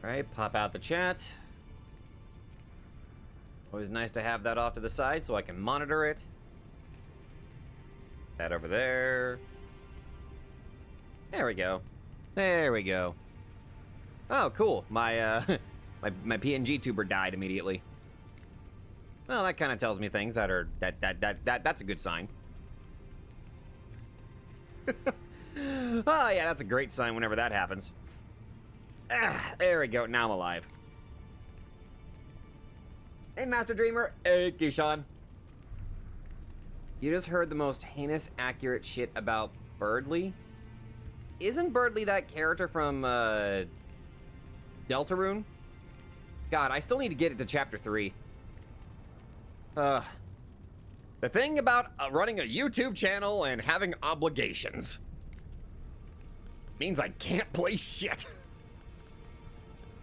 Alright, pop out the chat. Always nice to have that off to the side so I can monitor it. That over there. There we go. There we go. Oh, cool. My my PNG tuber died immediately. Well, that kind of tells me things that are that's a good sign. Oh yeah, that's a great sign whenever that happens. Ah, there we go. Now I'm alive. Hey, Master Dreamer. Hey, Kishan. You just heard the most heinous accurate shit about Birdly? Isn't Birdly that character from Deltarune? God, I still need to get it to chapter 3. The thing about running a YouTube channel and having obligations means I can't play shit.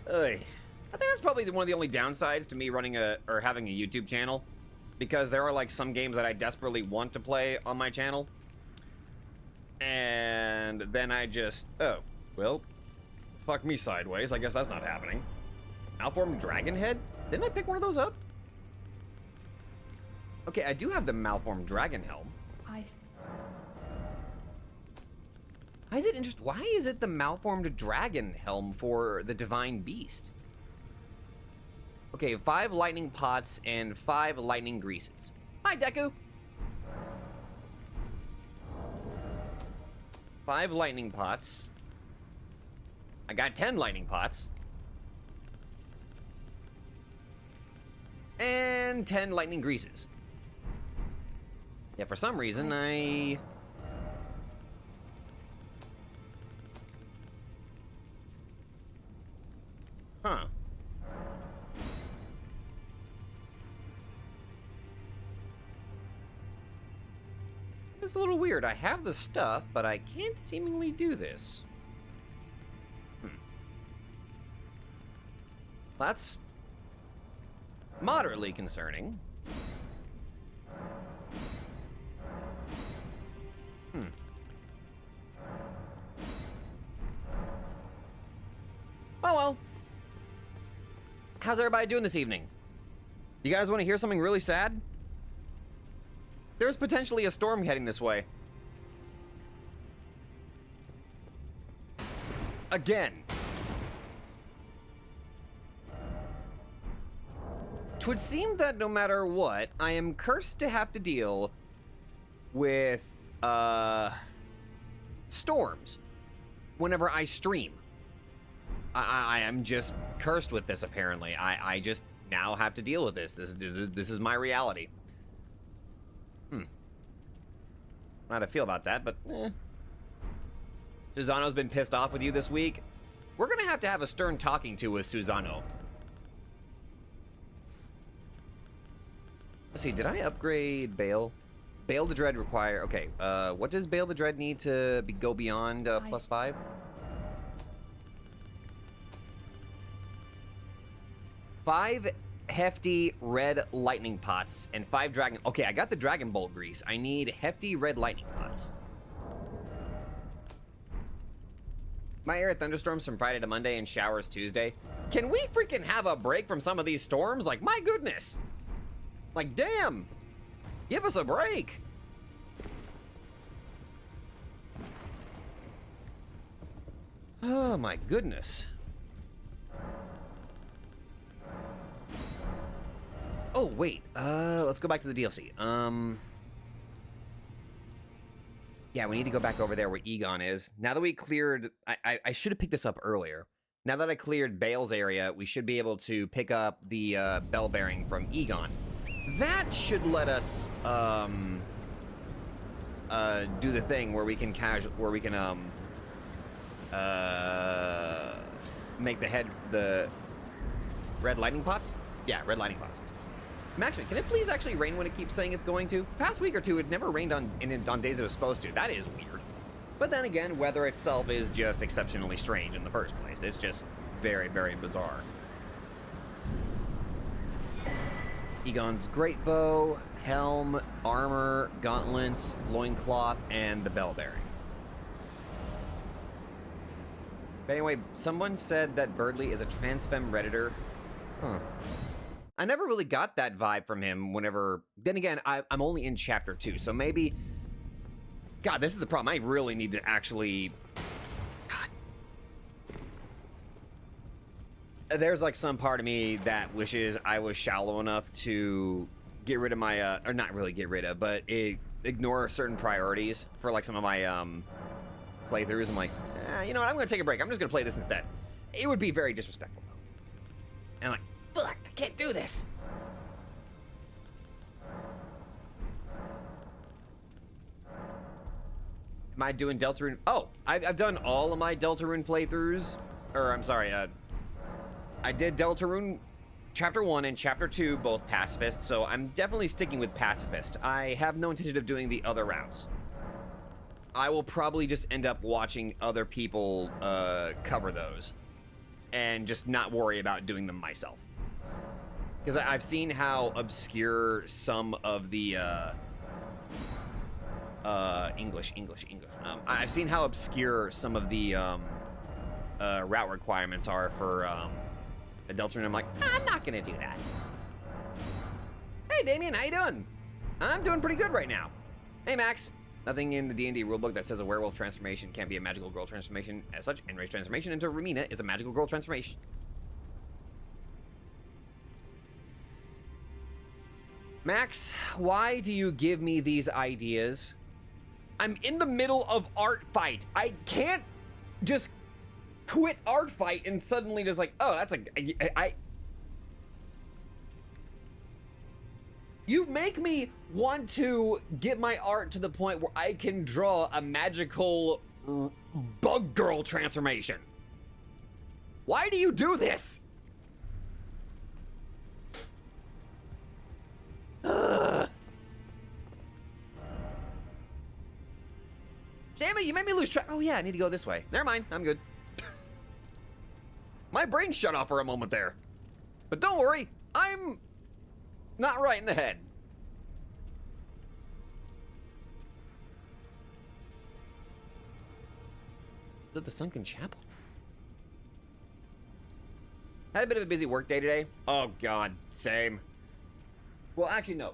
I think that's probably one of the only downsides to me running or having a YouTube channel, because there are like some games that I desperately want to play on my channel, and then I just, oh, well, fuck me sideways. I guess that's not happening. Malformed Dragon Head? Didn't I pick one of those up? Okay, I do have the Malformed Dragon Helm. Why is it the Malformed Dragon Helm for the Divine Beast? Okay, 5 lightning pots and 5 lightning greases. Hi, Deku! 5 lightning pots. I got 10 lightning pots. And 10 lightning greases. Yeah, for some reason, Huh. It's a little weird. I have the stuff, but I can't seemingly do this. That's moderately concerning. Oh well. How's everybody doing this evening? You guys want to hear something really sad? There's potentially a storm heading this way. Again. Twould seem that no matter what, I am cursed to have to deal with storms whenever I stream. I am just cursed with this, apparently. I just now have to deal with this. This is my reality. I don't know how to feel about that, but Susano's been pissed off with you this week. We're gonna have to have a stern talking to with Susano. Let's see, did I upgrade Bale? Bale the Dread require, okay, what does Bale the Dread need to go beyond +5? 5 hefty red lightning pots and 5 dragon, okay, I got the Dragon Bolt grease. I need hefty red lightning pots. My area thunderstorms from Friday to Monday and showers Tuesday. Can we freaking have a break from some of these storms? Like, my goodness. Like, damn. Give us a break. Oh, my goodness. Oh, wait. Let's go back to the DLC. Yeah, we need to go back over there where Egon is. Now that we cleared... I should have picked this up earlier. Now that I cleared Bale's area, we should be able to pick up the bell bearing from Egon. That should let us do the thing where we can make the red lightning pots? Yeah, red lightning pots. Actually, can it please actually rain when it keeps saying it's going to? Past week or two, it never rained on days it was supposed to. That is weird. But then again, weather itself is just exceptionally strange in the first place. It's just very, very bizarre. Egon's great bow, helm, armor, gauntlets, loincloth, and the bell bearing. But anyway, someone said that Birdley is a trans femme redditor. Huh. I never really got that vibe from him whenever... Then again, I'm only in chapter 2, so maybe... God, this is the problem. I really need to actually... God. There's like some part of me that wishes I was shallow enough to get rid of my... or not really get rid of, but ignore certain priorities for like some of my playthroughs. I'm like, you know what? I'm going to take a break. I'm just going to play this instead. It would be very disrespectful, though. And I'm like, fuck, I can't do this. Am I doing Deltarune? Oh, I've done all of my Deltarune playthroughs. Or, I'm sorry, I did Deltarune Chapter 1 and Chapter 2, both Pacifist, so I'm definitely sticking with Pacifist. I have no intention of doing the other routes. I will probably just end up watching other people cover those and just not worry about doing them myself. Because I've seen how obscure some of the English. I've seen how obscure some of the route requirements are for Deltarune. I'm like, I'm not gonna do that. Hey, Damien, how you doing? I'm doing pretty good right now. Hey, Max. Nothing in the D&D rulebook that says a werewolf transformation can't be a magical girl transformation. As such, Enraged transformation into Ramina is a magical girl transformation. Max, why do you give me these ideas? I'm in the middle of art fight. I can't just quit art fight and suddenly just like, oh, that's a... You make me want to get my art to the point where I can draw a magical bug girl transformation. Why do you do this? Ugh. Damn it, you made me lose track. Oh yeah, I need to go this way. Never mind, I'm good. My brain shut off for a moment there. But don't worry, I'm not right in the head. Is it the Sunken Chapel? Had a bit of a busy work day today. Oh god, same. Well, actually, no.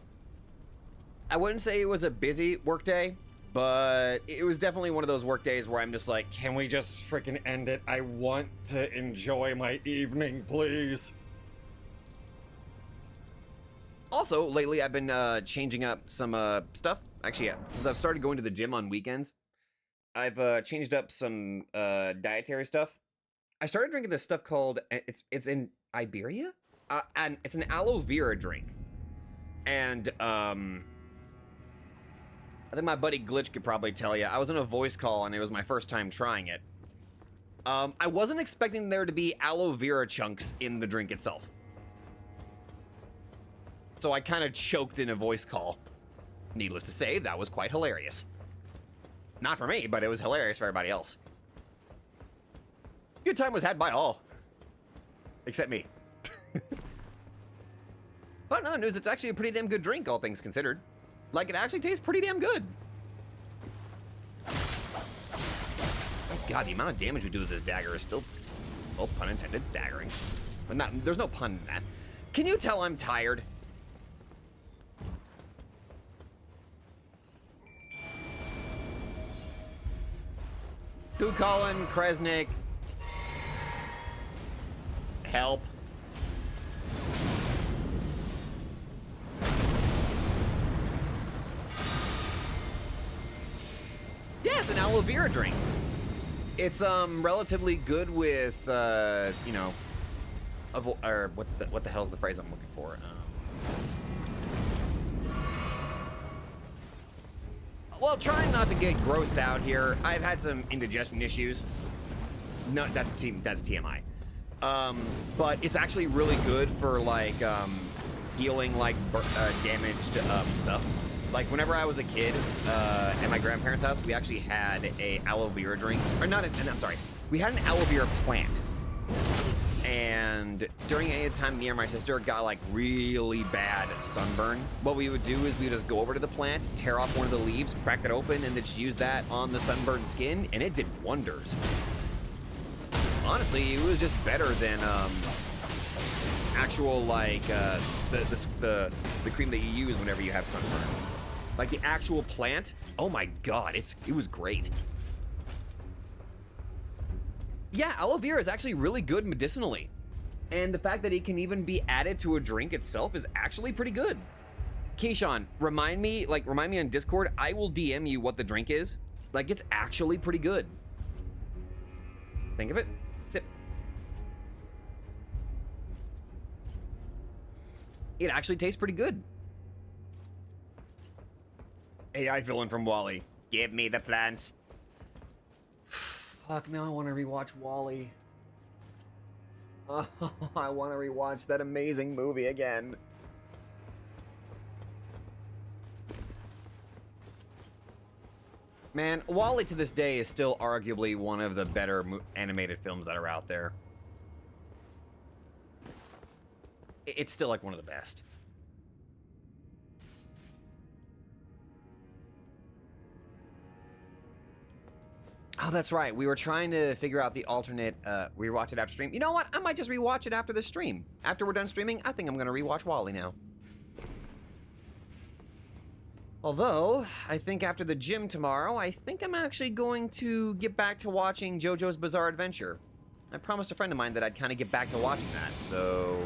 I wouldn't say it was a busy work day, but it was definitely one of those work days where I'm just like, can we just freaking end it? I want to enjoy my evening, please. Also, lately I've been changing up some stuff. Actually, yeah, since I've started going to the gym on weekends, I've changed up some dietary stuff. I started drinking this stuff called, it's in Iberia? And it's an aloe vera drink. And, I think my buddy Glitch could probably tell you. I was in a voice call and it was my first time trying it. I wasn't expecting there to be aloe vera chunks in the drink itself. So I kind of choked in a voice call. Needless to say, that was quite hilarious. Not for me, but it was hilarious for everybody else. Good time was had by all. Except me. But in other news, it's actually a pretty damn good drink, all things considered. Like, it actually tastes pretty damn good. Oh god, the amount of damage we do with this dagger is still, well, pun intended, staggering. But not, there's no pun in that. Can you tell I'm tired? Who Colin, Kresnik, help. Yeah, it's an aloe vera drink. It's relatively good with you know, or what the hell's the phrase I'm looking for? Well, trying not to get grossed out here. I've had some indigestion issues. No, that's TMI. But it's actually really good for like healing like damaged stuff. Like whenever I was a kid at my grandparents' house, we actually had a aloe vera drink, or not? I'm sorry, we had an aloe vera plant, and during any time me or my sister got like really bad sunburn, what we would do is we would just go over to the plant, tear off one of the leaves, crack it open, and then just use that on the sunburned skin, and it did wonders. Honestly, it was just better than actual like the cream that you use whenever you have sunburn. Like the actual plant, oh my god, it was great. Yeah, aloe vera is actually really good medicinally. And the fact that it can even be added to a drink itself is actually pretty good. Keyshawn, remind me on Discord, I will DM you what the drink is. Like, it's actually pretty good. Think of it. Sip. It actually tastes pretty good. AI villain from Wall-E. Give me the plant. Fuck, now I want to rewatch Wall-E. Oh, I want to rewatch that amazing movie again. Man, Wall-E to this day is still arguably one of the better animated films that are out there. It's still like one of the best. Oh, that's right. We were trying to figure out the alternate rewatch it after stream. You know what? I might just rewatch it after the stream. After we're done streaming, I think I'm going to rewatch Wall-E now. Although, I think after the gym tomorrow, I think I'm actually going to get back to watching JoJo's Bizarre Adventure. I promised a friend of mine that I'd kind of get back to watching that, so...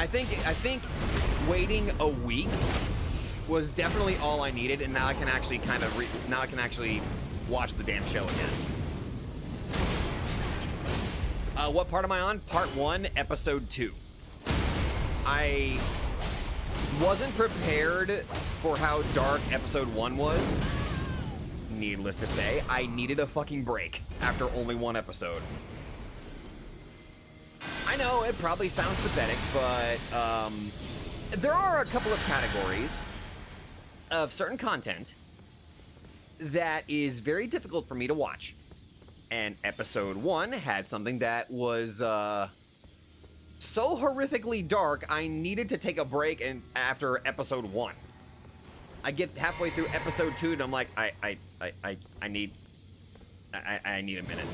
I think waiting a week was definitely all I needed, and now I can actually watch the damn show again. What part am I on? Part 1, episode 2. I wasn't prepared for how dark episode 1 was. Needless to say, I needed a fucking break after only one episode. I know it probably sounds pathetic, but there are a couple of categories of certain content that is very difficult for me to watch. And episode 1 had something that was so horrifically dark, I needed to take a break after episode 1. I get halfway through episode 2 and I'm like, I need a minute.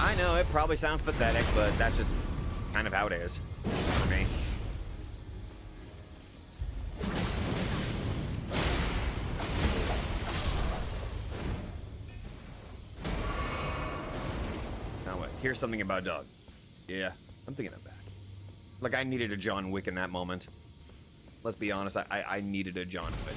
I know, it probably sounds pathetic, but that's just kind of how it is for me. Now what? Here's something about a dog. Yeah, I'm thinking of that. Like, I needed a John Wick in that moment. Let's be honest, I needed a John Wick.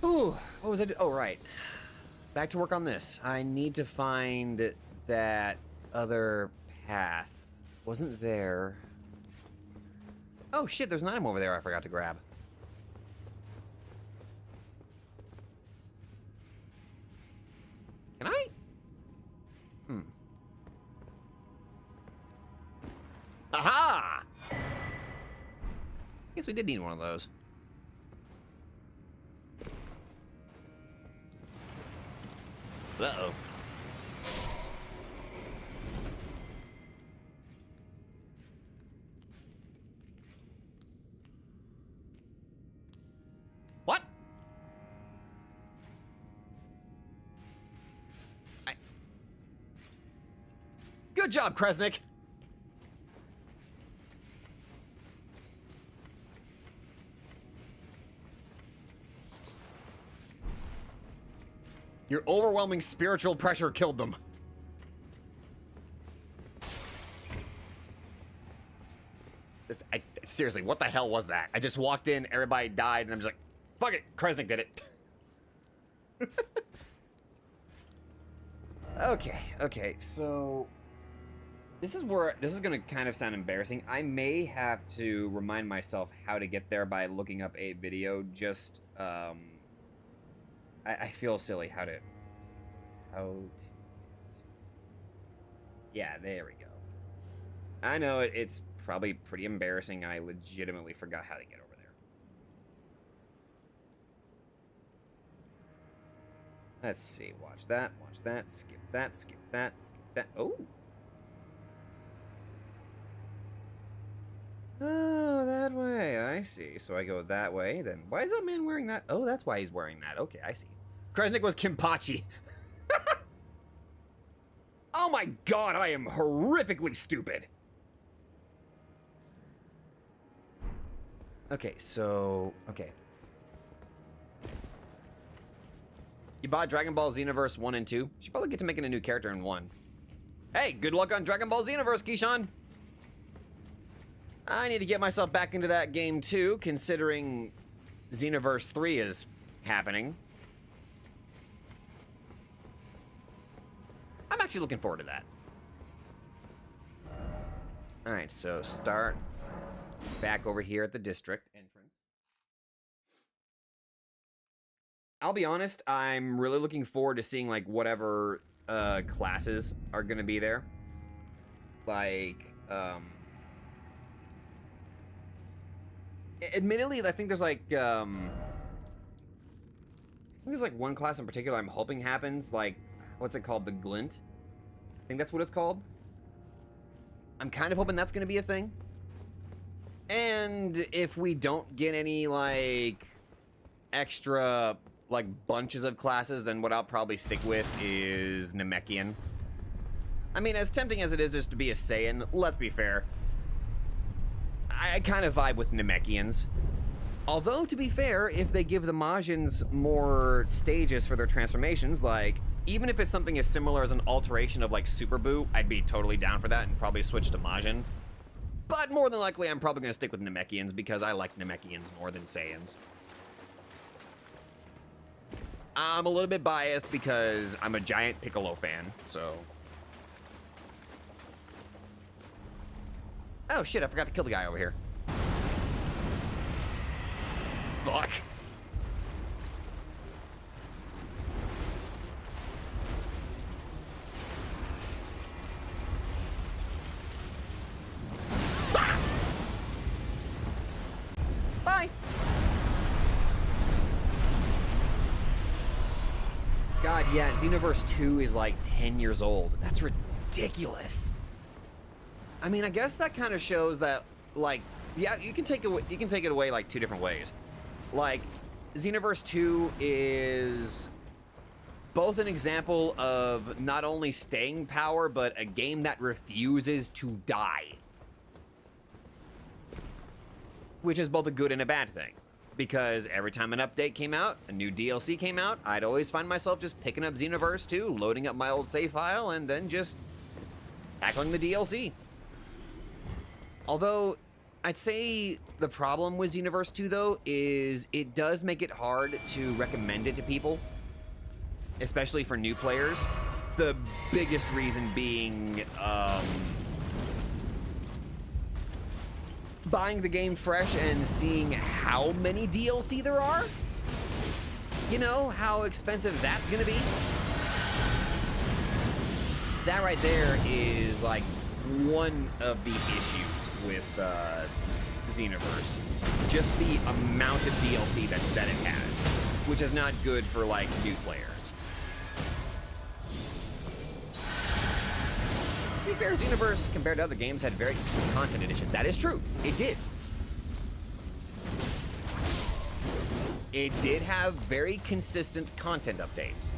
Ooh, what was I doing? Oh, right. Back to work on this. I need to find that other path. Wasn't there. Oh, shit, there's an item over there I forgot to grab. Can I? Aha! Guess we did need one of those. Uh-oh. What? Good job, Kresnik. Your overwhelming spiritual pressure killed them. Seriously, what the hell was that? I just walked in, everybody died, and I'm just like, fuck it, Kresnik did it. Okay, so... This is where this is gonna kind of sound embarrassing. I may have to remind myself how to get there by looking up a video. Just I feel silly. How to yeah, there we go. I know it's probably pretty embarrassing. I legitimately forgot how to get over there. Let's see. Watch that. Watch that. Skip that. Skip that. Skip that. Oh. Oh, that way. I see. So I go that way. Then why is that man wearing that? Oh, that's why he's wearing that. Okay, I see. Kresnik was Kimpachi. Oh my god, I am horrifically stupid. Okay, so... Okay. You bought Dragon Ball Xenoverse 1 and 2? You should probably get to making a new character in 1. Hey, good luck on Dragon Ball Xenoverse, Keyshawn! I need to get myself back into that game too, considering Xenoverse 3 is happening. I'm actually looking forward to that. Alright, so start back over here at the district entrance. I'll be honest, I'm really looking forward to seeing like whatever classes are gonna be there. Like, admittedly, I think there's like, there's like one class in particular I'm hoping happens, like, what's it called? The Glint? I think that's what it's called. I'm kind of hoping that's gonna be a thing. And if we don't get any, like, extra, like, bunches of classes, then what I'll probably stick with is Namekian. I mean, as tempting as it is just to be a Saiyan, let's be fair. I kind of vibe with Namekians. Although, to be fair, if they give the Majins more stages for their transformations, like, even if it's something as similar as an alteration of, like, Super Buu, I'd be totally down for that and probably switch to Majin. But more than likely, I'm probably going to stick with Namekians because I like Namekians more than Saiyans. I'm a little bit biased because I'm a giant Piccolo fan, so... Oh shit, I forgot to kill the guy over here. Fuck. Bye. God, yeah, Xenoverse 2 is like 10 years old. That's ridiculous. I mean, I guess that kind of shows that, like, yeah, you can take it away like two different ways. Like, Xenoverse 2 is both an example of not only staying power, but a game that refuses to die. Which is both a good and a bad thing. Because every time an update came out, a new DLC came out, I'd always find myself just picking up Xenoverse 2, loading up my old save file, and then just tackling the DLC. Although, I'd say the problem with Xenoverse 2, though, is it does make it hard to recommend it to people. Especially for new players. The biggest reason being, buying the game fresh and seeing how many DLC there are. You know, how expensive that's gonna be. That right there is, like, one of the issues with Xenoverse. Just the amount of DLC that it has, which is not good for, like, new players. To be fair, Xenoverse, compared to other games, had very consistent content addition. That is true. It did. It did have very consistent content updates.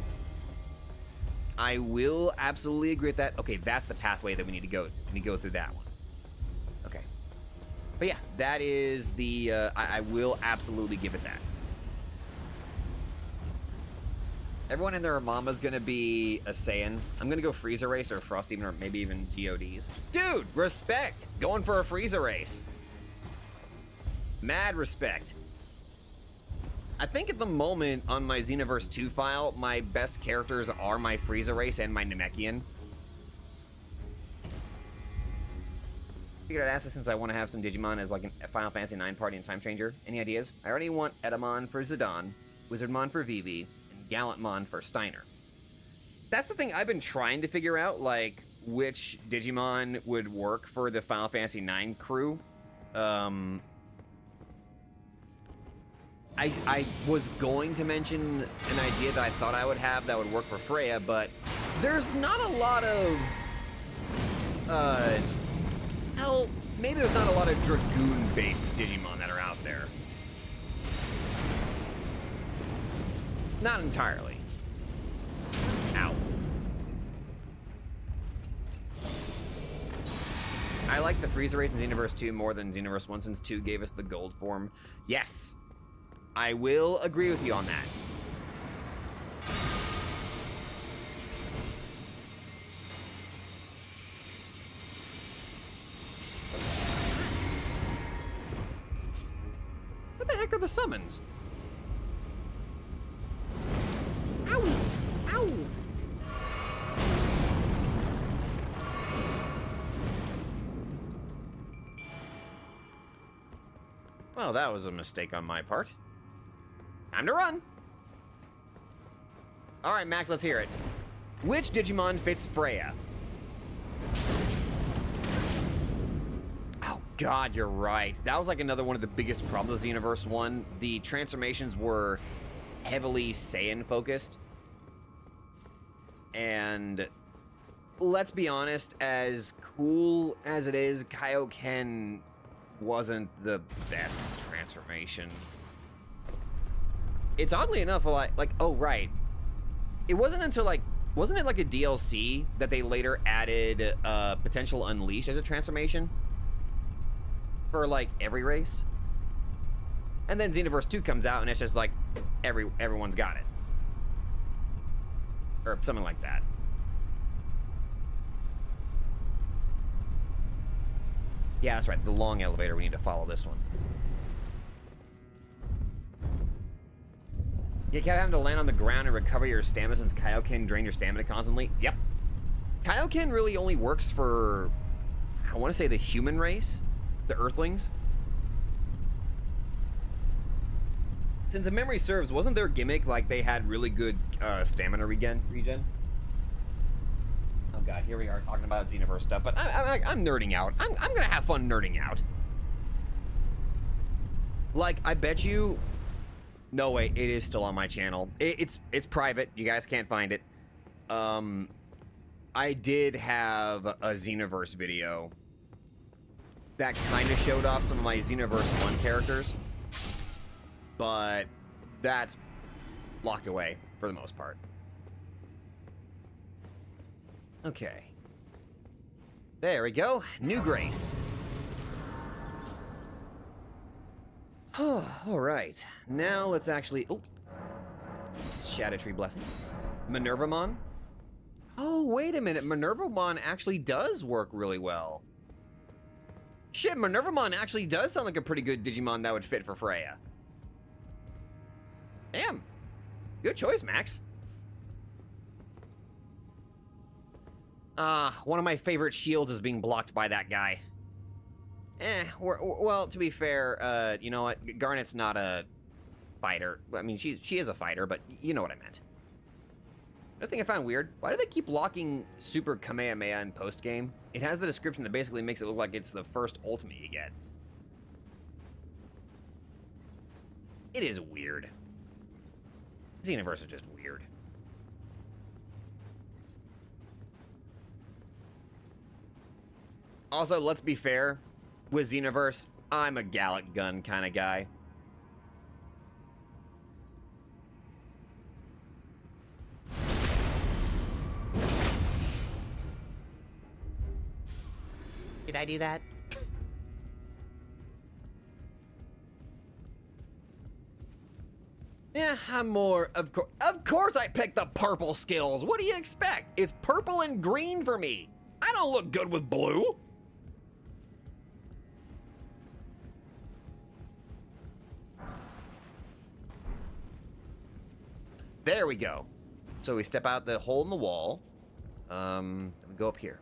I will absolutely agree with that. Okay, that's the pathway that we need to go. We need to go through that one. Okay. But yeah, that is the, I will absolutely give it that. Everyone and their mama's gonna be a Saiyan. I'm gonna go Frieza Race or Frost Demon or maybe even GODs. Dude, respect! Going for a Frieza Race. Mad respect. I think at the moment on my Xenoverse 2 file, my best characters are my Frieza Race and my Namekian. Figured I'd ask this since I want to have some Digimon as like a Final Fantasy IX party and Time Changer. Any ideas? I already want Edamon for Zidane, Wizardmon for Vivi, and Gallantmon for Steiner. That's the thing I've been trying to figure out, like, which Digimon would work for the Final Fantasy IX crew. I was going to mention an idea that I thought I would have that would work for Freya, but there's not a lot of, hell, maybe there's not a lot of Dragoon-based Digimon that are out there. Not entirely. Ow. I like the Frieza race in Xenoverse 2 more than Xenoverse 1 since 2 gave us the gold form. Yes, I will agree with you on that. What the heck are the summons? Ow! Ow! Well, that was a mistake on my part. Time to run! Alright, Max, let's hear it. Which Digimon fits Freya? Oh god, you're right. That was like another one of the biggest problems of Xenoverse 1. The transformations were heavily Saiyan focused. And let's be honest, as cool as it is, Kaioken wasn't the best transformation. It's oddly enough like oh right. It wasn't until like, wasn't it like a DLC that they later added Potential Unleash as a transformation? For like every race? And then Xenoverse 2 comes out and it's just like everyone's got it. Or something like that. Yeah, that's right. The long elevator. We need to follow this one. You kept having to land on the ground and recover your stamina since Kaioken drained your stamina constantly. Yep. Kaioken really only works for, I want to say, the human race, the Earthlings. Since if memory serves, wasn't their gimmick like they had really good stamina regen? Oh god, here we are talking about Xenoverse stuff, but I'm nerding out. I'm gonna have fun nerding out. Like, I bet you... No, wait, it is still on my channel. It's private. You guys can't find it. I did have a Xenoverse video that kind of showed off some of my Xenoverse 1 characters, but that's locked away for the most part. Okay. There we go. New Grace. All right. Now let's actually... Oh. Shadow Tree Blessing. Minervamon. Oh, wait a minute. Minervamon actually does work really well. Shit, Minervamon actually does sound like a pretty good Digimon that would fit for Freya. Damn. Good choice, Max. One of my favorite shields is being blocked by that guy. Well, to be fair, you know what? Garnet's not a fighter. I mean, she is a fighter, but you know what I meant. Another thing I found weird, why do they keep locking Super Kamehameha in post-game? It has the description that basically makes it look like it's the first ultimate you get. It is weird. Xenoverse is just weird. Also, let's be fair, with Xenoverse, I'm a Gallic Gun kind of guy. Did I do that? Yeah, I'm more, of course I picked the purple skills. What do you expect? It's purple and green for me. I don't look good with blue. There we go. So we step out the hole in the wall. We go up here.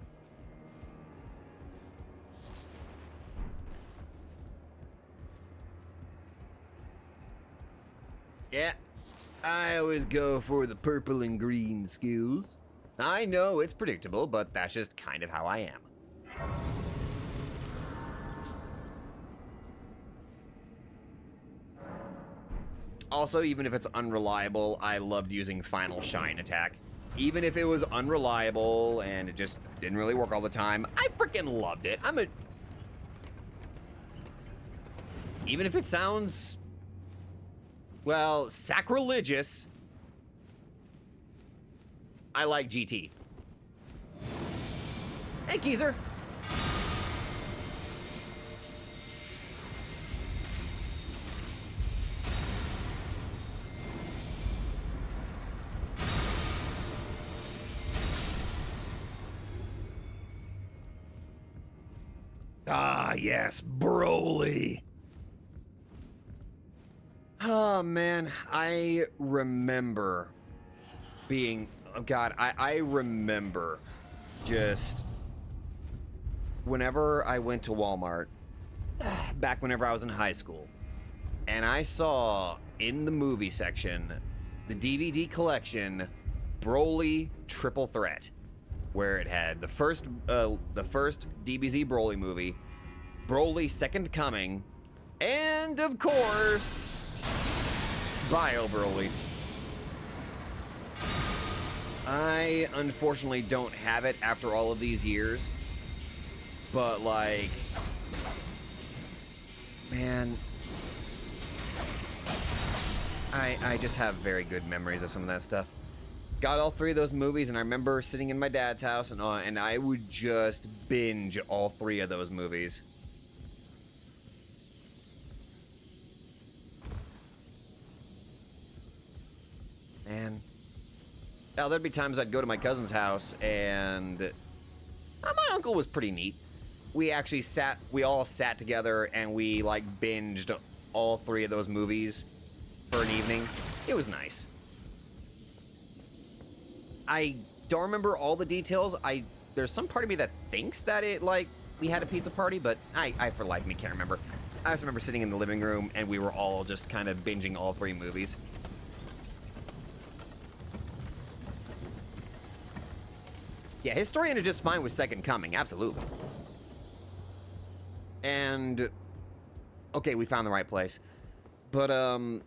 I always go for the purple and green skills. I know it's predictable, but that's just kind of how I am. Also, even if it's unreliable, I loved using Final Shine attack. Even if it was unreliable and it just didn't really work all the time, I freaking loved it. Even if it sounds, well, sacrilegious, I like GT. Hey, Geezer. Ah, yes, Broly. Oh, man, I remember being, oh, God, I remember just whenever I went to Walmart, back whenever I was in high school, and I saw in the movie section the DVD collection Broly Triple Threat, where it had the first DBZ Broly movie, Broly Second Coming, and of course, Bio Broly. I unfortunately don't have it after all of these years, but like, man, I just have very good memories of some of that stuff. Got all three of those movies, and I remember sitting in my dad's house, and I would just binge all three of those movies. Man. Now, there'd be times I'd go to my cousin's house, and my uncle was pretty neat. We all sat together, and we, like, binged all three of those movies for an evening. It was nice. I don't remember all the details. There's some part of me that thinks that we had a pizza party, but I for life me can't remember. I just remember sitting in the living room, and we were all just kind of binging all three movies. Yeah, his story ended just fine with Second Coming, absolutely. And okay, we found the right place. But I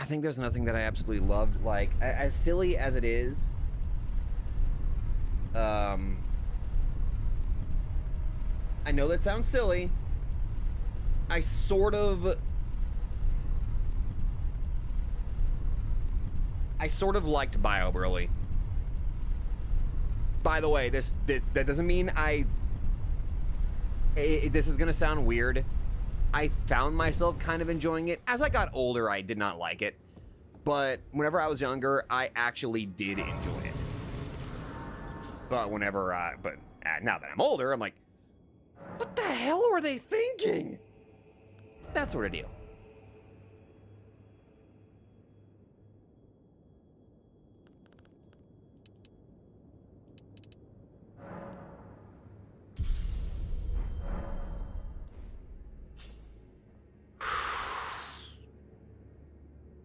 think there's nothing that I absolutely loved. Like, as silly as it is, I know that sounds silly. I sort of liked Bio Broly. By the way, that doesn't mean this is gonna sound weird. I found myself kind of enjoying it. As I got older, I did not like it. But whenever I was younger, I actually did enjoy it. But now that I'm older, I'm like, what the hell were they thinking? That sort of deal.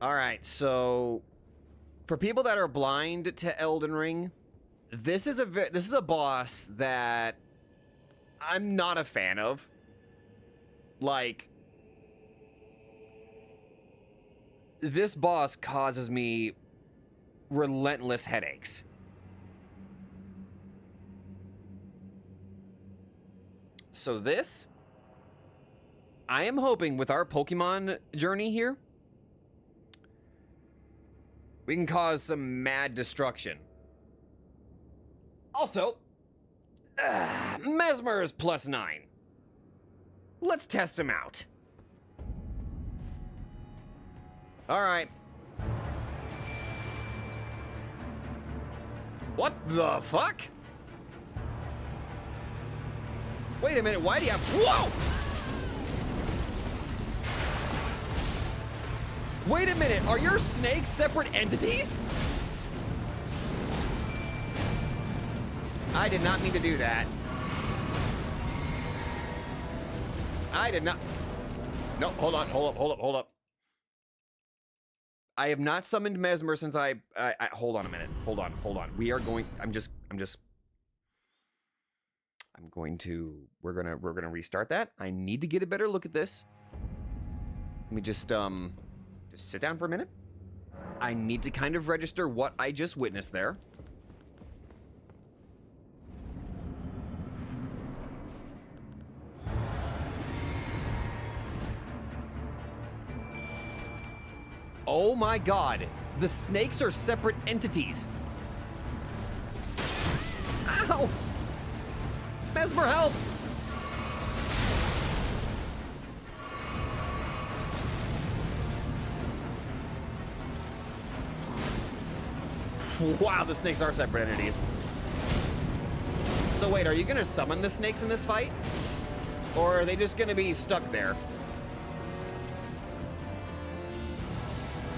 All right, so for people that are blind to Elden Ring, this is a boss that I'm not a fan of. Like, this boss causes me relentless headaches. So this, I am hoping with our Pokemon journey here, we can cause some mad destruction. Also, Mesmer is +9. Let's test him out. All right. What the fuck? Wait a minute, why do you have... Whoa! Wait a minute, are your snakes separate entities? I did not mean to do that. I did not... No, hold on, hold up. I have not summoned Mesmer since I hold on a minute. Hold on. We are going. We're gonna restart that. I need to get a better look at this. Let me just sit down for a minute. I need to kind of register what I just witnessed there. Oh my god, the snakes are separate entities. Ow! Mesmer, help! Wow, the snakes are separate entities. So wait, are you gonna summon the snakes in this fight? Or are they just gonna be stuck there?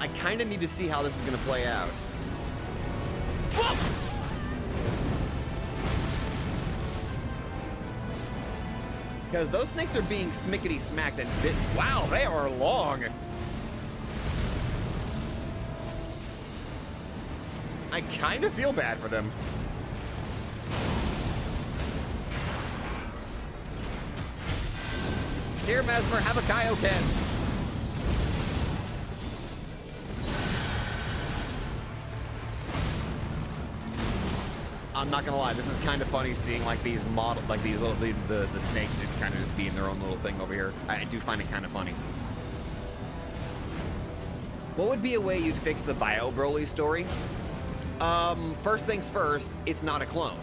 I kinda need to see how this is gonna play out. Whoa! Because those snakes are being smickety smacked and bit. Wow, they are long. I kind of feel bad for them. Here, Mesmer, have a Kaioken. I'm not gonna lie, this is kind of funny seeing like these model, like these little the snakes just kind of just being their own little thing over here. I do find it kind of funny. What would be a way you'd fix the Bio Broly story? First things first, it's not a clone.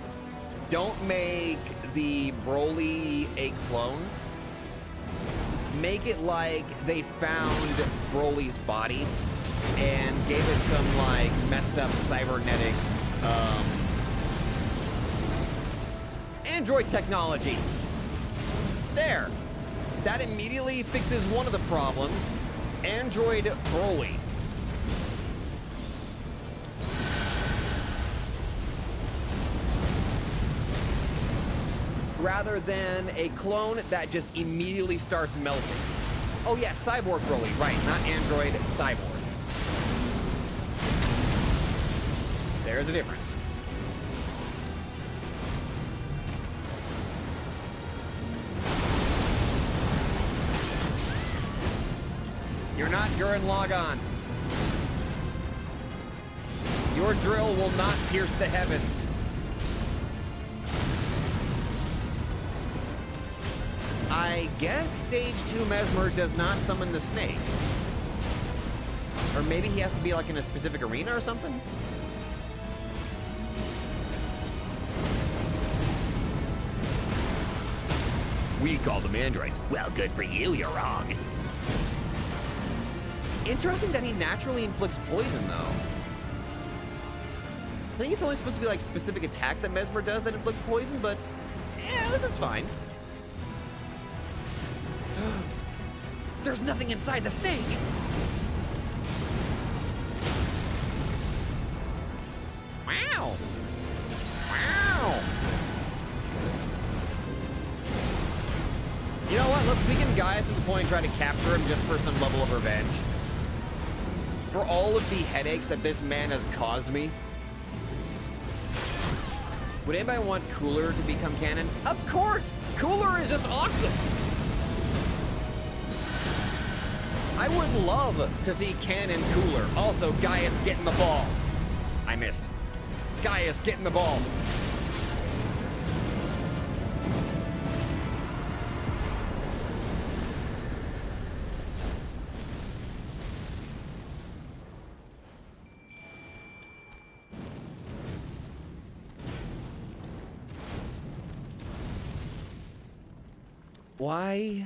Don't make the Broly a clone. Make it like they found Broly's body and gave it some like messed up cybernetic android technology. There. That immediately fixes one of the problems. Android Broly. Rather than a clone that just immediately starts melting. Oh yeah, Cyborg Broly, right, not Android, Cyborg. There's a difference. You're not Gurren Lagann. Your drill will not pierce the heavens. I guess Stage 2 Mesmer does not summon the snakes. Or maybe he has to be like in a specific arena or something? We call them androids. Well, good for you, you're wrong. Interesting that he naturally inflicts poison, though. I think it's only supposed to be like specific attacks that Mesmer does that inflicts poison, but yeah, this is fine. There's nothing inside the snake! Wow! Wow! You know what? Let's weaken Gaius at the point and try to capture him just for some level of revenge. For all of the headaches that this man has caused me. Would anybody want Cooler to become canon? Of course! Cooler is just awesome! I would love to see Canon Cooler. Also, Gaius getting the ball. I missed. Gaius getting the ball. Why?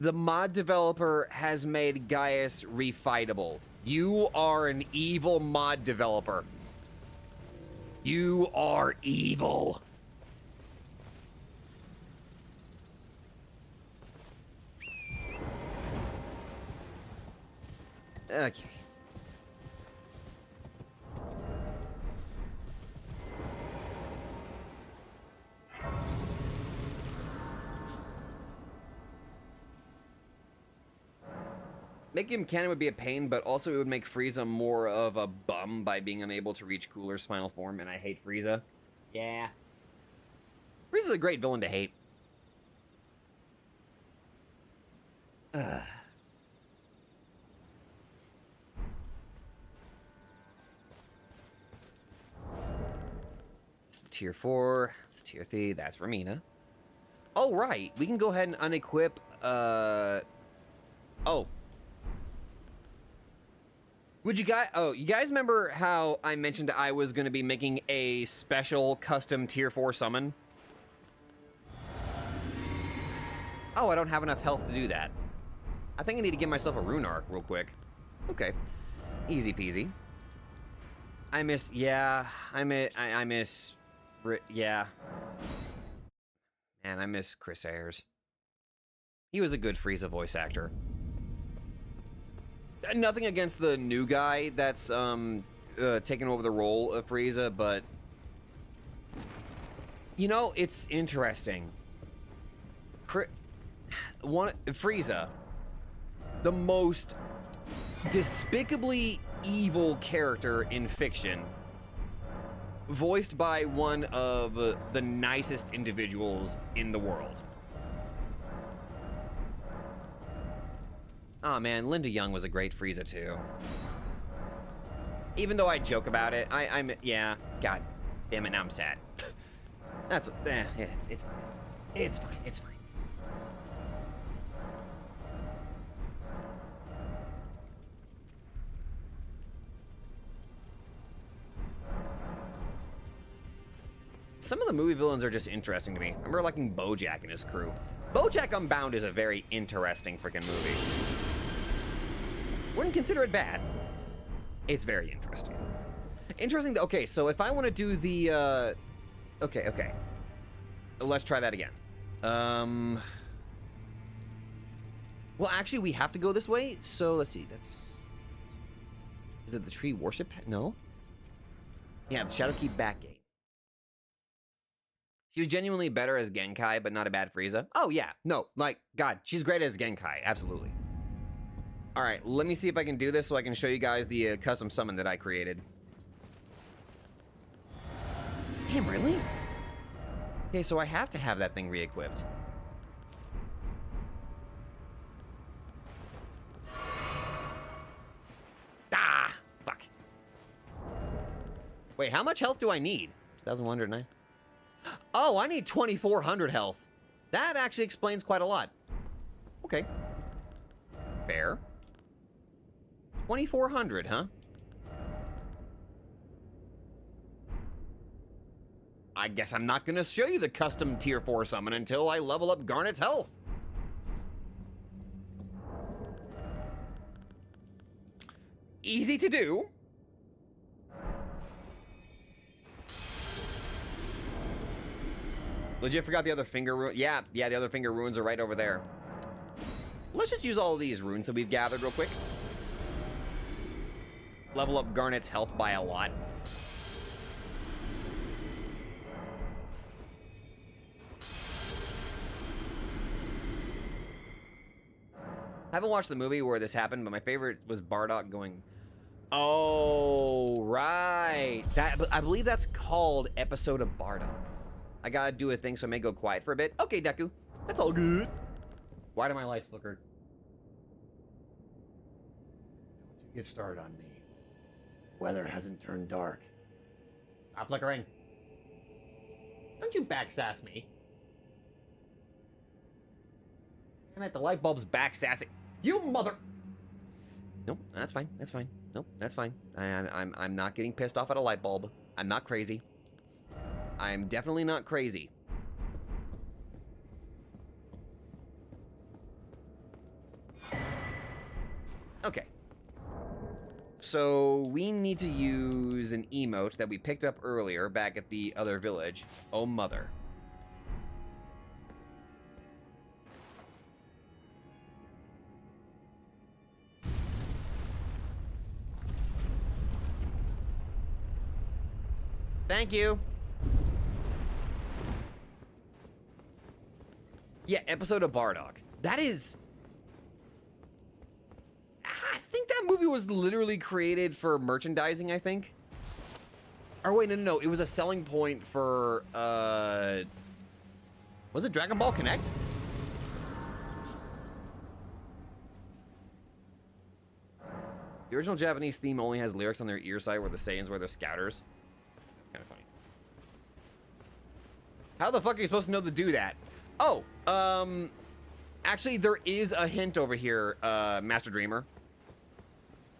The mod developer has made Gaius refightable. You are an evil mod developer. You are evil. Okay. Making him canon would be a pain, but also it would make Frieza more of a bum by being unable to reach Cooler's final form, and I hate Frieza. Yeah. Frieza's a great villain to hate. Ugh. It's the tier 4. It's tier 3. That's Ramina. Oh, right. We can go ahead and unequip, Oh. Would you guys... Oh, you guys remember how I mentioned I was going to be making a special custom tier 4 summon? Oh, I don't have enough health to do that. I think I need to give myself a rune arc real quick. Okay. Easy peasy. I miss... Yeah. I miss... Yeah. Man, I miss Chris Ayers. He was a good Frieza voice actor. Nothing against the new guy that's taken over the role of Frieza, but you know, it's interesting. Frieza, the most despicably evil character in fiction, voiced by one of the nicest individuals in the world. Oh man, Linda Young was a great Frieza too. Even though I joke about it, yeah, god damn it, now I'm sad. It's fine. It's fine, it's fine. Some of the movie villains are just interesting to me. I remember liking BoJack and his crew. BoJack Unbound is a very interesting freaking movie. Wouldn't consider it bad. It's very interesting. Interesting. Okay, so if I want to do the, okay. Let's try that again. Well, actually, we have to go this way. So let's see. Is it the tree worship? No. Yeah, the Shadowkeep back gate. She was genuinely better as Genkai, but not a bad Frieza. Oh yeah, no, like God, she's great as Genkai, absolutely. All right, let me see if I can do this so I can show you guys the custom summon that I created. Damn, really? Okay, so I have to have that thing re-equipped. Ah, fuck. Wait, how much health do I need? 2,109. Oh, I need 2,400 health. That actually explains quite a lot. Okay. Fair. 2,400, huh? I guess I'm not gonna show you the custom tier 4 summon until I level up Garnet's health. Easy to do. Legit forgot the other finger rune. Yeah, the other finger runes are right over there. Let's just use all of these runes that we've gathered real quick. Level up Garnet's health by a lot. I haven't watched the movie where this happened, but my favorite was Bardock going, oh, right. I believe that's called Episode of Bardock. I gotta do a thing, so I may go quiet for a bit. Okay, Deku. That's all good. Why do my lights flicker? Don't you get started on me. Weather hasn't turned dark. Stop flickering. Don't you backsass me. Damn it, the light bulb's backsassing. You mother... Nope, that's fine, that's fine. Nope, that's fine. I'm not getting pissed off at a light bulb. I'm not crazy. I'm definitely not crazy. Okay. So we need to use an emote that we picked up earlier back at the other village. Oh, mother. Thank you. Yeah, episode of Bardock. That is... movie was literally created for merchandising, I think. Or wait, no. It was a selling point for, was it Dragon Ball Connect? The original Japanese theme only has lyrics on their ear side where the Saiyans wear their scouters. That's kind of funny. How the fuck are you supposed to know to do that? Oh, actually, there is a hint over here, Master Dreamer.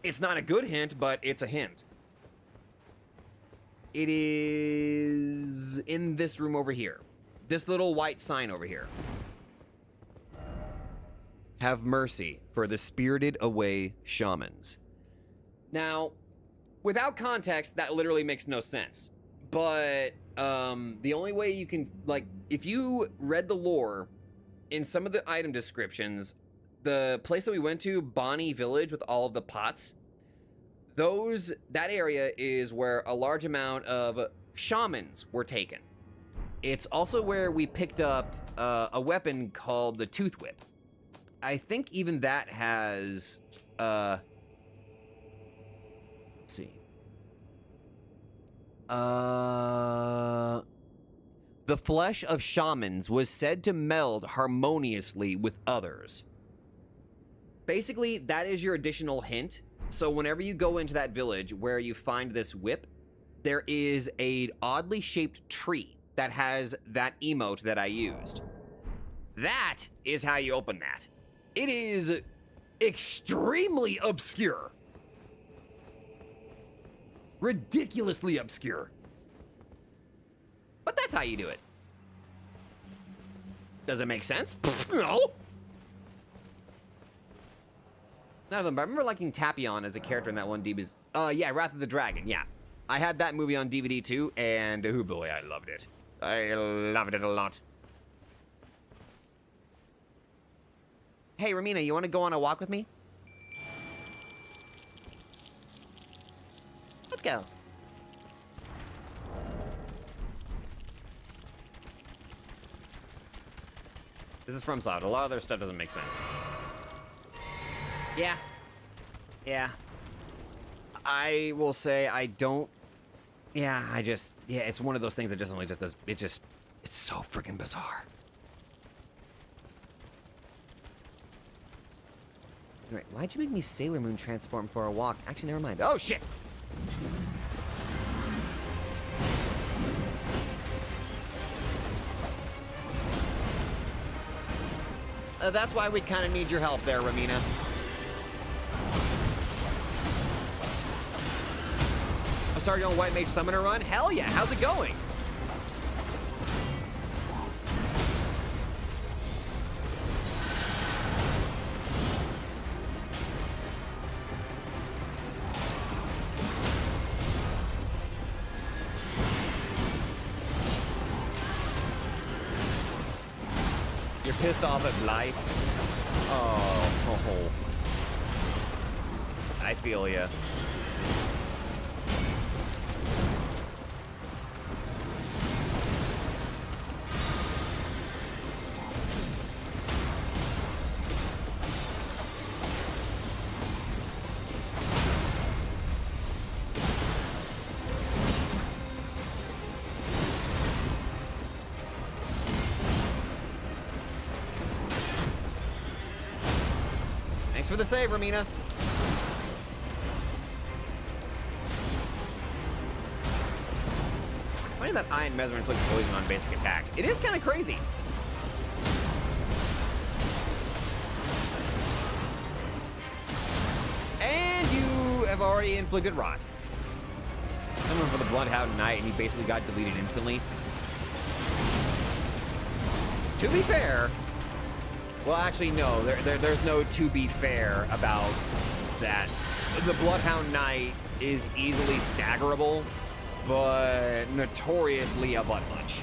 It's not a good hint, but it's a hint. It is in this room over here. This little white sign over here. Have mercy for the spirited away shamans. Now, without context, that literally makes no sense. But the only way you can, like, if you read the lore in some of the item descriptions, the place that we went to, Bonnie Village with all of the pots, that area is where a large amount of shamans were taken. It's also where we picked up a weapon called the Tooth Whip. I think even that has, let's see. The flesh of shamans was said to meld harmoniously with others. Basically, that is your additional hint. So whenever you go into that village where you find this whip, there is a oddly shaped tree that has that emote that I used. That is how you open that. It is extremely obscure. Ridiculously obscure. But that's how you do it. Does it make sense? No. None of them, but I remember liking Tapion as a character in that one DB's. Yeah, Wrath of the Dragon, yeah. I had that movie on DVD too, and oh boy, I loved it. I loved it a lot. Hey, Romina, you want to go on a walk with me? Let's go. This is from Sod. A lot of their stuff doesn't make sense. Yeah. I will say I don't. Yeah, it's one of those things that just only just does. It's so freaking bizarre. Alright, why'd you make me Sailor Moon transform for a walk? Actually, never mind. Oh, shit! That's why we kind of need your help there, Romina. I started on White Mage Summoner run? Hell yeah, how's it going? You're pissed off at life? Oh. I feel ya. For the save, Romina. Funny that Iron Mesmer inflicts poison on basic attacks. It is kind of crazy. And you have already inflicted rot. Someone for the Bloodhound Knight, and he basically got deleted instantly. To be fair. Well, actually, no. There's no to be fair about that. The Bloodhound Knight is easily staggerable, but notoriously a butt munch.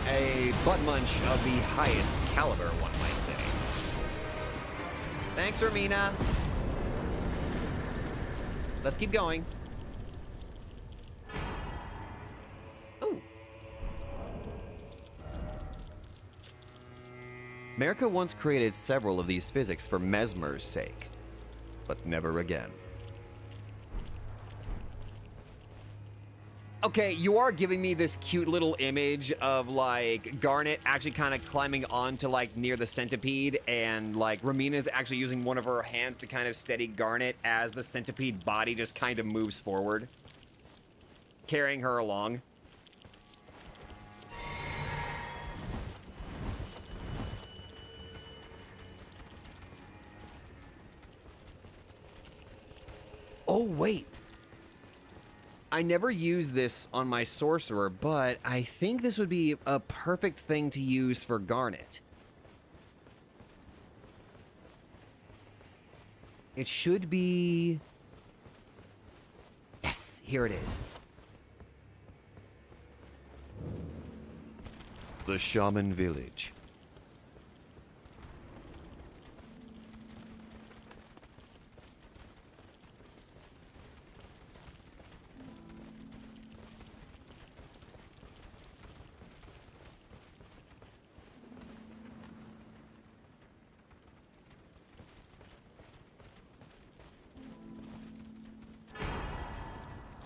A butt munch of the highest caliber, one might say. Thanks, Romina. Let's keep going. America once created several of these physics for Mesmer's sake, but never again. Okay, you are giving me this cute little image of, like, Garnet actually kind of climbing onto, like, near the centipede, and, like, Ramina's actually using one of her hands to kind of steady Garnet as the centipede body just kind of moves forward, carrying her along. Oh, wait. I never use this on my sorcerer, but I think this would be a perfect thing to use for Garnet. It should be... Yes, here it is. The Shaman Village.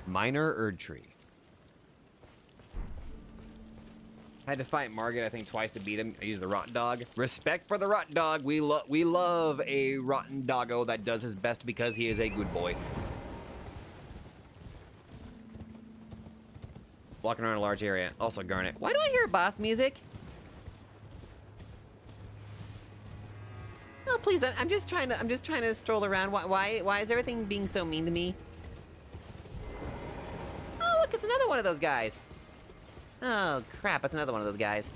Minor Erd Tree. I had to fight Margit, I think, twice to beat him. I used the Rotten Dog. Respect for the Rotten Dog. We love a Rotten Doggo that does his best because he is a good boy. Walking around a large area. Also Garnet. Why do I hear boss music? No, please. I'm just trying to stroll around. Why is everything being so mean to me? Oh, look, it's another one of those guys. Oh, crap, it's another one of those guys.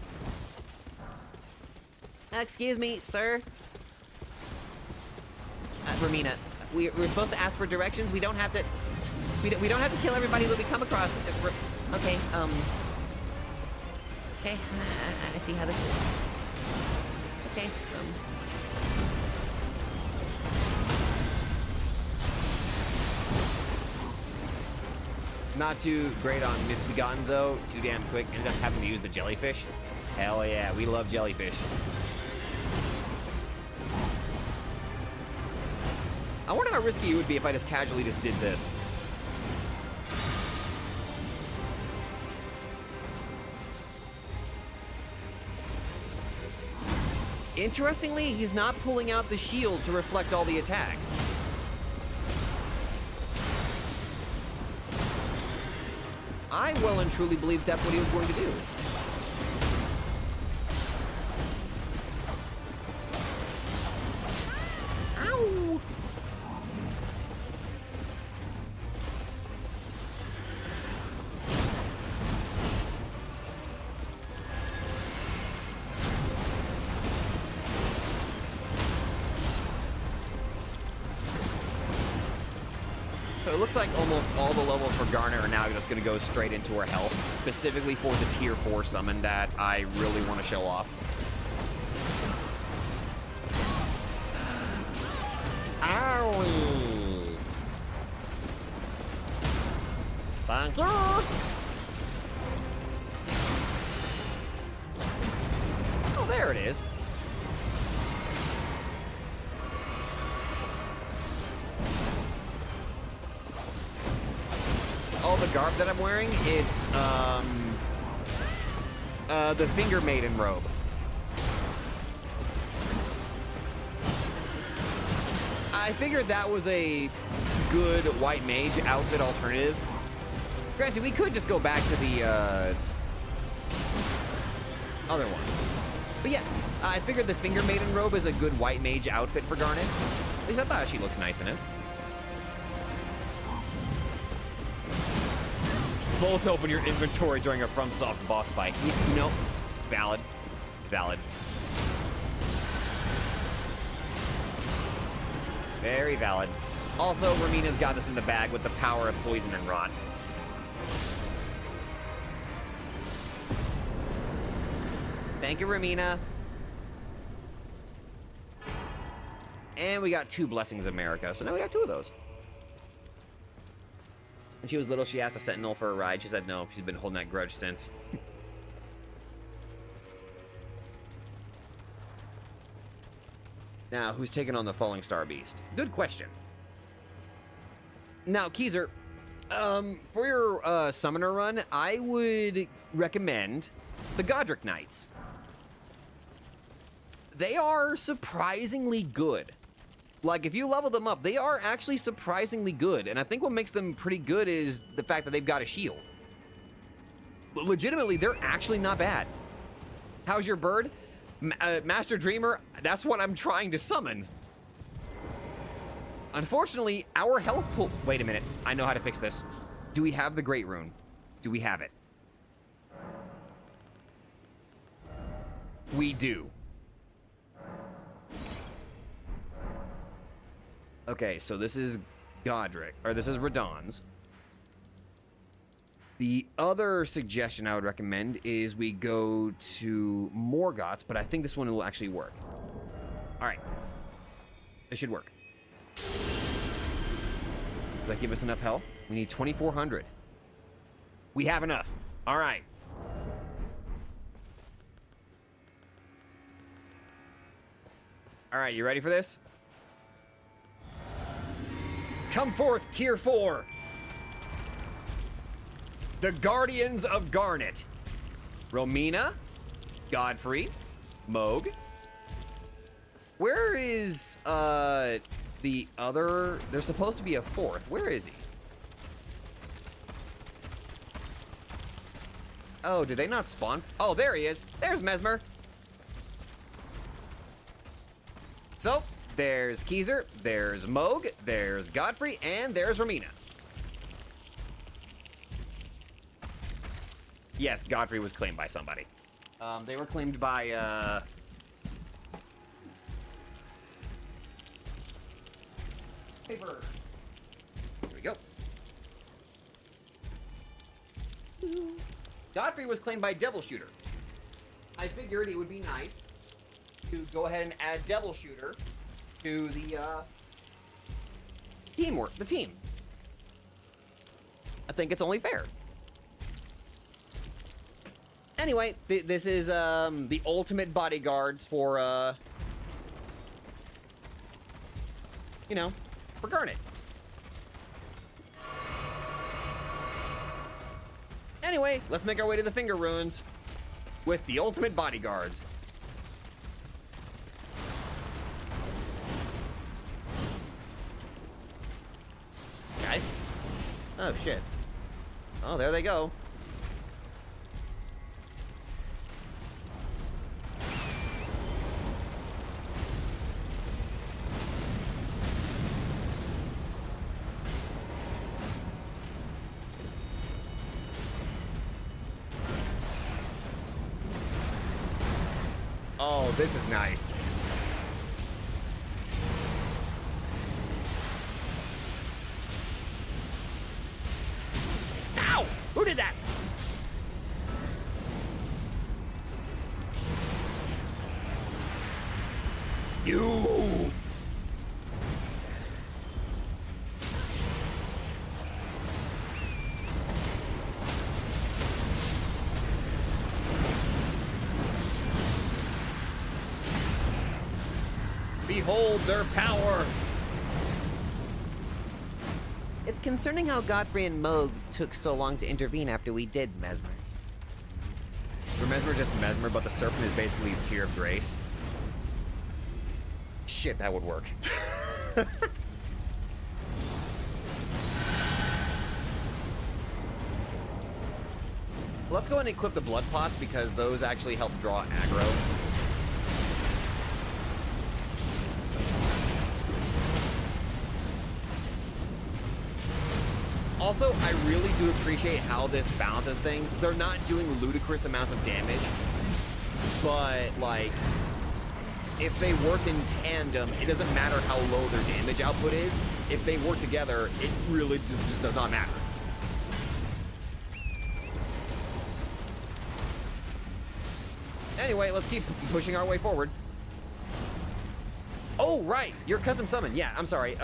Excuse me, sir. Ramina, we're supposed to ask for directions. We don't have to... We don't have to kill everybody that we come across. Okay, okay, I see how this is. Okay, Not too great on Misbegotten, though. Too damn quick. Ended up having to use the jellyfish. Hell yeah, we love jellyfish. I wonder how risky it would be if I just casually just did this. Interestingly, he's not pulling out the shield to reflect all the attacks. I well and truly believed that's what he was going to do. Ow! So it looks like almost all the levels for Garnet are now just going to go straight into her health, specifically for the tier 4 summon that I really want to show off. Owie! Thank you! Oh, there it is. All the garb that I'm wearing, it's the Finger Maiden robe. I figured that was a good white mage outfit alternative. Granted, we could just go back to the other one. But yeah, I figured the Finger Maiden robe is a good white mage outfit for Garnet. At least I thought she looks nice in it. Bolt open your inventory during a FromSoft boss fight. You know, valid. Valid. Very valid. Also, Ramina's got this in the bag with the power of poison and rot. Thank you, Ramina. And we got 2 Blessings of America, so now we got 2 of those. When she was little, she asked a Sentinel for a ride. She said no. She's been holding that grudge since. Now, who's taking on the Falling Star Beast? Good question. Now, Keezer, for your summoner run, I would recommend the Godric Knights. They are surprisingly good. Like, if you level them up, they are actually surprisingly good. And I think what makes them pretty good is the fact that they've got a shield. Legitimately, they're actually not bad. How's your bird? Master Dreamer, that's what I'm trying to summon. Unfortunately, our health pool... Wait a minute. I know how to fix this. Do we have the Great Rune? Do we have it? We do. Okay, so this is Godric, or this is Radahn's. The other suggestion I would recommend is we go to Morgoth's, but I think this one will actually work. All right. It should work. Does that give us enough health? We need 2,400. We have enough. All right. All right, you ready for this? Come forth, Tier 4. The Guardians of Garnet. Romina, Godfrey, Moog. Where is the other? There's supposed to be a fourth. Where is he? Oh, did they not spawn? Oh, there he is. There's Mesmer. So, there's Keezer, there's Moog, there's Godfrey, and there's Romina. Yes, Godfrey was claimed by somebody. They were claimed by, Paper. Here we go. Godfrey was claimed by Devil Shooter. I figured it would be nice to go ahead and add Devil Shooter to the, teamwork, the team. I think it's only fair. Anyway, this is the ultimate bodyguards for, you know, for Garnet. Anyway, let's make our way to the Finger Ruins with the ultimate bodyguards. Guys. Oh, shit. Oh, there they go. Oh, this is nice. Ow! Who did that? You! Behold their power! It's concerning how Godfrey and Moog took so long to intervene after we did Mesmer. For Mesmer just Mesmer, but the Serpent is basically a tier of grace. Shit, that would work. Let's go ahead and equip the blood pots because those actually help draw aggro. Also, I really do appreciate how this balances things. They're not doing ludicrous amounts of damage, but like, if they work in tandem, it doesn't matter how low their damage output is. If they work together, it really just does not matter. Anyway, let's keep pushing our way forward. Oh, right, your custom summon. Yeah, I'm sorry.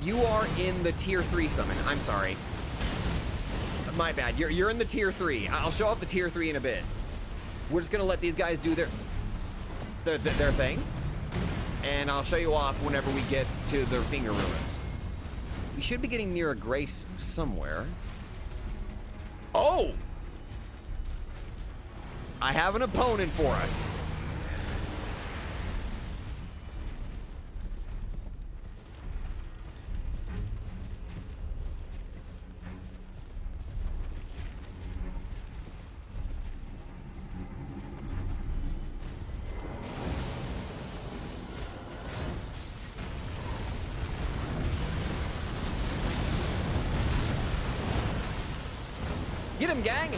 You are in the tier 3 summon. I'm sorry. My bad. You're in the tier 3. I'll show off the tier 3 in a bit. We're just gonna let these guys do their thing. and I'll show you off whenever we get to the finger ruins. We should be getting near a grace somewhere. Oh! I have an opponent for us. Get him, gang!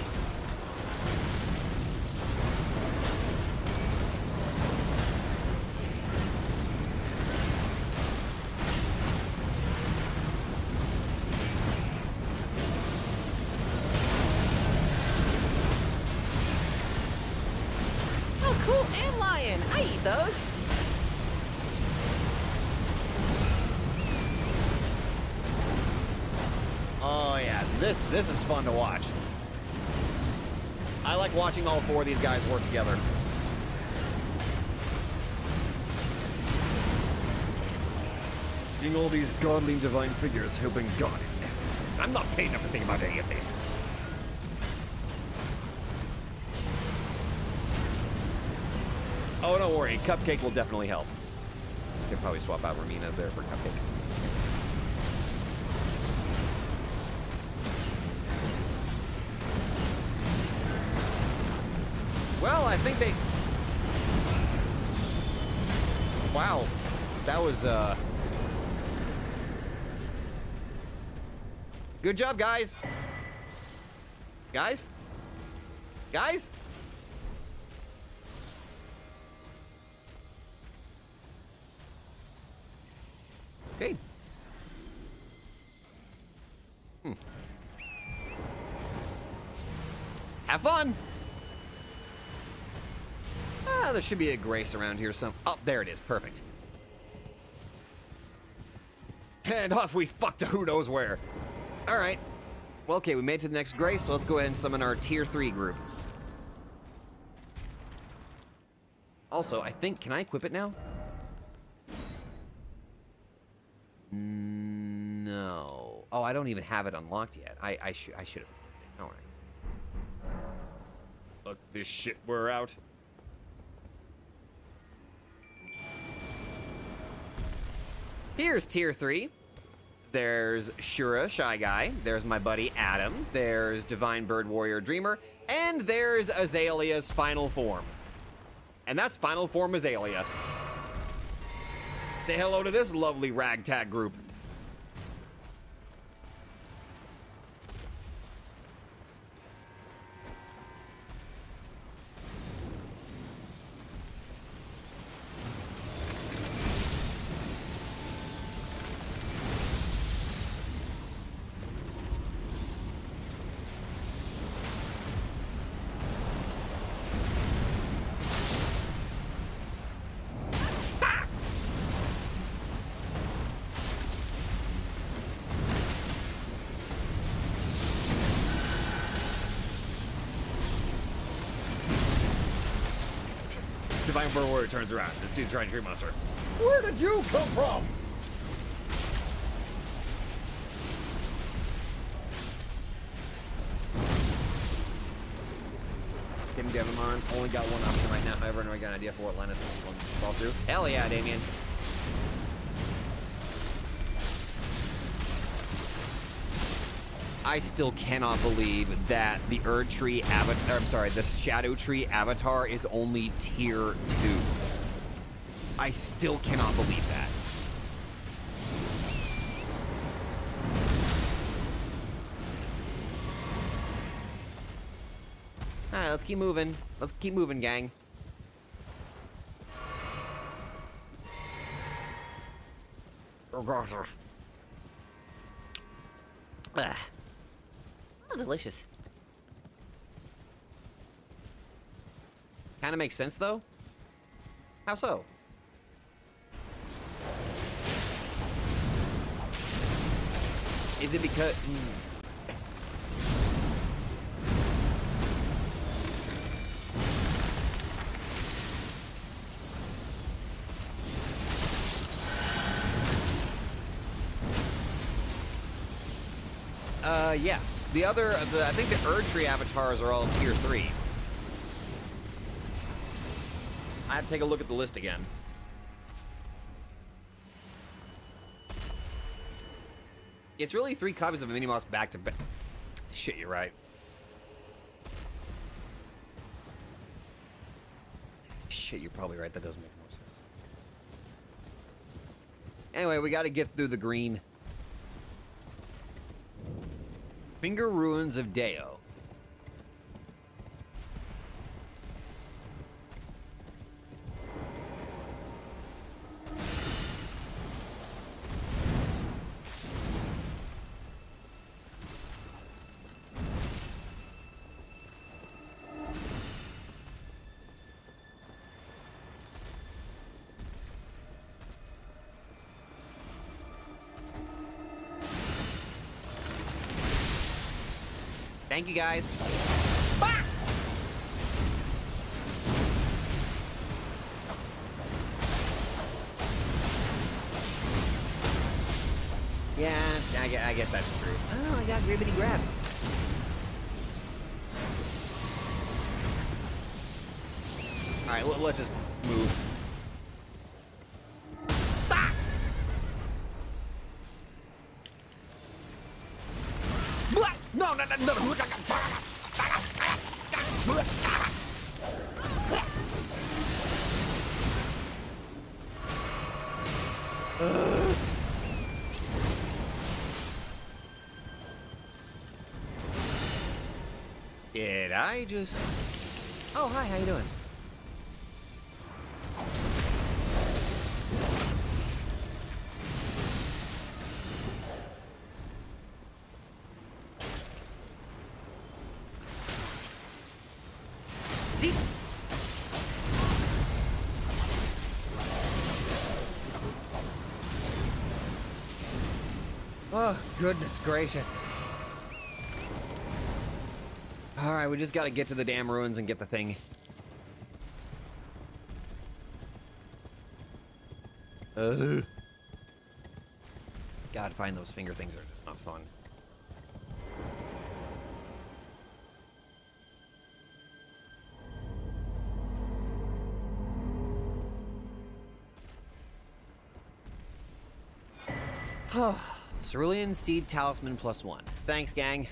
Oh, cool, and lion. I eat those. Oh yeah, this is fun to watch. I like watching all four of these guys work together. Seeing all these godly and divine figures helping God. I'm not paid enough to think about any of this. Oh, don't worry. Cupcake will definitely help. Could probably swap out Romina there for Cupcake. Well, I think they... Wow. That was, Good job, guys. Guys? Guys? Okay. Have fun. Ah, there should be a grace around here some. Oh, there it is. Perfect. And off we fuck to who knows where. All right. Well, okay, we made it to the next grace, so let's go ahead and summon our tier 3 group. Also, I think, can I equip it now? No. Oh, I don't even have it unlocked yet. I should have. All right. Look, this shit, we're out. Here's tier 3. There's Shura, Shy Guy. There's my buddy Adam. There's Divine Bird Warrior Dreamer. And there's Azalea's final form. And that's final form Azalea. Say hello to this lovely ragtag group. Divine Bird Warrior turns around and sees the giant tree monster. Where did you come from? Tim Devamon, only got one option right now. However, I got an idea for what Lennis will fall through. Hell yeah, Damien. I still cannot believe that the Erdtree avatar, the Shadow Tree avatar is only tier 2. I still cannot believe that. All right, let's keep moving. Let's keep moving, gang. Oh, gosh. Oh, delicious. Kind of makes sense, though. How so? Is it because... Yeah. I think the Erdtree avatars are all tier 3. I have to take a look at the list again. It's really 3 copies of a Mini-Moss back to back. Shit, you're right. Shit, you're probably right. That does make more sense. Anyway, we got to get through the green. Finger Ruins of Deo. Thank you, guys. Ah! Yeah, I guess that's true. Oh, I got Gribbity Grab. All right, let's just move. Ah! No, no, no, no. Did I just... Oh, hi, how you doing? Cease! Oh, goodness gracious. Alright, we just gotta get to the damn ruins and get the thing. God, find those finger things are just not fun. Cerulean Seed Talisman +1. Thanks, gang.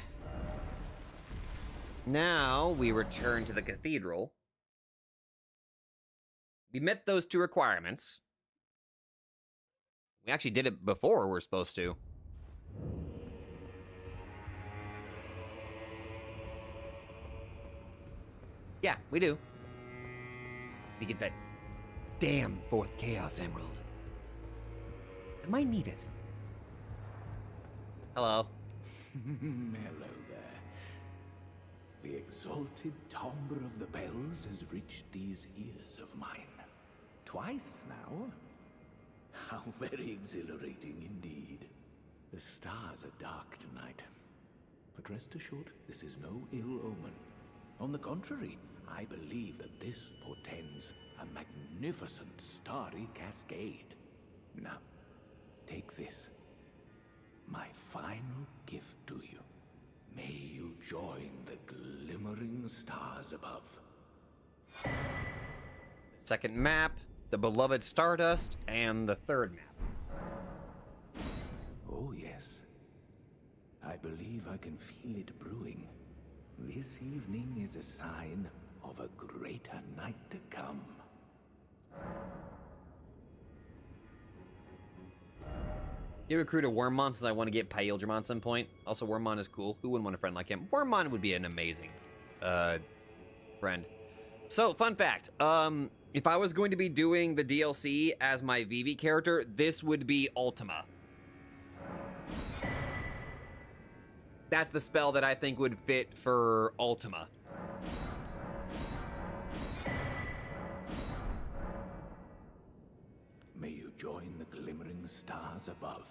Now we return to the cathedral. We met those 2 requirements. We actually did it before we're supposed to. Yeah, we do. We get that damn 4th Chaos Emerald. I might need it. Hello. Hello there. The exalted timbre of the bells has reached these ears of mine. Twice now. How very exhilarating indeed. The stars are dark tonight. But rest assured, this is no ill omen. On the contrary, I believe that this portends a magnificent starry cascade. Now, take this. My final gift to you. May you join the glimmering stars above. Second map, the beloved Stardust, and the 3rd map. Oh yes. I believe I can feel it brewing. This evening is a sign of a greater night to come. You recruit a Wormmon since I want to get Pyildramon at some point. Also, Wormmon is cool. Who wouldn't want a friend like him? Wormmon would be an amazing friend. So, fun fact. If I was going to be doing the DLC as my Vivi character, this would be Ultima. That's the spell that I think would fit for Ultima. May you join the glimmering stars above.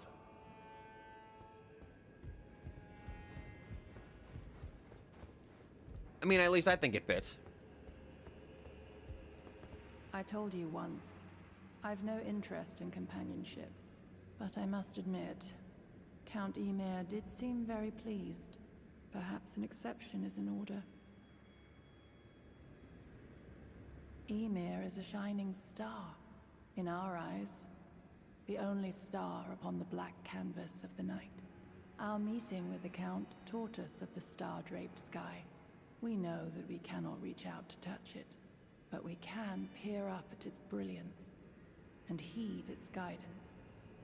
I mean, at least I think it fits. I told you once, I've no interest in companionship. But I must admit, Count Ymir did seem very pleased. perhaps an exception is in order. Ymir is a shining star, in our eyes. The only star upon the black canvas of the night. Our meeting with the Count taught us of the star-draped sky. We know that we cannot reach out to touch it, but we can peer up at its brilliance and heed its guidance.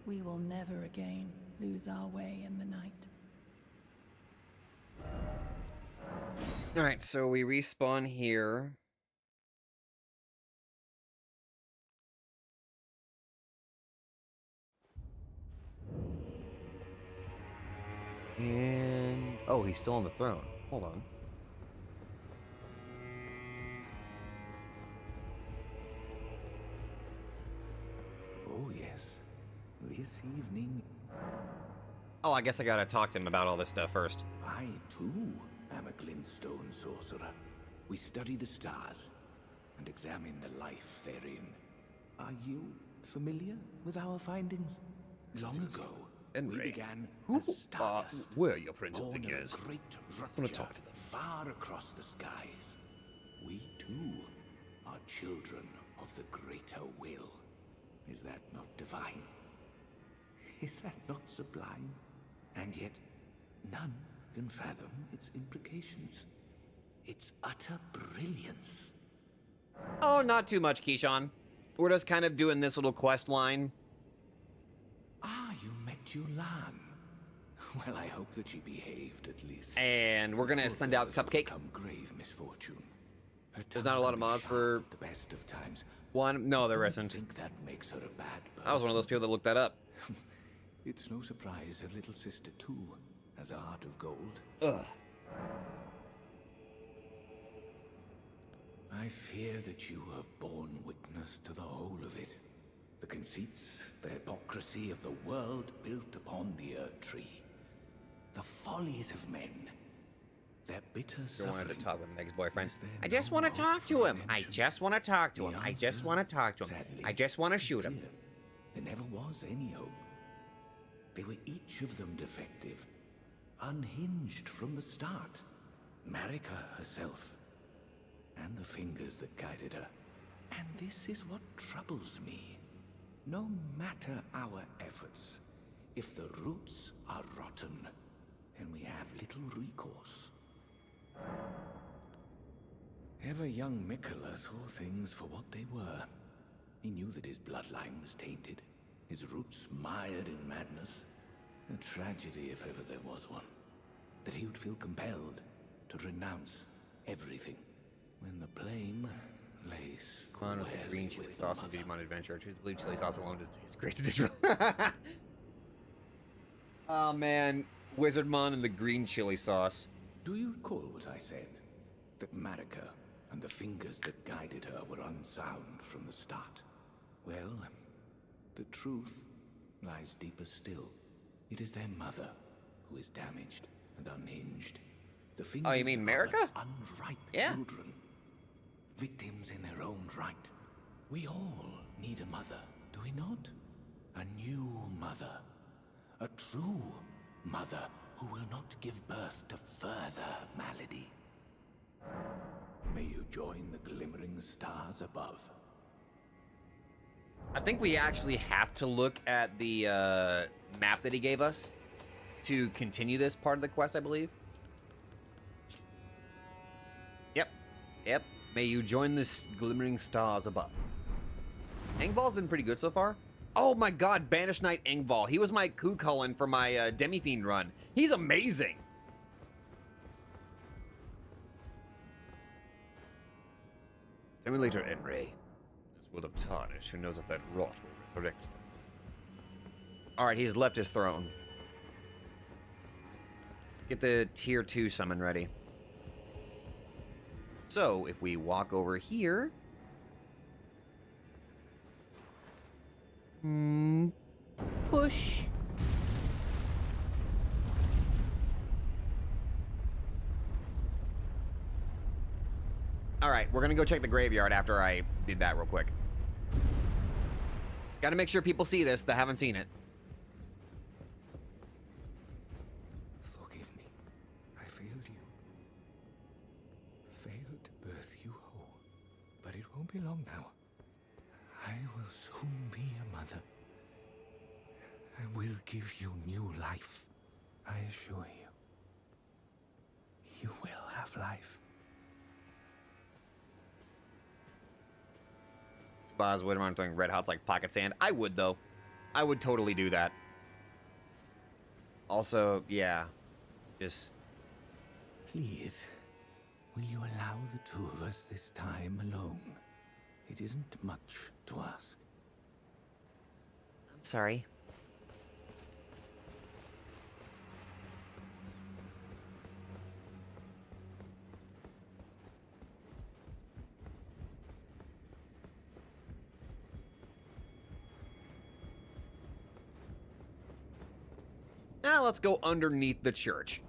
We will never again lose our way in the night. Alright, so we respawn here. And... oh, he's still on the throne. Hold on. Oh, yes. This evening, Oh, I guess I gotta talk to him about all this stuff first. I, too, am a glintstone sorcerer. We study the stars and examine the life therein. Are you familiar with our findings? Long ago, we began as stardust, were your principal born of figures? a great wanna rupture talk to them. far across the skies. We, too, are children of the greater will. Is that not divine? Is that not sublime? And yet, none can fathom its implications. Its utter brilliance. Oh, not too much, Keyshawn. We're just kind of doing this little quest line. Ah, you met Yulan. Well, I hope that she behaved at least. And we're gonna send out Cupcake. Come grave misfortune. There's not a lot of mods for the best of times. one. No, there I isn't. think that makes her a bad person. I was one of those people that looked that up. It's no surprise her little sister too has a heart of gold. Ugh. I fear that you have borne witness to the whole of it. The conceits, the hypocrisy of the world built upon the Earth Tree. The follies of men. Their bitter You suffering. wanted to talk with Meg's boyfriend. Is there I just no want to hope talk for to him. I redemption? just want to talk to The him. I just answer, want to talk to him. sadly, I just want to is shoot him. clear. There never was any hope. They were each of them defective, unhinged from the start. Marika herself, and the fingers that guided her. And this is what troubles me. No matter our efforts, if the roots are rotten, then we have little recourse. Ever young Mikola saw things for what they were. He knew that his bloodline was tainted, his roots mired in madness. A tragedy if ever there was one. That he would feel compelled to renounce everything. When the blame lay One with the squarely green chili with the sauce and mother. Digimon Adventure. I choose the blue chili sauce alone just tastes great to dish. Oh man, Wizardmon and the green chili sauce. Do you recall what I said? That Marika and the fingers that guided her were unsound from the start. Well, the truth lies deeper still. It is their mother who is damaged and unhinged. The fingers Oh, you mean are Marika? but unripe Yeah. children. Victims in their own right. We all need a mother, do we not? A new mother. A true mother who will not give birth to further malady. May you join the glimmering stars above. I think we actually have to look at the map that he gave us to continue this part of the quest, I believe. Yep. May you join the glimmering stars above. Engval's been pretty good so far. Oh my god, Banished Knight Engval. He was my Kukulin for my Demi-Fiend run. He's amazing. Simulator Enray. This world of tarnish, who knows if that rot will resurrect them. Alright, he's left his throne. Let's get the tier 2 summon ready. So, if we walk over here... push. Alright, we're gonna go check the graveyard after I did that real quick. Gotta make sure people see this that haven't seen it. Forgive me. I failed strong now. I will soon be a mother. I will give you new life. I assure you. You will have life. Spaz would around throwing red hots like pocket sand. I would, though. I would totally do that. Also, yeah. Just... Please, will you allow the two of us this time alone? It isn't much to ask. I'm sorry. Now let's go underneath the church.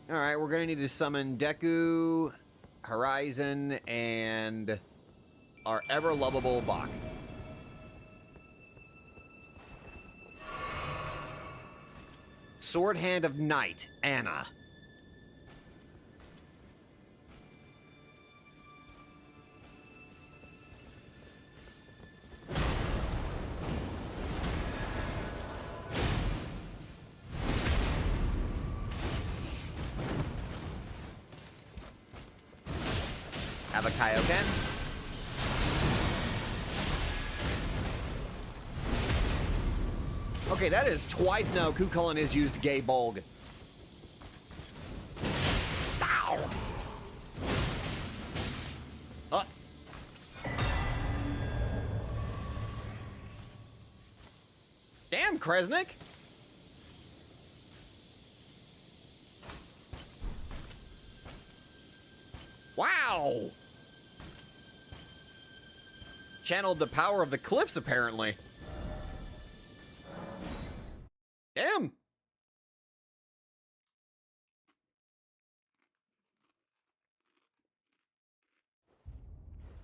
Alright, we're gonna need to summon Deku, Horizon, and our ever-lovable Bach. Sword Hand of Night, Anna. Have a Kaioken. Okay, that is twice now Kukulin has used Gay Bulg. Ow! Damn, Kresnik! Wow! Channeled the power of the cliffs, apparently. Damn!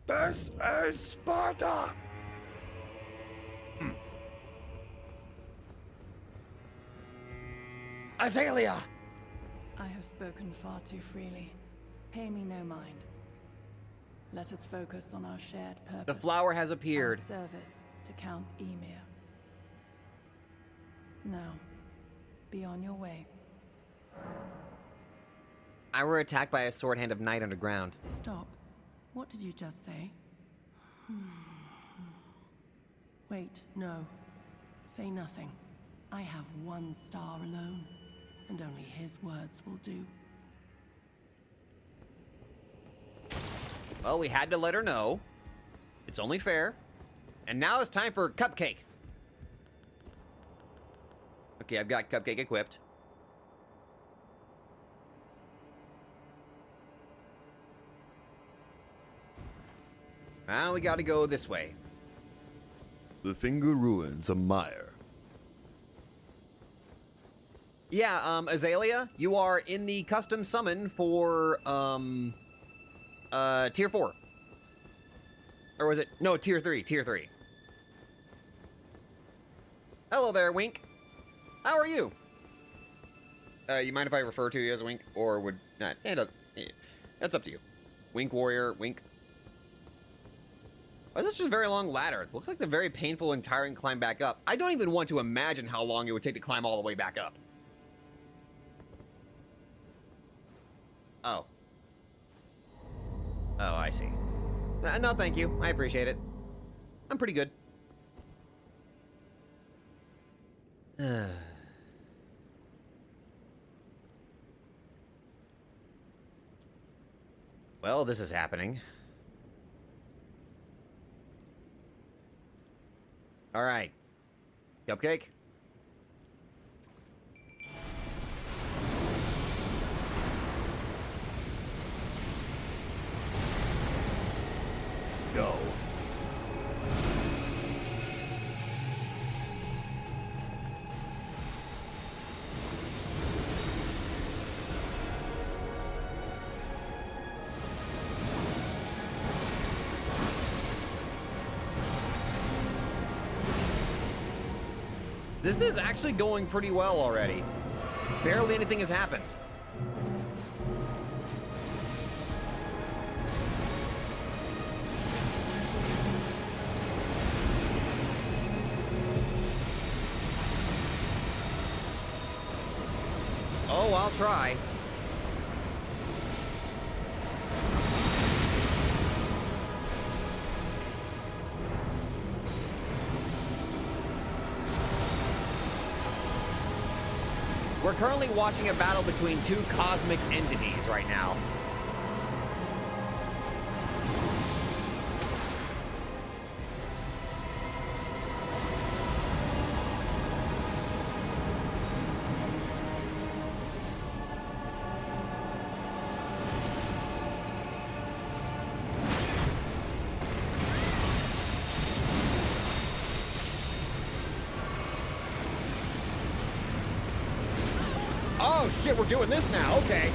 This is Sparta! Azalea! I have spoken far too freely. Pay me no mind. Let us focus on our shared purpose. The flower has appeared. Our service to Count Ymir. Now, be on your way. I were attacked by a sword hand of night underground. Stop. What did you just say? Wait, no. Say nothing. I have one star alone, and only his words will do. Well, we had to let her know. It's only fair. And now it's time for Cupcake. Okay, I've got Cupcake equipped. Now we gotta go this way. The Finger Ruins a mire. Yeah, Azalea, you are in the custom summon for, tier 4. Or was it? No, tier 3, tier 3. Hello there, Wink. How are you? You mind if I refer to you as Wink? Or would not? That's up to you. Wink Warrior, Wink. Why is this just a very long ladder? It looks like the very painful and tiring climb back up. I don't even want to imagine how long it would take to climb all the way back up. Oh. Oh, I see. No, thank you. I appreciate it. I'm pretty good. Well, this is happening. All right. Cupcake? Go. This is actually going pretty well already. Barely anything has happened. Oh, I'll try. We're currently watching a battle between two cosmic entities right now. Oh shit, we're doing this now, okay.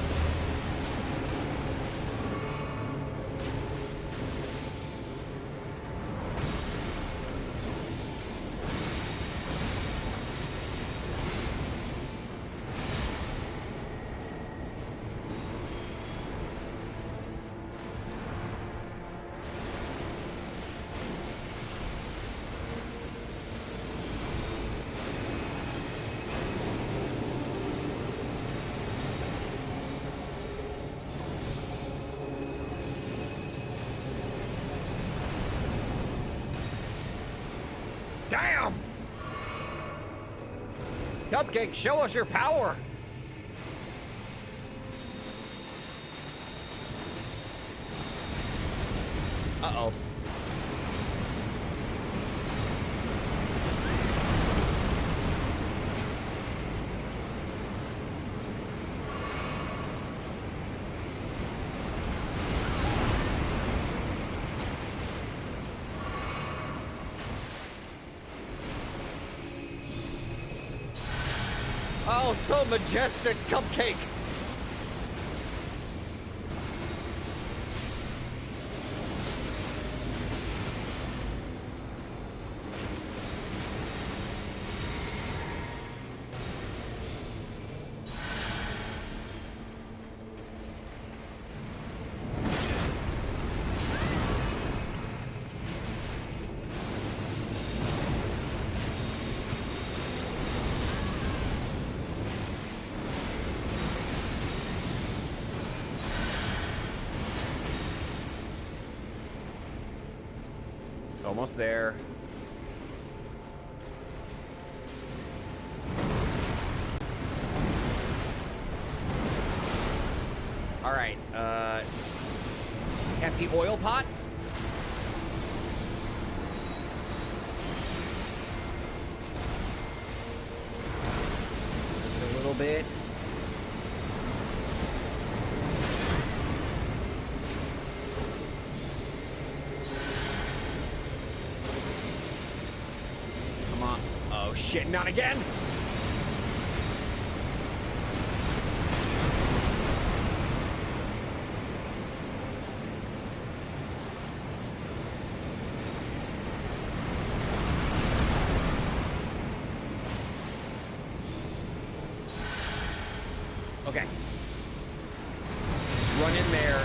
Damn! Cupcake, show us your power! Uh-oh. Oh, so majestic, Cupcake! Almost there. All right, empty oil pot. A little bit. Oh shit, not again! Okay. Run in there.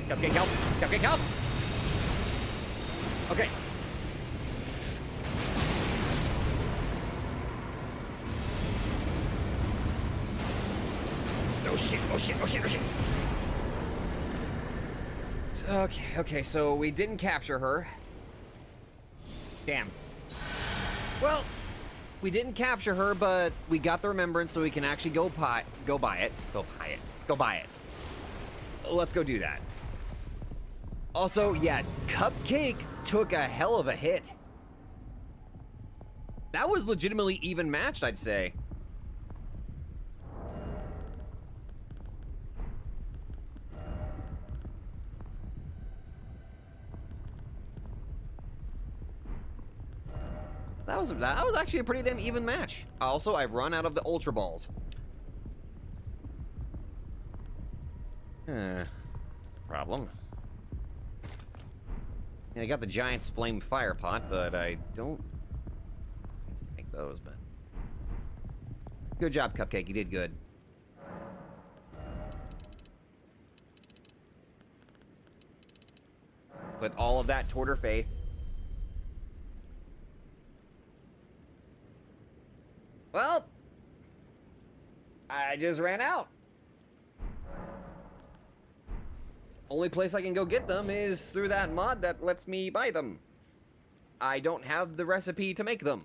Cupcake, help! Cupcake, help! Okay. Oh shit, oh shit, oh shit, oh shit. Okay, so we didn't capture her. Damn. Well, we didn't capture her, but we got the remembrance so we can actually go buy it. Let's go do that. Also, yeah, Cupcake took a hell of a hit. That was legitimately even matched, I'd say. That was actually a pretty damn even match. Also, I've run out of the Ultra Balls. Problem. Yeah, I got the Giant's Flame Fire Pot, but I don't make those, but... Good job, Cupcake. You did good. Put all of that toward her faith. Well, I just ran out. Only place I can go get them is through that mod that lets me buy them. I don't have the recipe to make them.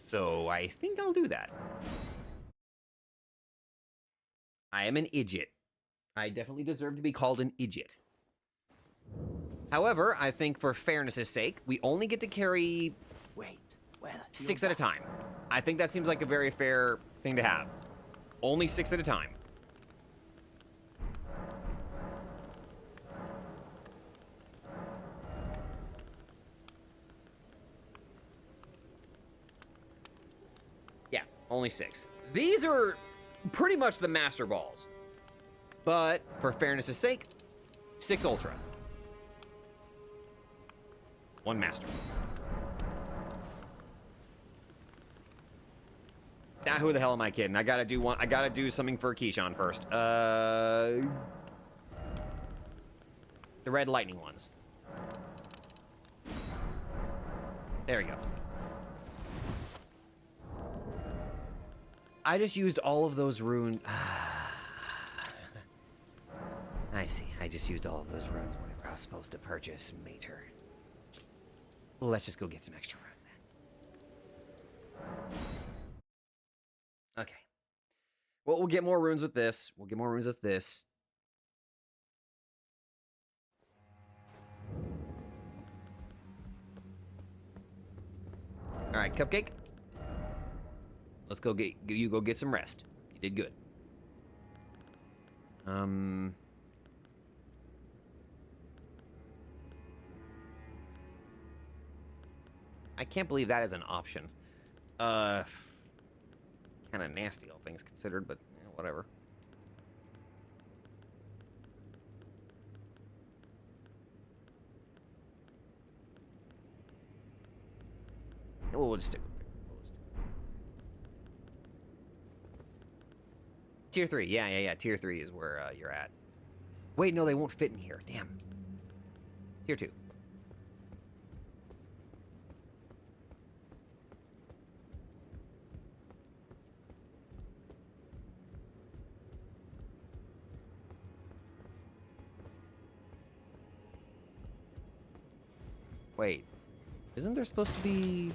So I think I'll do that. I am an idiot. I definitely deserve to be called an idiot. However, I think for fairness' sake, we only get to carry... Wait, well... 6 at a time. I think that seems like a very fair thing to have. Only 6 at a time. Yeah, only 6. These are pretty much the Master Balls. But, for fairness' sake, 6 Ultra. 1 Master. Now, who the hell am I kidding? I gotta do something for Keyshawn first. The red lightning ones. There we go. I just used all of those runes. I see. I just used all of those runes whenever I was supposed to purchase Mater. Well, let's just go get some extra runes then. Okay. Well, we'll get more runes with this. We'll get more runes with this. All right, Cupcake. Let's go get you. Go get some rest. You did good. I can't believe that is an option. Kind of nasty, all things considered, but yeah, whatever. We'll just stick with it. Tier 3, yeah. Tier 3 is where you're at. Wait, no, they won't fit in here. Damn. Tier 2. Wait, isn't there supposed to be...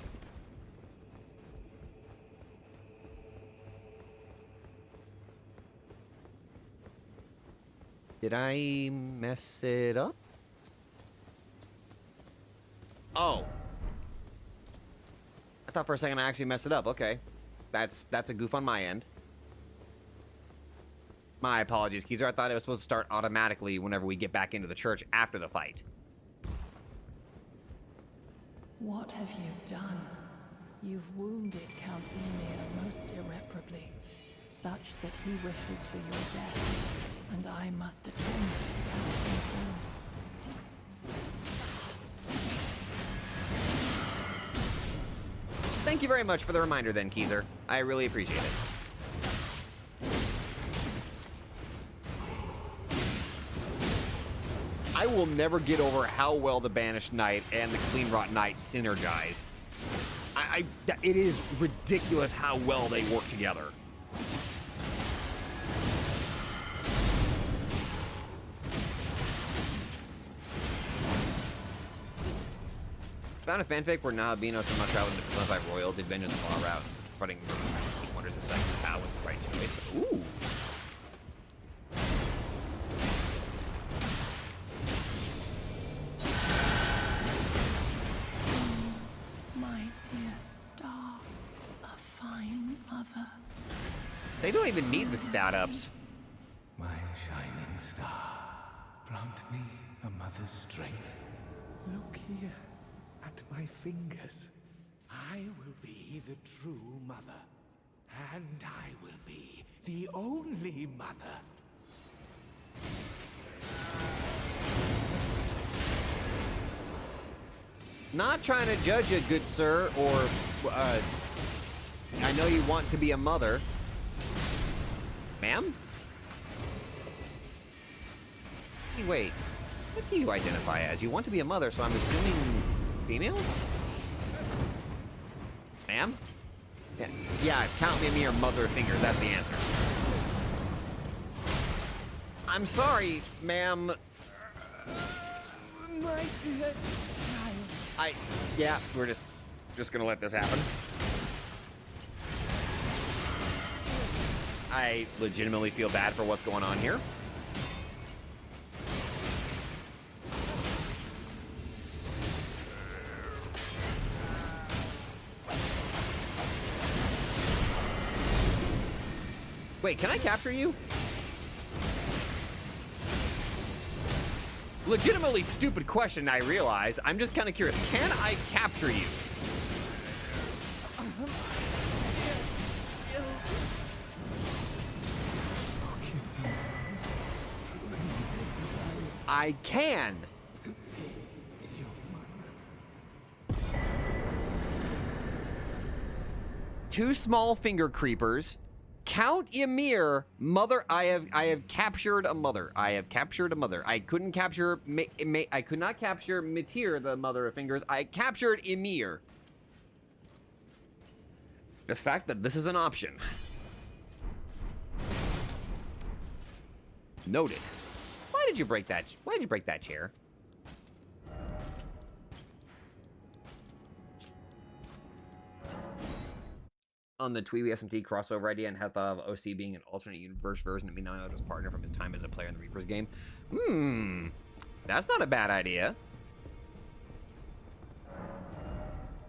Did I mess it up? Oh. I thought for a second I actually messed it up. Okay. That's a goof on my end. My apologies, Keezer. I thought it was supposed to start automatically whenever we get back into the church after the fight. What have you done? You've wounded Count Emir most irreparably, such that he wishes for your death, and I must attend to Count concerns. Thank you very much for the reminder then, Keezer. I really appreciate it. I will never get over how well the Banished Knight and the Clean Rot Knight synergize. It is ridiculous how well they work together. Found a fanfic where Nahabino somehow traveled into 25 Royal, did Vengeance Law route, running wonders a second how with the right choice. Ooh. They don't even need the stat ups. My shining star, me a mother's strength. Look here at my fingers. I will be the true mother. And I will be the only mother. Not trying to judge you, good sir, or I know you want to be a mother. Ma'am? Hey, wait, what do you identify as? You want to be a mother, so I'm assuming female? Ma'am? Yeah, count me your mother fingers, that's the answer. I'm sorry, ma'am. My dear child. Yeah, we're just gonna let this happen. I legitimately feel bad for what's going on here. Wait, can I capture you? Legitimately stupid question, I realize. I'm just kind of curious. Can I capture you? I can. Two small finger creepers. Count Ymir, mother. I have captured a mother. I have captured a mother. I couldn't capture. I could not capture Mitir, the mother of fingers. I captured Ymir. The fact that this is an option. Noted. Why did you break that? Why did you break that chair? On the Tweeby SMT crossover idea and have of OC being an alternate universe version of Minamoto's partner from his time as a player in the Reapers game. That's not a bad idea.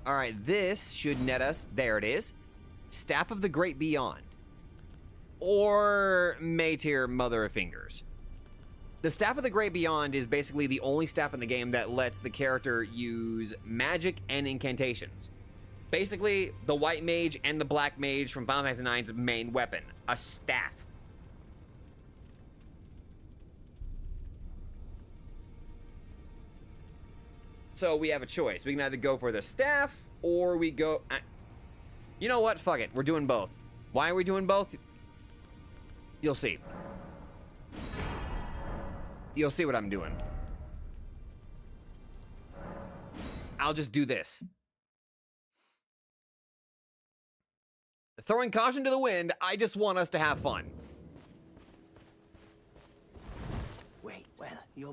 All right, this should net us. There it is. Staff of the Great Beyond. Or Matir, Mother of Fingers. The Staff of the Great Beyond is basically the only staff in the game that lets the character use magic and incantations. Basically, the white mage and the black mage from Final Fantasy IX's main weapon, a staff. So we have a choice. We can either go for the staff, or we go... You know what? Fuck it. We're doing both. Why are we doing both? You'll see. You'll see what I'm doing. I'll just do this. Throwing caution to the wind, I just want us to have fun. Wait, well, you're...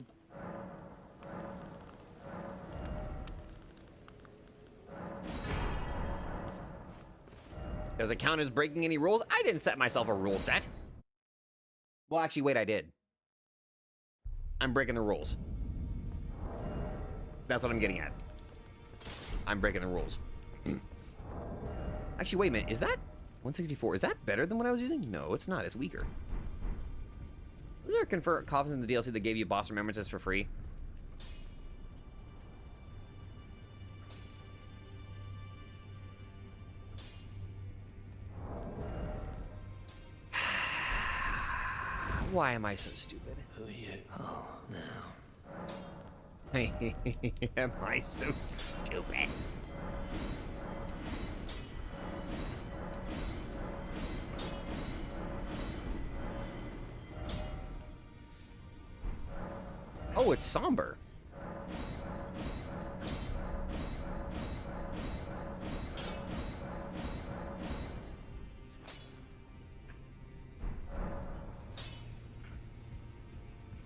Does it count as breaking any rules? I didn't set myself a rule set. Well, actually, wait, I did. I'm breaking the rules. That's what I'm getting at. I'm breaking the rules. Actually, wait a minute. Is that 164? Is that better than what I was using? No, it's not. It's weaker. Was there a convert copies in the DLC that gave you boss remembrances for free? Why am I so stupid? Who are you? Oh, no. Am I so stupid? Oh, it's somber.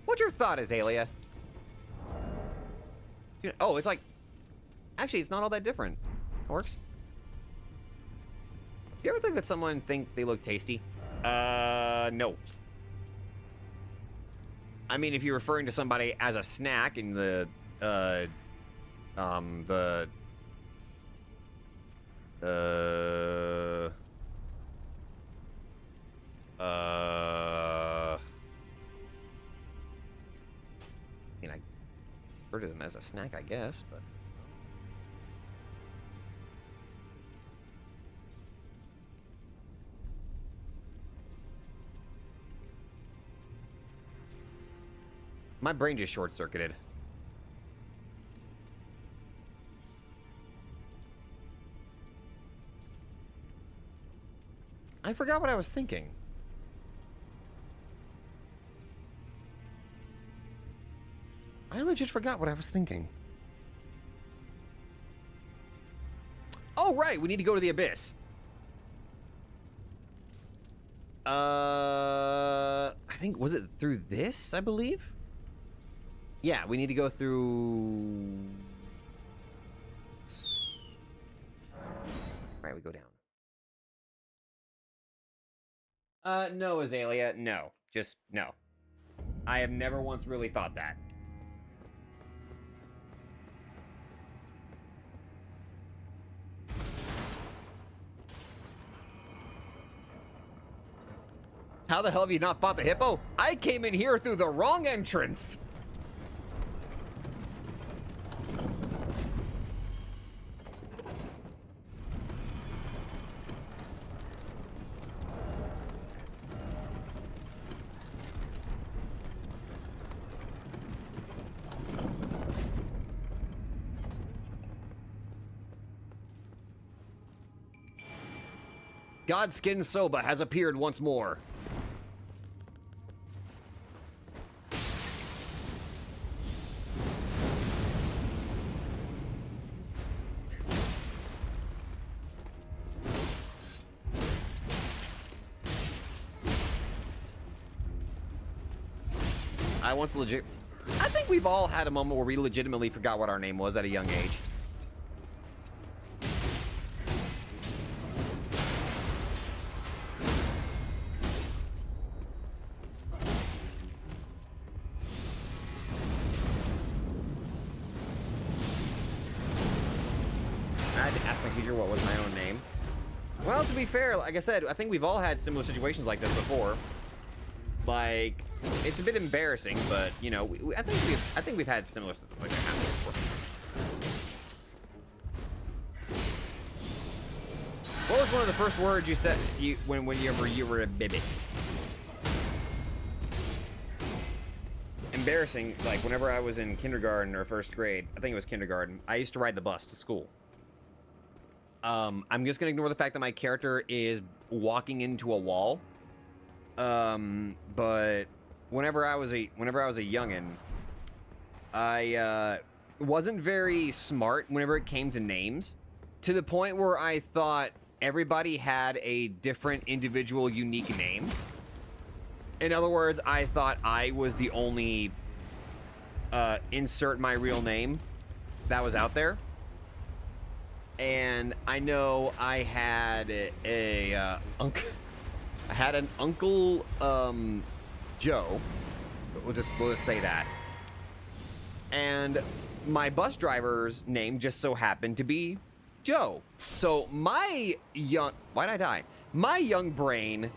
What's your thought, Azalea? Oh, it's like... Actually, it's not all that different. It works. You ever think that someone think they look tasty? No. I mean, if you're referring to somebody as a snack in the refer to them as a snack, I guess, but... My brain just short-circuited. I forgot what I was thinking. I legit forgot what I was thinking. Oh, right, we need to go to the abyss. I think, was it through this, I believe? Yeah, we need to go through... Right, we go down. No, Azalea, no. Just, no. I have never once really thought that. How the hell have you not fought the hippo? I came in here through the wrong entrance. Godskin Soba has appeared once more. I think we've all had a moment where we legitimately forgot what our name was at a young age. I had to ask my teacher what was my own name. Well, to be fair, like I said, I think we've all had similar situations like this before. Like, it's a bit embarrassing, but you know, I think we've had similar stuff like that happen before. What was one of the first words you said when you were a baby? Embarrassing, like whenever I was in kindergarten or first grade, I think it was kindergarten, I used to ride the bus to school. I'm just gonna ignore the fact that my character is walking into a wall. But whenever I was a youngin', I wasn't very smart whenever it came to names, to the point where I thought everybody had a different individual unique name. In other words, I thought I was the only insert my real name that was out there. And I know I had I had an Uncle Joe, we'll just say that. And my bus driver's name just so happened to be Joe. So my young, why'd I die? My young brain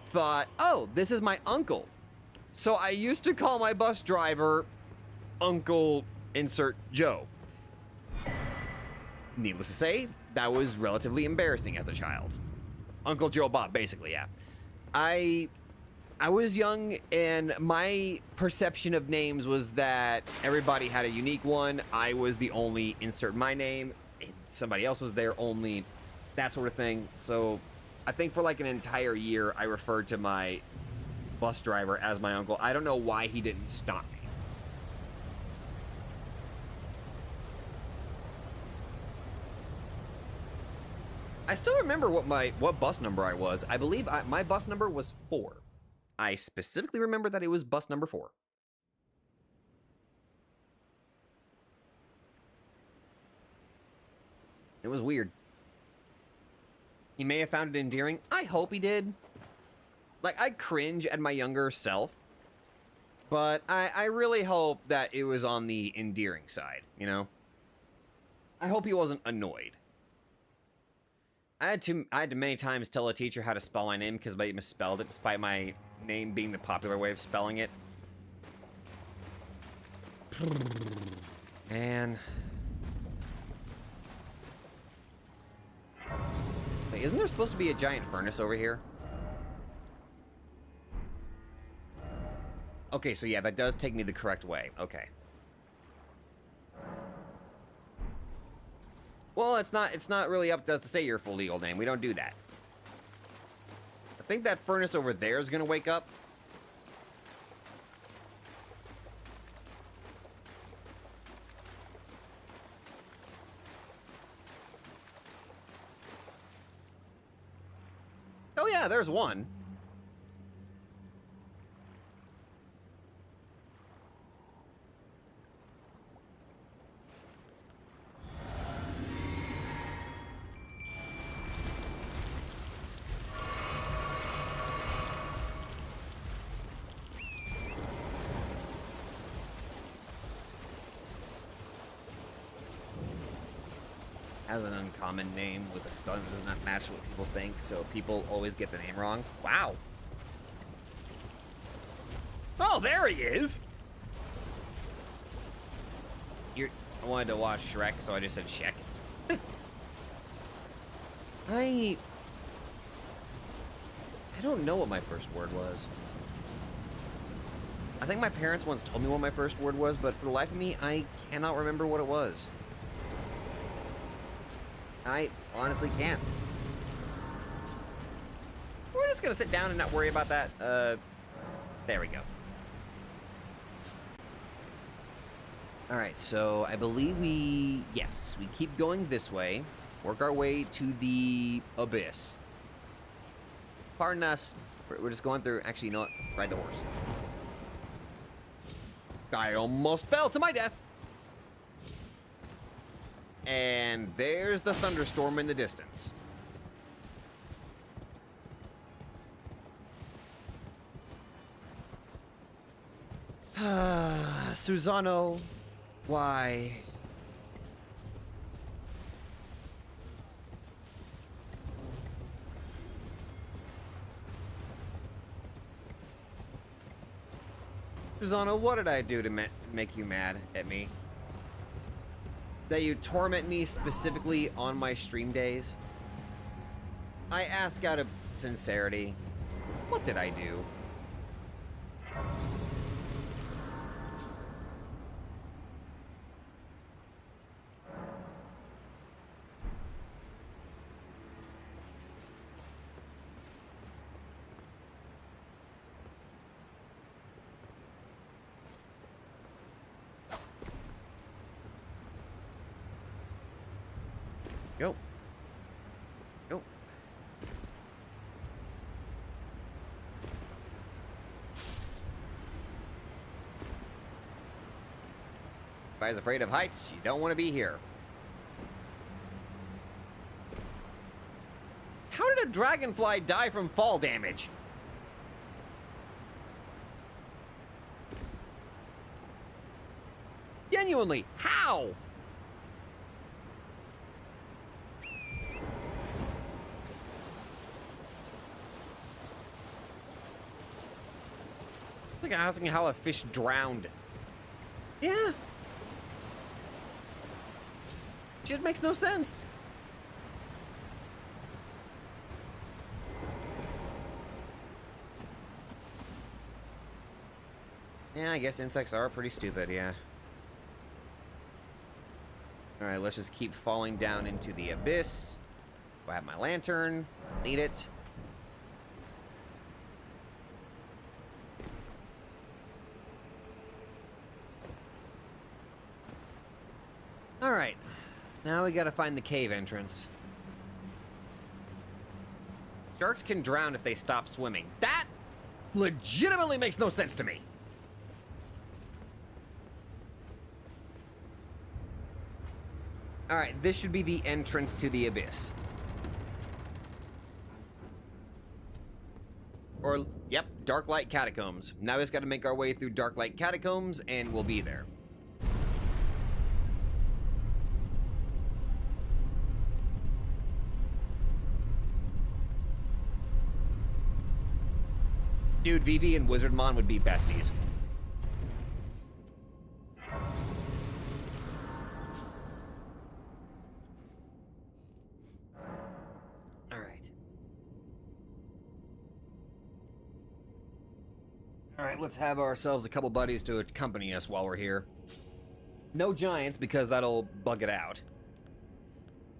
thought, oh, this is my uncle. So I used to call my bus driver Uncle insert Joe. Needless to say, that was relatively embarrassing as a child. Uncle Joe Bob, basically, yeah. I was young, and my perception of names was that everybody had a unique one. I was the only insert my name. Somebody else was there only, that sort of thing. So I think for like an entire year, I referred to my bus driver as my uncle. I don't know why he didn't stop me. I still remember what bus number I was. I believe my bus number was 4. I specifically remember that it was bus number 4. It was weird. He may have found it endearing. I hope he did. Like, I cringe at my younger self, but I really hope that it was on the endearing side, you know? I hope he wasn't annoyed. I had to many times tell a teacher how to spell my name because they misspelled it, despite my name being the popular way of spelling it. Man. Wait, isn't there supposed to be a giant furnace over here? Okay, so yeah, that does take me the correct way. Okay. Well, it's not really up to us to say your full legal name. We don't do that. I think that furnace over there is gonna wake up. Oh yeah, there's one. Has an uncommon name with a spell that does not match what people think, so people always get the name wrong. Wow. Oh, there he is! I wanted to watch Shrek, so I just said Shek. I don't know what my first word was. I think my parents once told me what my first word was, but for the life of me, I cannot remember what it was. I honestly can't. We're just gonna sit down and not worry about that. There we go. Alright, so I believe we keep going this way. Work our way to the abyss. Pardon us. We're just going through. Actually, you know what? Ride the horse. I almost fell to my death. And there's the thunderstorm in the distance. Susano, why? Susano, what did I do to make you mad at me? That you torment me specifically on my stream days? I ask out of sincerity. What did I do? Go. Go. If I was afraid of heights, you don't want to be here. How did a dragonfly die from fall damage? Genuinely, how? Like asking how a fish drowned. Yeah. Shit makes no sense. Yeah, I guess insects are pretty stupid, yeah. Alright, let's just keep falling down into the abyss. I have my lantern. Need it. Alright, now we gotta find the cave entrance. Sharks can drown if they stop swimming. That legitimately makes no sense to me. Alright, this should be the entrance to the abyss. Or, yep, Dark Light Catacombs. Now we just gotta make our way through Dark Light Catacombs, and we'll be there. Dude, Vivi and Wizardmon would be besties. Alright, let's have ourselves a couple buddies to accompany us while we're here. No giants, because that'll bug it out.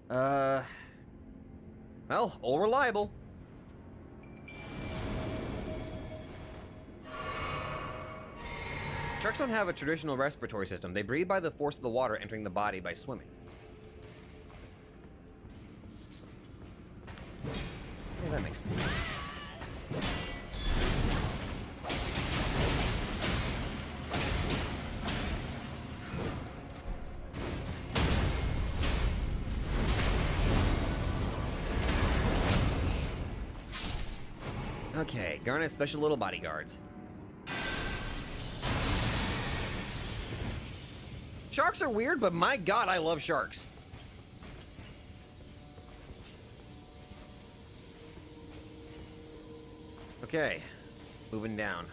Well, all reliable. Sharks don't have a traditional respiratory system. They breathe by the force of the water entering the body by swimming. Yeah, that makes sense. Okay, Garnet special little bodyguards. Sharks are weird, but my god, I love sharks. Okay, moving down.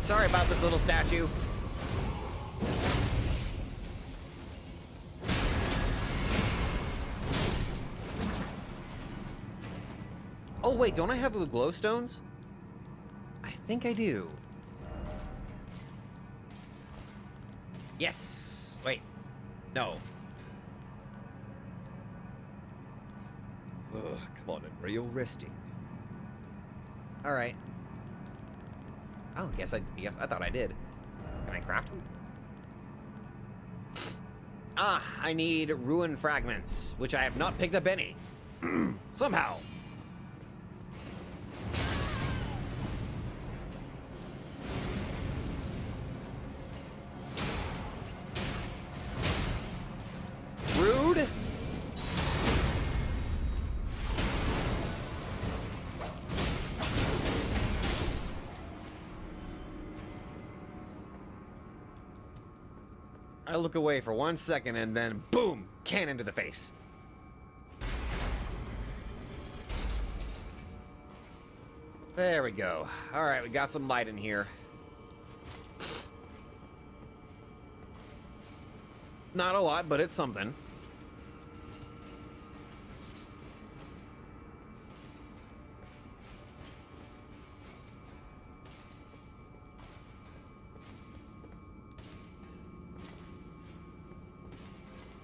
Sorry about this little statue. Oh wait, don't I have the glowstones? I think I do. Yes. Wait. No. Ugh, come on, Henry, you're resting. All right. Oh, guess I thought I did. Can I craft them? Ah, I need ruin fragments, which I have not picked up any. Somehow. Rude. I look away for 1 second and then boom, cannon to the face. There we go. All right, we got some light in here. Not a lot, but it's something.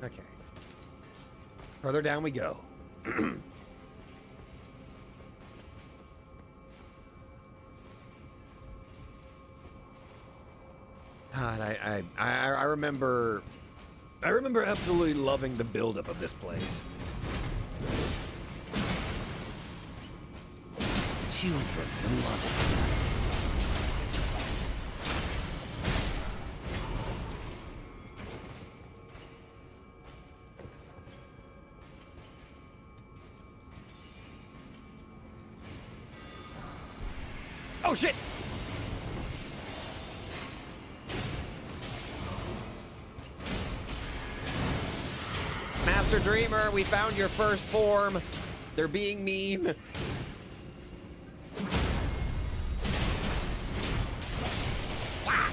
Okay. Further down we go. God, I remember absolutely loving the buildup of this place. Children blood. Oh shit! Master Dreamer, we found your first form. They're being mean. Wah!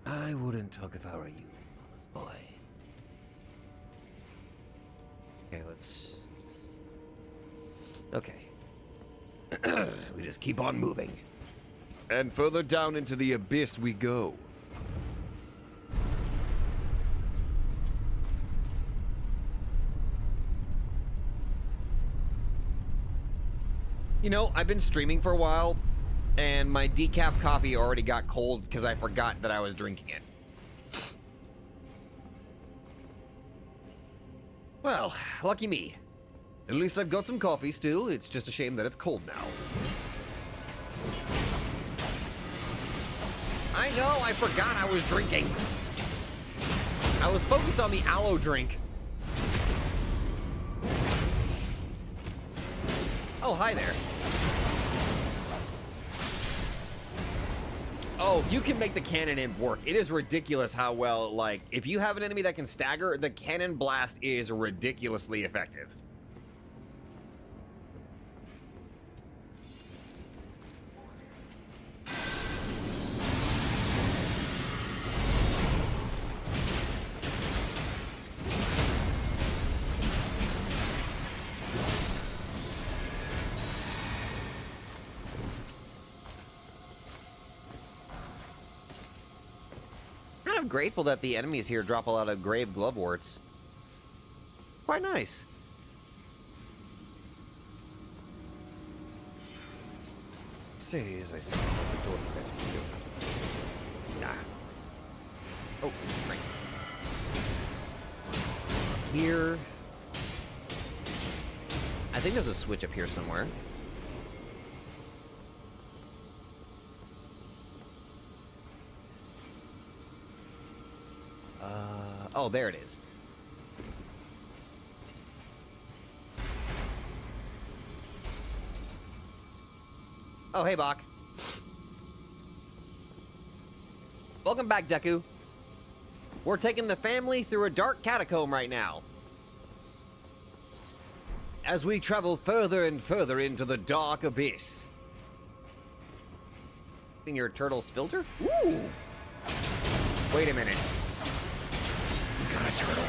I wouldn't talk if I were you, boy. Okay, let's... Okay. We just keep on moving. And further down into the abyss we go. You know, I've been streaming for a while, and my decaf coffee already got cold because I forgot that I was drinking it. Well, lucky me. At least I've got some coffee still. It's just a shame that it's cold now. I know, I forgot I was drinking. I was focused on the aloe drink. Oh, hi there. Oh, you can make the cannon imp work. It is ridiculous how well, like, if you have an enemy that can stagger, the cannon blast is ridiculously effective. I'm grateful that the enemies here drop a lot of grave gloveworts. Quite nice. Say as I see the door Nah. Oh, right. Here. I think there's a switch up here somewhere. Oh, there it is. Oh, hey, Bach. Welcome back, Deku. We're taking the family through a dark catacomb right now. As we travel further and further into the dark abyss. In your turtle's filter? Ooh! Wait a minute. You got a turtle.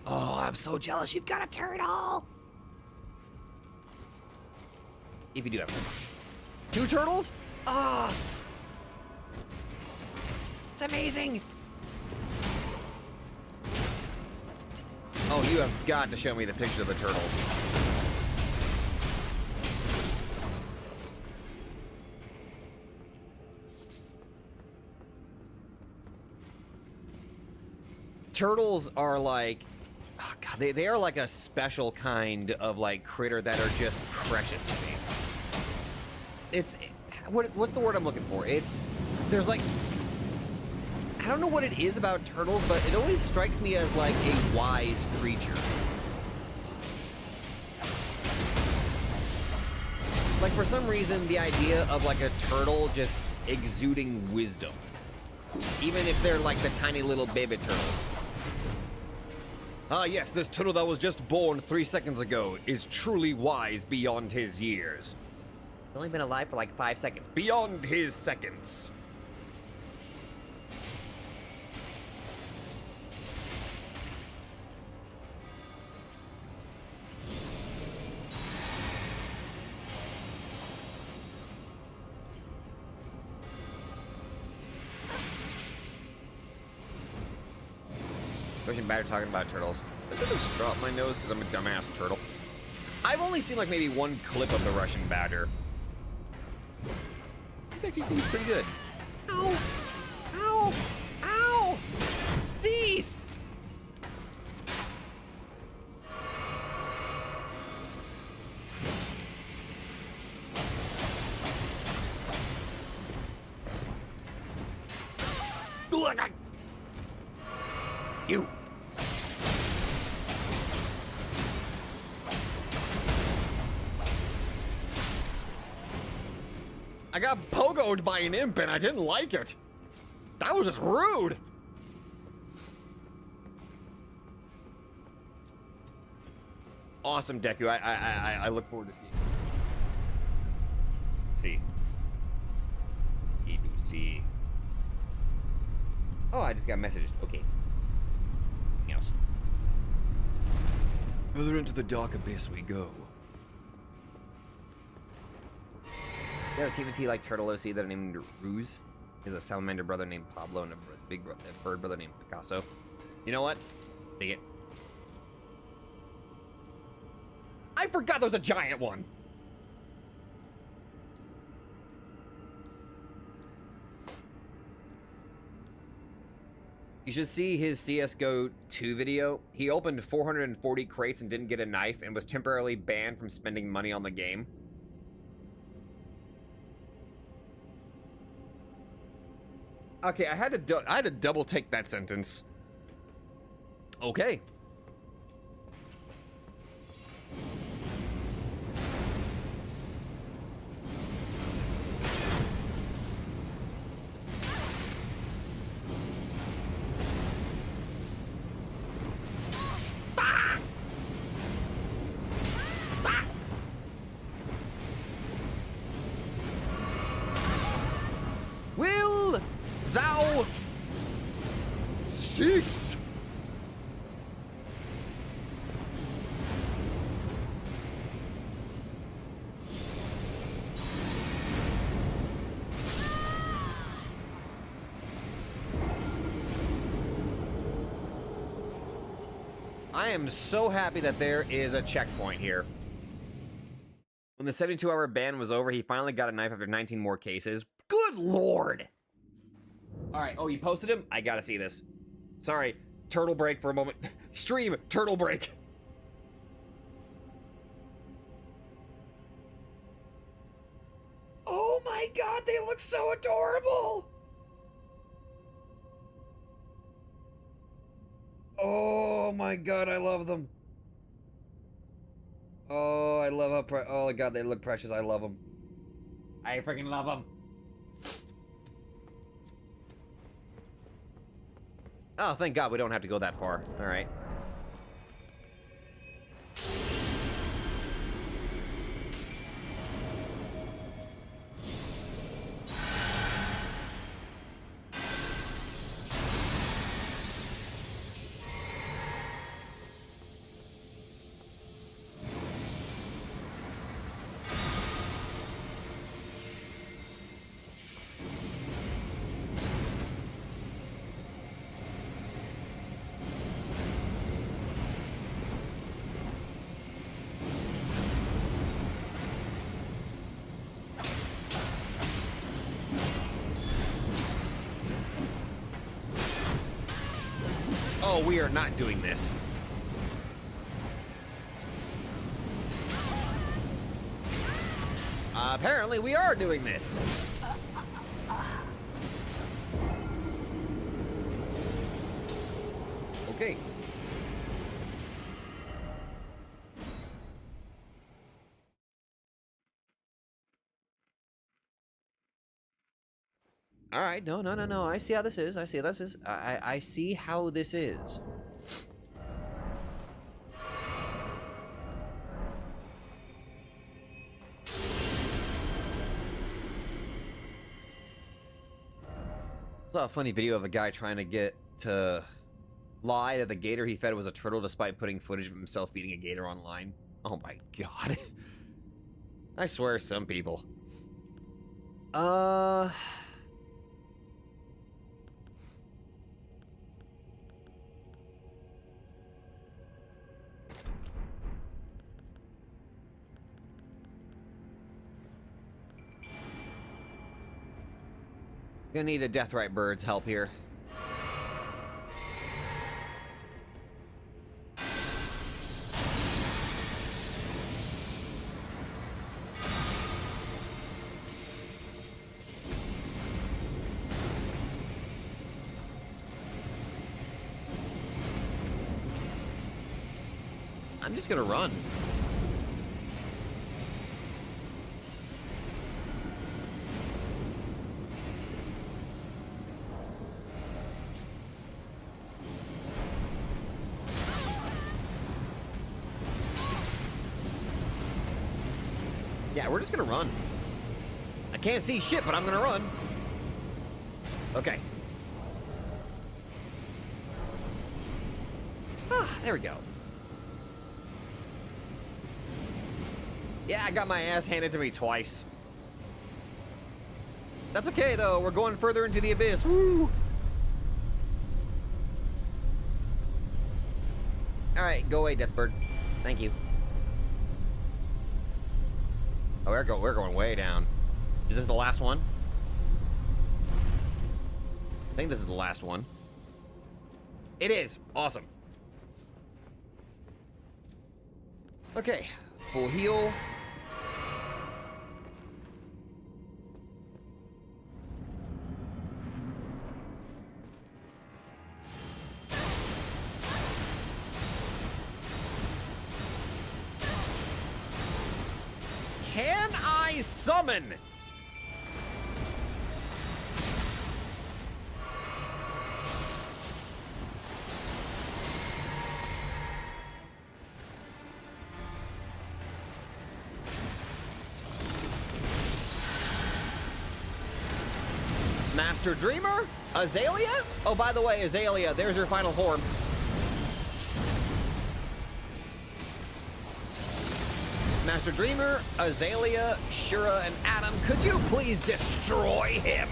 Oh, I'm so jealous you've got a turtle. If you do have one. 2 turtles? Ah! It's amazing! Oh, you have got to show me the picture of the turtles. Turtles are like, oh God, they are like a special kind of like critter that are just precious to me. It's, what's the word I'm looking for? There's like, I don't know what it is about turtles, but it always strikes me as like a wise creature. Like for some reason, the idea of like a turtle just exuding wisdom, even if they're like the tiny little baby turtles. Ah, yes, this turtle that was just born 3 seconds ago is truly wise beyond his years. He's only been alive for like 5 seconds. Beyond his seconds. Russian Badger talking about turtles. Did I just drop my nose because I'm a dumbass turtle? I've only seen like maybe one clip of the Russian Badger. This actually seems pretty good. Ow! Ow! Ow! Cease! You! I got pogoed by an imp and I didn't like it. That was just rude. Awesome, Deku. I look forward to seeing you. See. You do see. Oh, I just got messaged. Okay. Anything else? Further into the dark abyss we go. Yeah, TMT like Turtle OC that are named Ruse. Is a salamander brother named Pablo and a bird brother named Picasso. You know what? Dig it. I forgot there was a giant one. You should see his CSGO 2 video. He opened 440 crates and didn't get a knife and was temporarily banned from spending money on the game. Okay, I had to double take that sentence. Okay. Will thou cease? I am so happy that there is a checkpoint here. When the 72-hour ban was over, he finally got a knife after 19 more cases. Good lord! Alright, oh, you posted him? I gotta see this. Sorry, turtle break for a moment. Stream, turtle break. Oh my god, they look so adorable! Oh my god, I love them. Oh, I love how oh my god, they look precious. I love them. I freaking love them. Oh, thank god we don't have to go that far. All right. Oh, we are not doing this. Apparently, we are doing this. Okay. All right, no. I see how this is. I see how this is. I see how this is. I saw a funny video of a guy trying to get to lie that the gator he fed was a turtle despite putting footage of himself feeding a gator online. Oh my god. I swear, some people. Gonna need the Deathrite Bird's help here. I'm just gonna run. Yeah, we're just gonna run. I can't see shit, but I'm gonna run. Okay. Ah, there we go. Yeah, I got my ass handed to me twice. That's okay, though. We're going further into the abyss. Woo! Alright, go away, Deathbird. Thank you. Oh, we're going way down. Is this the last one? I think this is the last one. It is. Awesome. Okay. Full heal. Can I summon? Master Dreamer? Azalea? Oh, by the way, Azalea, there's your final form. Master Dreamer, Azalea, Shura, and Adam, could you please destroy him?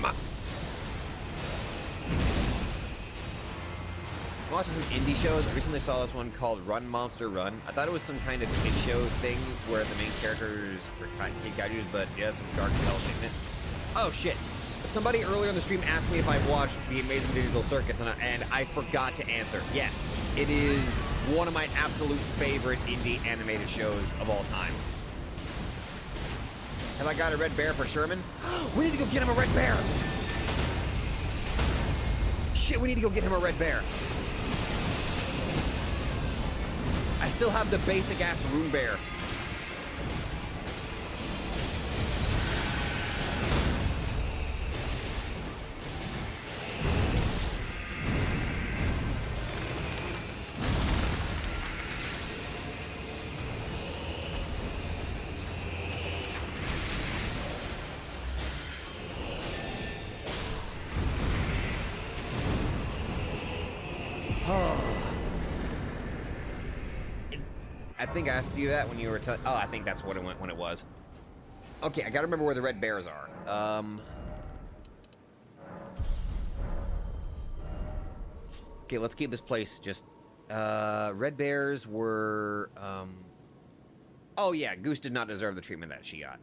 Watching some indie shows. I recently saw this one called Run Monster Run. I thought it was some kind of kid show thing where the main characters were kind of kid guided, but yeah, some dark hell shit in it. Oh shit. Somebody earlier in the stream asked me if I watched The Amazing Digital Circus, and I forgot to answer. Yes, it is one of my absolute favorite indie animated shows of all time. Have I got a red bear for Sherman? We need to go get him a red bear! Shit, we need to go get him a red bear. I still have the basic-ass rune bear. I think I asked you that when you were telling. Oh, I think that's what it went when it was. Okay, I gotta remember where the red bears are. Okay, let's keep this place just. Red bears were. Oh yeah, Goose did not deserve the treatment that she got.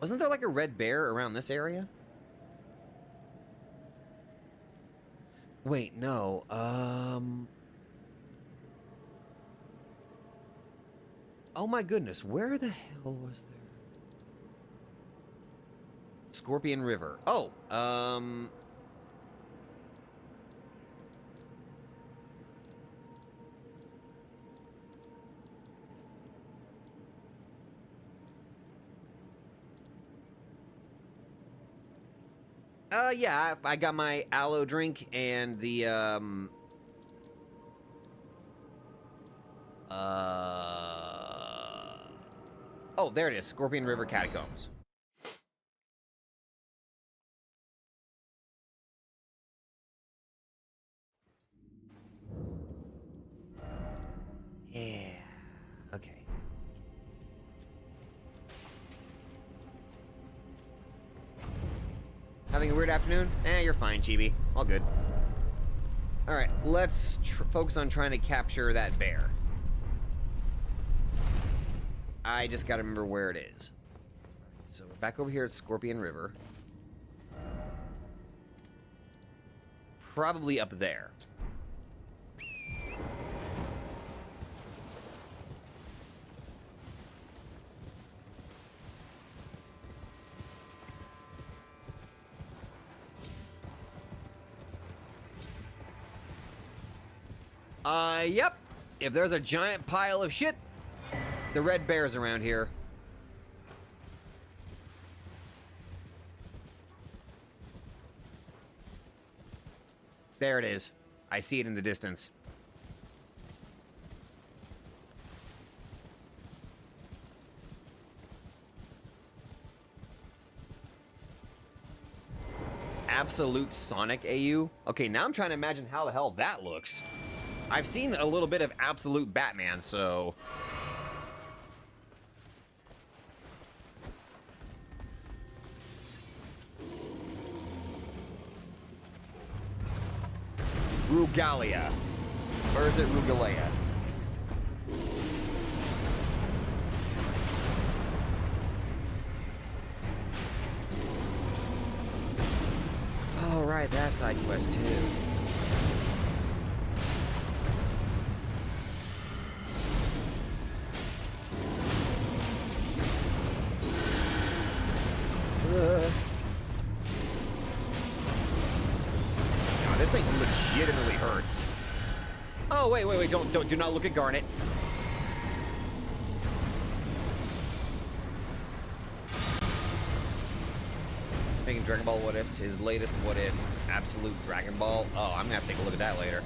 Wasn't there like a red bear around this area? Wait, no, oh my goodness, where the hell was there? Scorpion River. Oh, yeah, I got my aloe drink and the, oh, there it is, Scorpion River Catacombs. Yeah, okay. Having a weird afternoon? You're fine, Chibi. All good. Alright, let's focus on trying to capture that bear. I just gotta remember where it is. So we're back over here at Scorpion River. Probably up there. Yep. If there's a giant pile of shit, the red bear's around here. There it is. I see it in the distance. Absolute Sonic AU? Okay, now I'm trying to imagine how the hell that looks. I've seen a little bit of Absolute Batman, so... Rugalia. Or is it Rugalea? tried that side quest too. God, this thing legitimately hurts. Oh, wait, do not look at Garnet. Making Dragon Ball What Ifs, his latest What If, Absolute Dragon Ball. Oh, I'm gonna have to take a look at that later.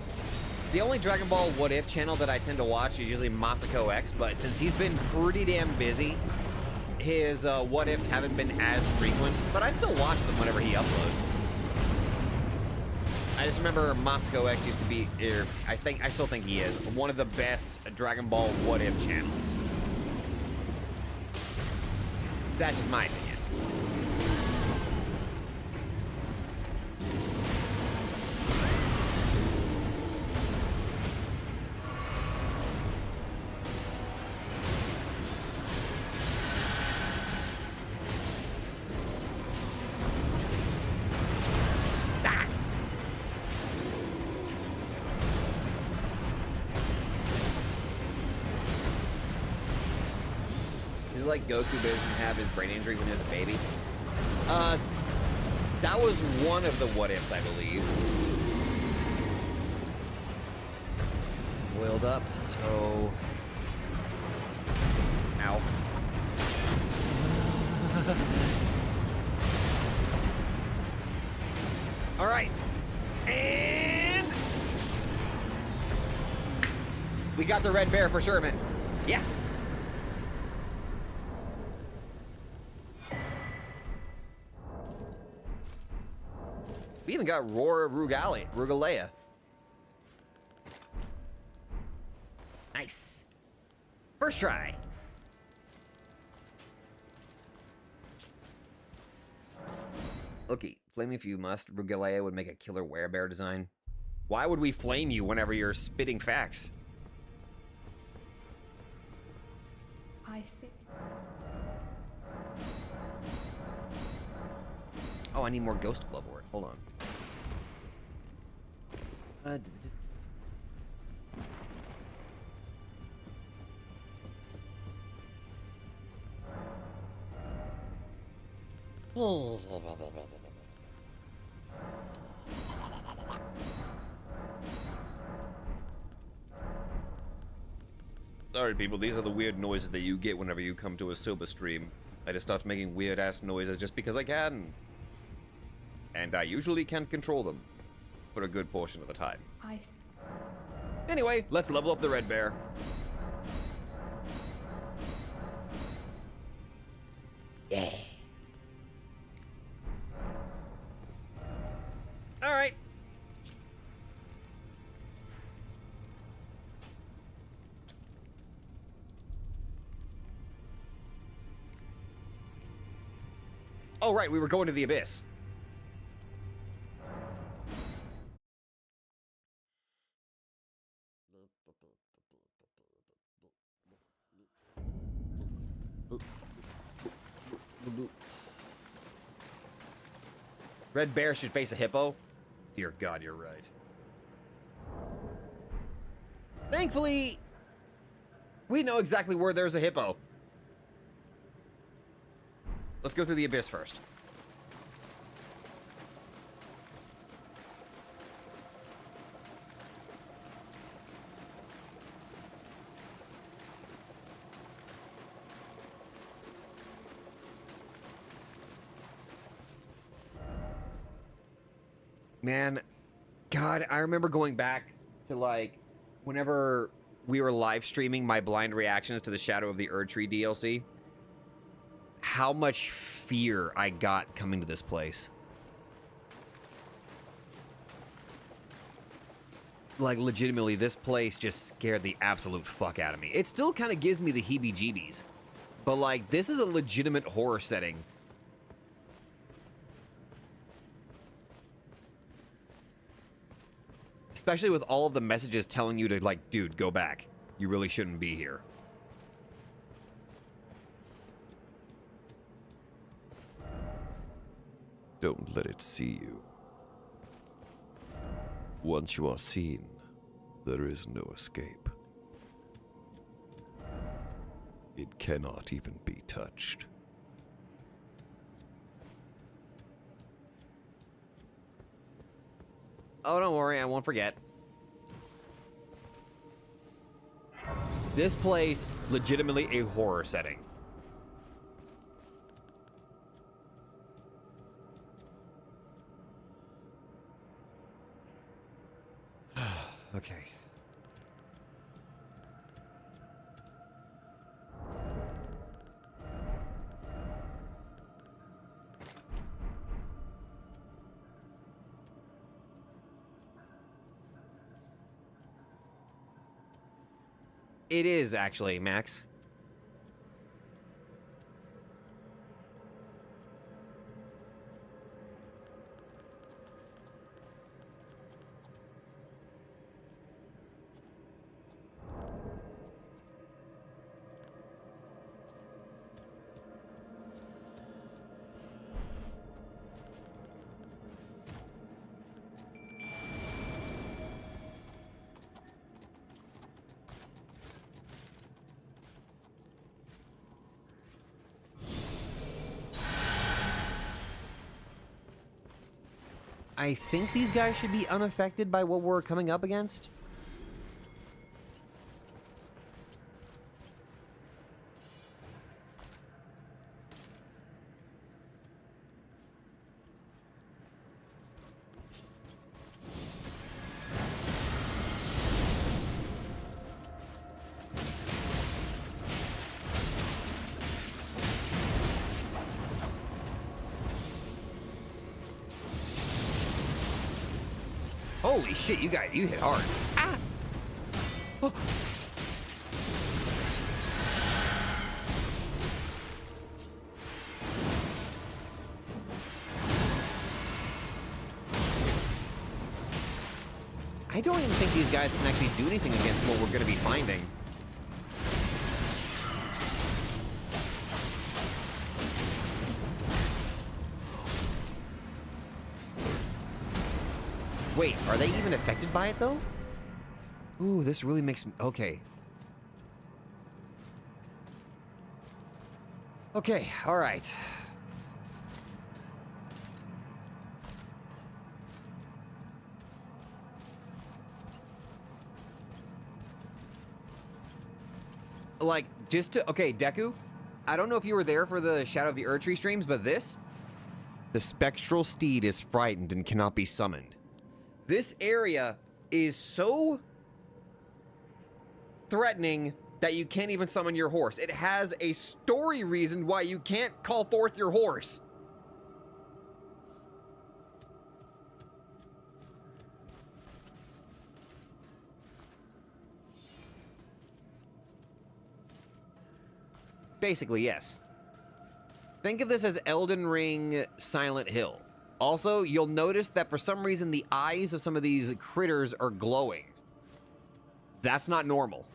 The only Dragon Ball What If channel that I tend to watch is usually Masako X, but since he's been pretty damn busy, his What Ifs haven't been as frequent, but I still watch them whenever he uploads. I just remember Masako X used to be, I still think he is, one of the best Dragon Ball What If channels. That's just my opinion. Like Goku doesn't have his brain injury when he was a baby. That was one of the what ifs, I believe. Oiled up, so. Ow. All right, and we got the red bear for Sherman. Yes. We even got Roar of Rugalea. Nice. First try. Okay, flame if you must. Rugalea would make a killer werebear design. Why would we flame you whenever you're spitting facts? I see. Oh, I need more Ghost Glove Ward. Hold on. Sorry, people. These are the weird noises that you get whenever you come to a soba stream. I just start making weird-ass noises just because I can. And I usually can't control them for a good portion of the time. I see. Anyway, let's level up the red bear. Yeah. All right. Oh, right, we were going to the abyss. Red bear should face a hippo? Dear God, you're right. Thankfully, we know exactly where there's a hippo. Let's go through the abyss first. Man, God, I remember going back to, like, whenever we were live streaming my blind reactions to the Shadow of the Erdtree DLC. How much fear I got coming to this place. Like, legitimately, this place just scared the absolute fuck out of me. It still kind of gives me the heebie-jeebies. But, like, this is a legitimate horror setting. Especially with all of the messages telling you to, like, dude, go back. You really shouldn't be here. Don't let it see you. Once you are seen, there is no escape. It cannot even be touched. Oh, don't worry, I won't forget. This place, legitimately a horror setting. Okay. It is actually, Max. I think these guys should be unaffected by what we're coming up against. Holy shit, you hit hard. Ah! Oh. I don't even think these guys can actually do anything against what we're going to be finding. Wait, are they even affected by it, though? Ooh, this really makes me... Okay. Okay, alright. Like, just to... Okay, Deku, I don't know if you were there for the Shadow of the Erdtree streams, but this... The spectral steed is frightened and cannot be summoned. This area is so threatening that you can't even summon your horse. It has a story reason why you can't call forth your horse. Basically, yes. Think of this as Elden Ring Silent Hill. Also, you'll notice that for some reason the eyes of some of these critters are glowing. That's not normal.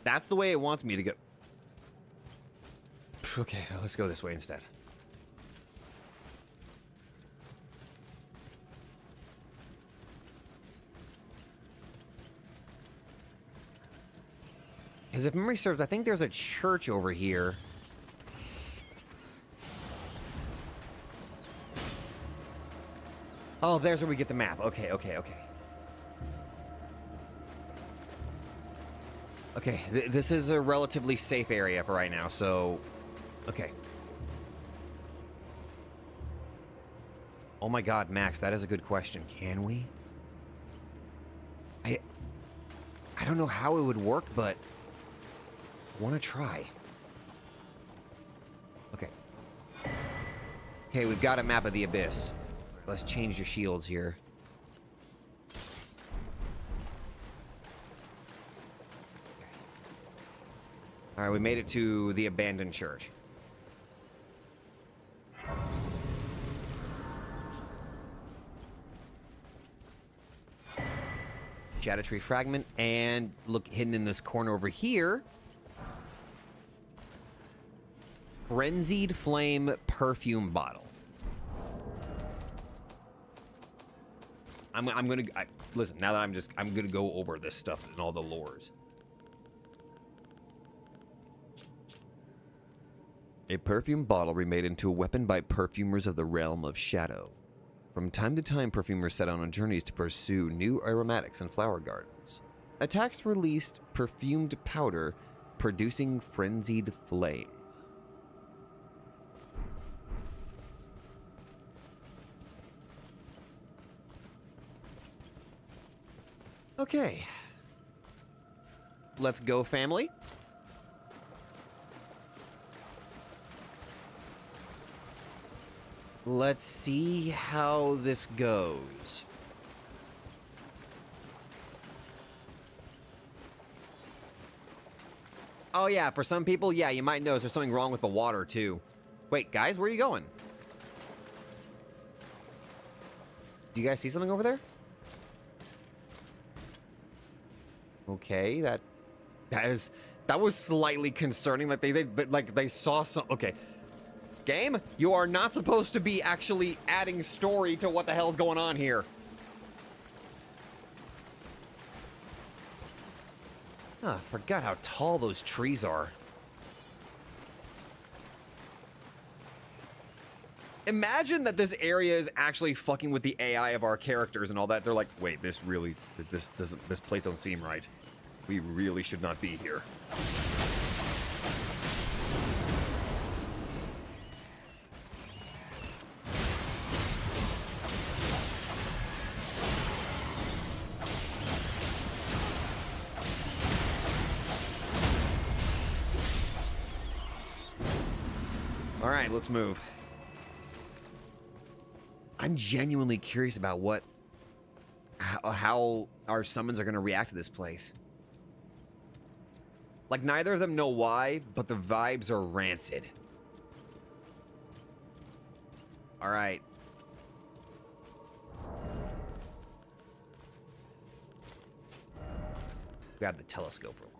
That's the way it wants me to go. Okay, let's go this way instead. Because if memory serves, I think there's a church over here. Oh, there's where we get the map. Okay. Okay, this is a relatively safe area for right now, so... Okay. Oh my god, Max, that is a good question. Can we? I don't know how it would work, but... I want to try. Okay. Okay, we've got a map of the abyss. Let's change your shields here. All right, we made it to the abandoned church. Shadow tree fragment, and look, hidden in this corner over here, frenzied flame perfume bottle. Listen, now that I'm gonna go over this stuff and all the lores. A perfume bottle remade into a weapon by perfumers of the realm of shadow. From time to time, perfumers set out on journeys to pursue new aromatics and flower gardens. Attacks released perfumed powder, producing frenzied flame. Okay. Let's go, family. Let's see how this goes. Oh yeah, for some people, yeah, you might notice there's something wrong with the water too. Wait, guys, where are you going? Do you guys see something over there? Okay, that was slightly concerning. Like they saw some. Okay. Game, you are not supposed to be actually adding story to what the hell's going on here. Ah, forgot how tall those trees are. Imagine that this area is actually fucking with the AI of our characters and all that. They're like, wait, this place don't seem right. We really should not be here. All right, let's move. I'm genuinely curious about how our summons are going to react to this place. Like, neither of them know why, but the vibes are rancid. All right. Grab the telescope real quick.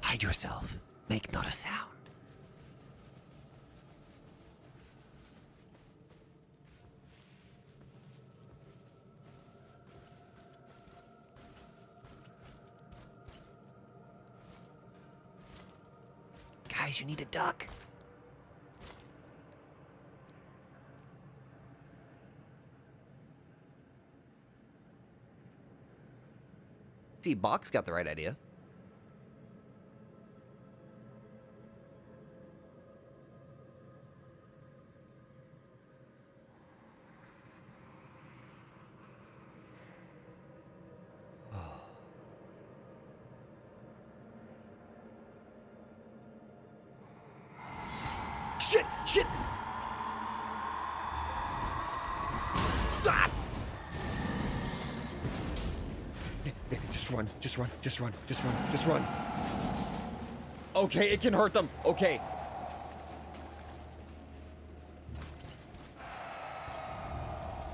Hide yourself. Make not a sound. Guys, you need to duck. See, Bach's got the right idea. Shit! Shit! Ah! Just run, just run, just run, just run, just run. Okay, it can hurt them. Okay.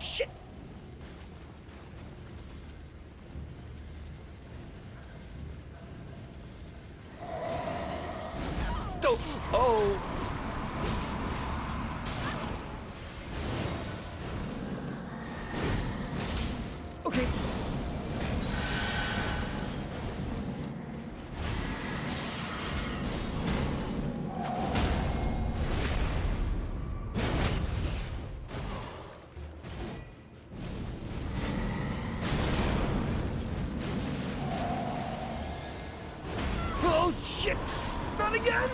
Shit! shit! Not again!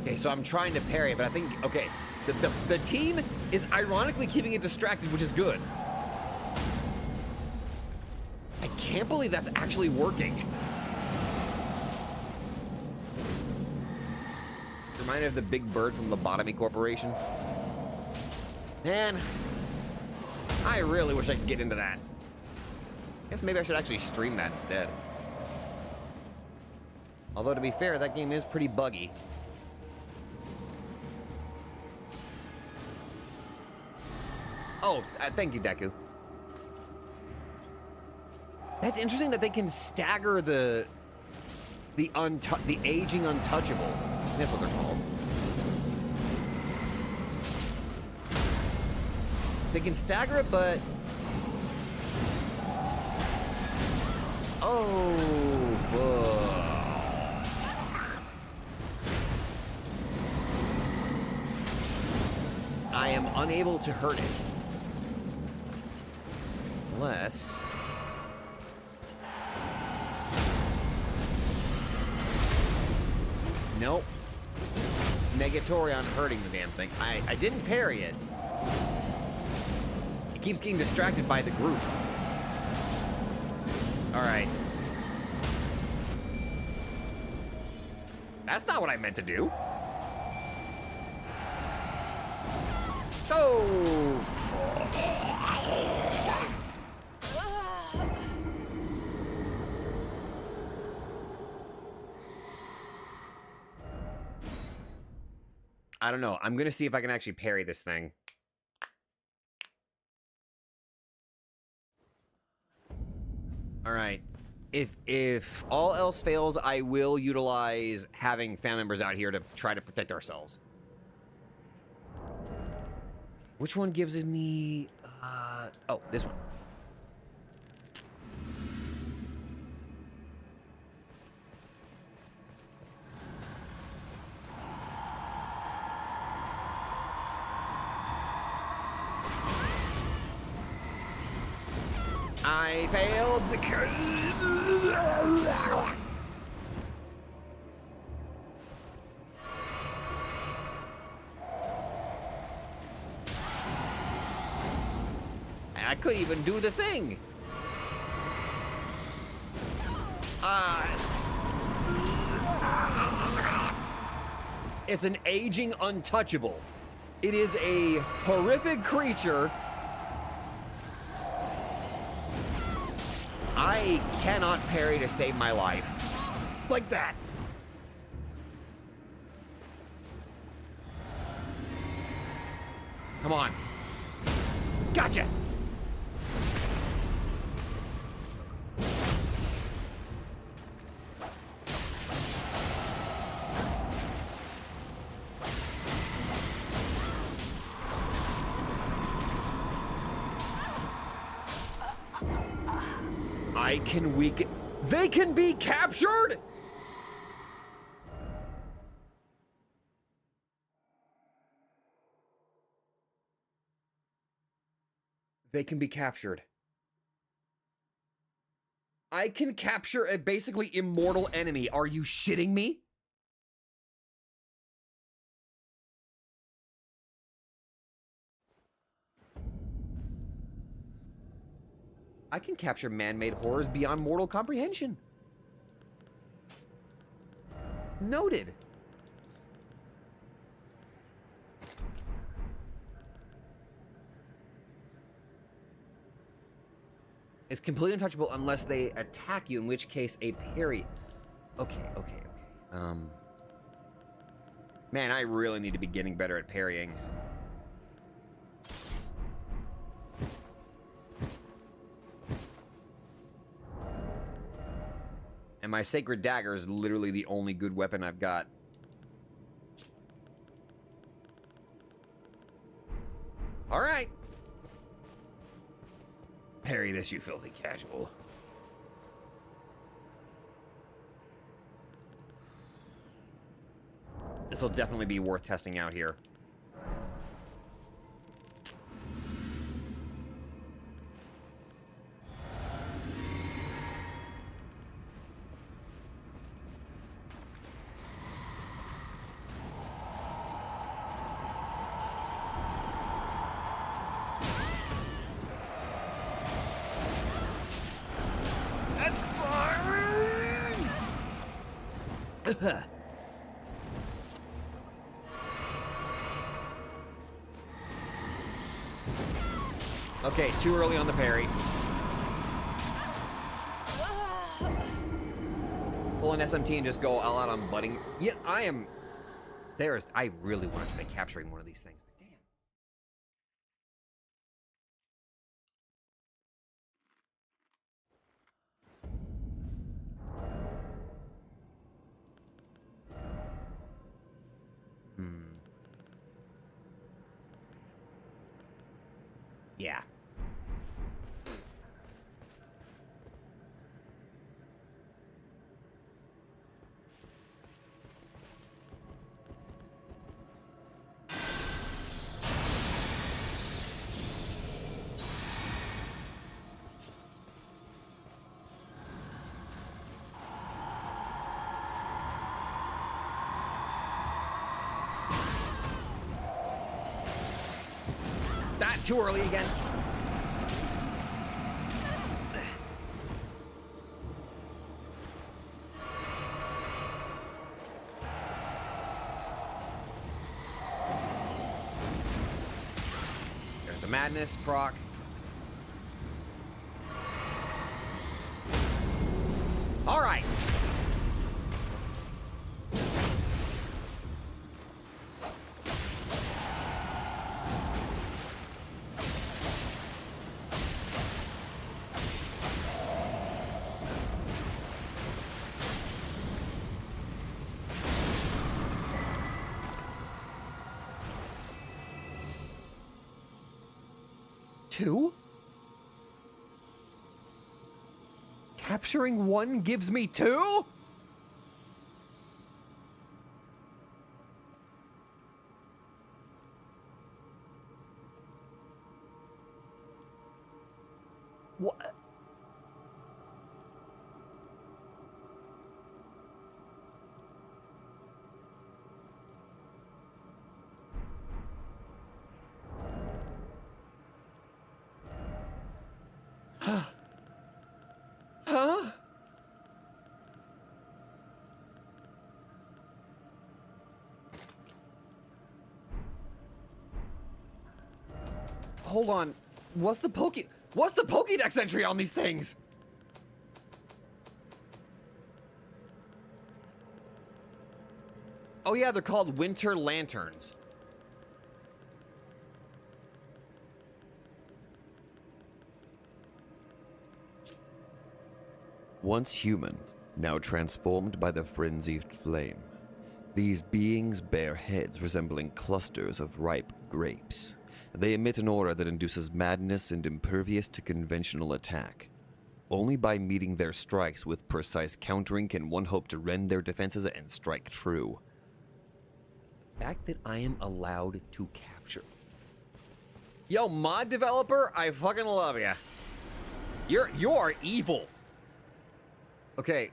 Okay, so I'm trying to parry, but I think, okay, the team is ironically keeping it distracted, which is good. I can't believe that's actually working. Reminded of the big bird from Lobotomy Corporation. Man, I really wish I could get into that. Guess maybe I should actually stream that instead. Although, to be fair, that game is pretty buggy. Oh, thank you, Deku. That's interesting that they can stagger the aging untouchable. That's what they're called. They can stagger it, but oh, I am unable to hurt it. Unless... Nope. Negatory on hurting the damn thing. I didn't parry it. It keeps getting distracted by the group. Alright. That's not what I meant to do. Oh! I don't know. I'm gonna see if I can actually parry this thing. All right. If all else fails, I will utilize having family members out here to try to protect ourselves. Which one gives me? Oh, this one. I failed the I couldn't even do the thing. It's an aging untouchable. It is a horrific creature. I cannot parry to save my life. Like that. Come on. Gotcha. I can weaken. They can be captured? They can be captured. I can capture a basically immortal enemy. Are you shitting me? I can capture man-made horrors beyond mortal comprehension. Noted. It's completely untouchable unless they attack you, in which case a parry. Okay. Man, I really need to be getting better at parrying. And my sacred dagger is literally the only good weapon I've got. All right. parry this, you filthy casual. This will definitely be worth testing out here. That's fine! Okay, too early on the parry. Pull an SMT and just go all out on butting. Yeah, I really want to try capturing one of these things. Damn. Yeah. That too early again. There's the madness proc. All right. Two? Capturing one gives me two? What? Huh? Hold on. What's the Pokédex entry on these things? Oh yeah, they're called Winter Lanterns. Once human, now transformed by the frenzied flame, these beings bear heads resembling clusters of ripe grapes. They emit an aura that induces madness and impervious to conventional attack. Only by meeting their strikes with precise countering can one hope to rend their defenses and strike true. The fact that I am allowed to capture. Yo, mod developer, I fucking love ya. You're evil. Okay.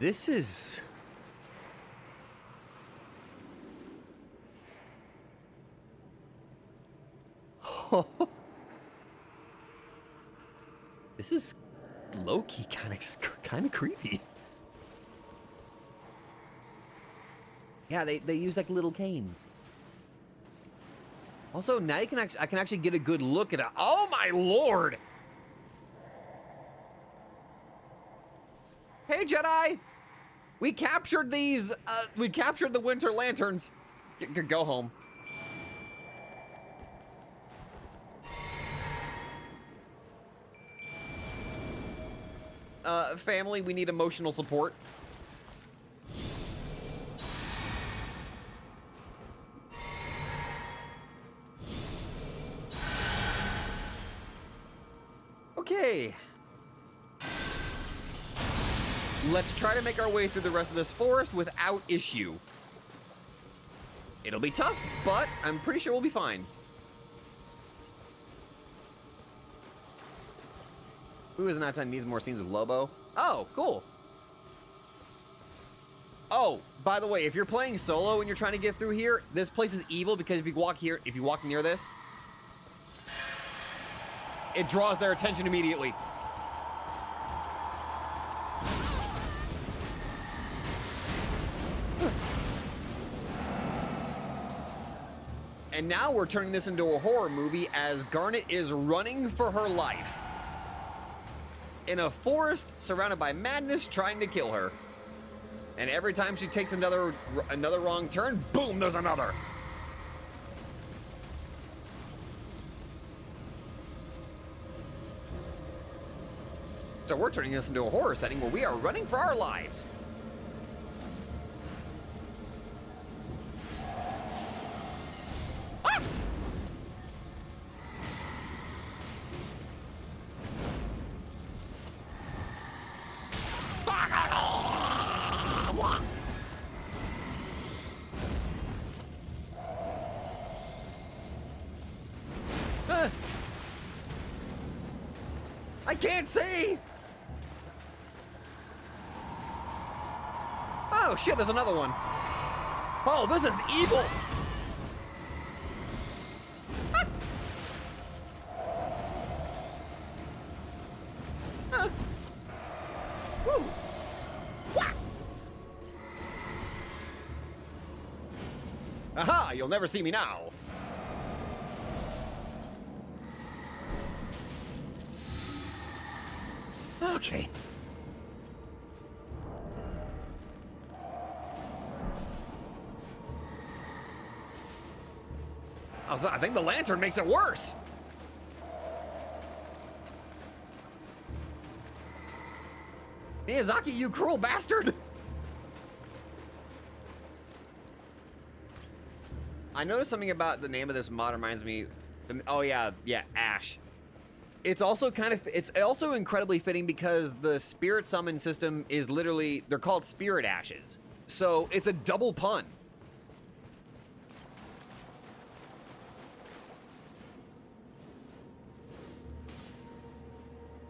This is... This is low-key kind of creepy. Yeah, they use like little canes. Also, now I can actually get a good look at it. Oh my lord! Hey Jedi, we captured these. We captured the Winter Lanterns. Go home. family, we need emotional support. Okay. Let's try to make our way through the rest of this forest without issue. It'll be tough, but I'm pretty sure we'll be fine. Who is not needs more scenes with Lobo? Oh, cool. Oh, by the way, if you're playing solo and you're trying to get through here, this place is evil because if you walk near this, it draws their attention immediately. And now we're turning this into a horror movie as Garnet is running for her life in a forest surrounded by madness trying to kill her. And every time she takes another wrong turn, boom, there's another. So we're turning this into a horror setting where we are running for our lives. Ah! I can't see! Oh shit, there's another one. Oh, this is evil! Ah. Woo. Wah. Aha, you'll never see me now. Okay. I think the lantern makes it worse. Miyazaki, you cruel bastard! I noticed something about the name of this mod reminds me. Oh yeah, Ash. It's also it's also incredibly fitting because the spirit summon system is literally, they're called spirit ashes. So it's a double pun.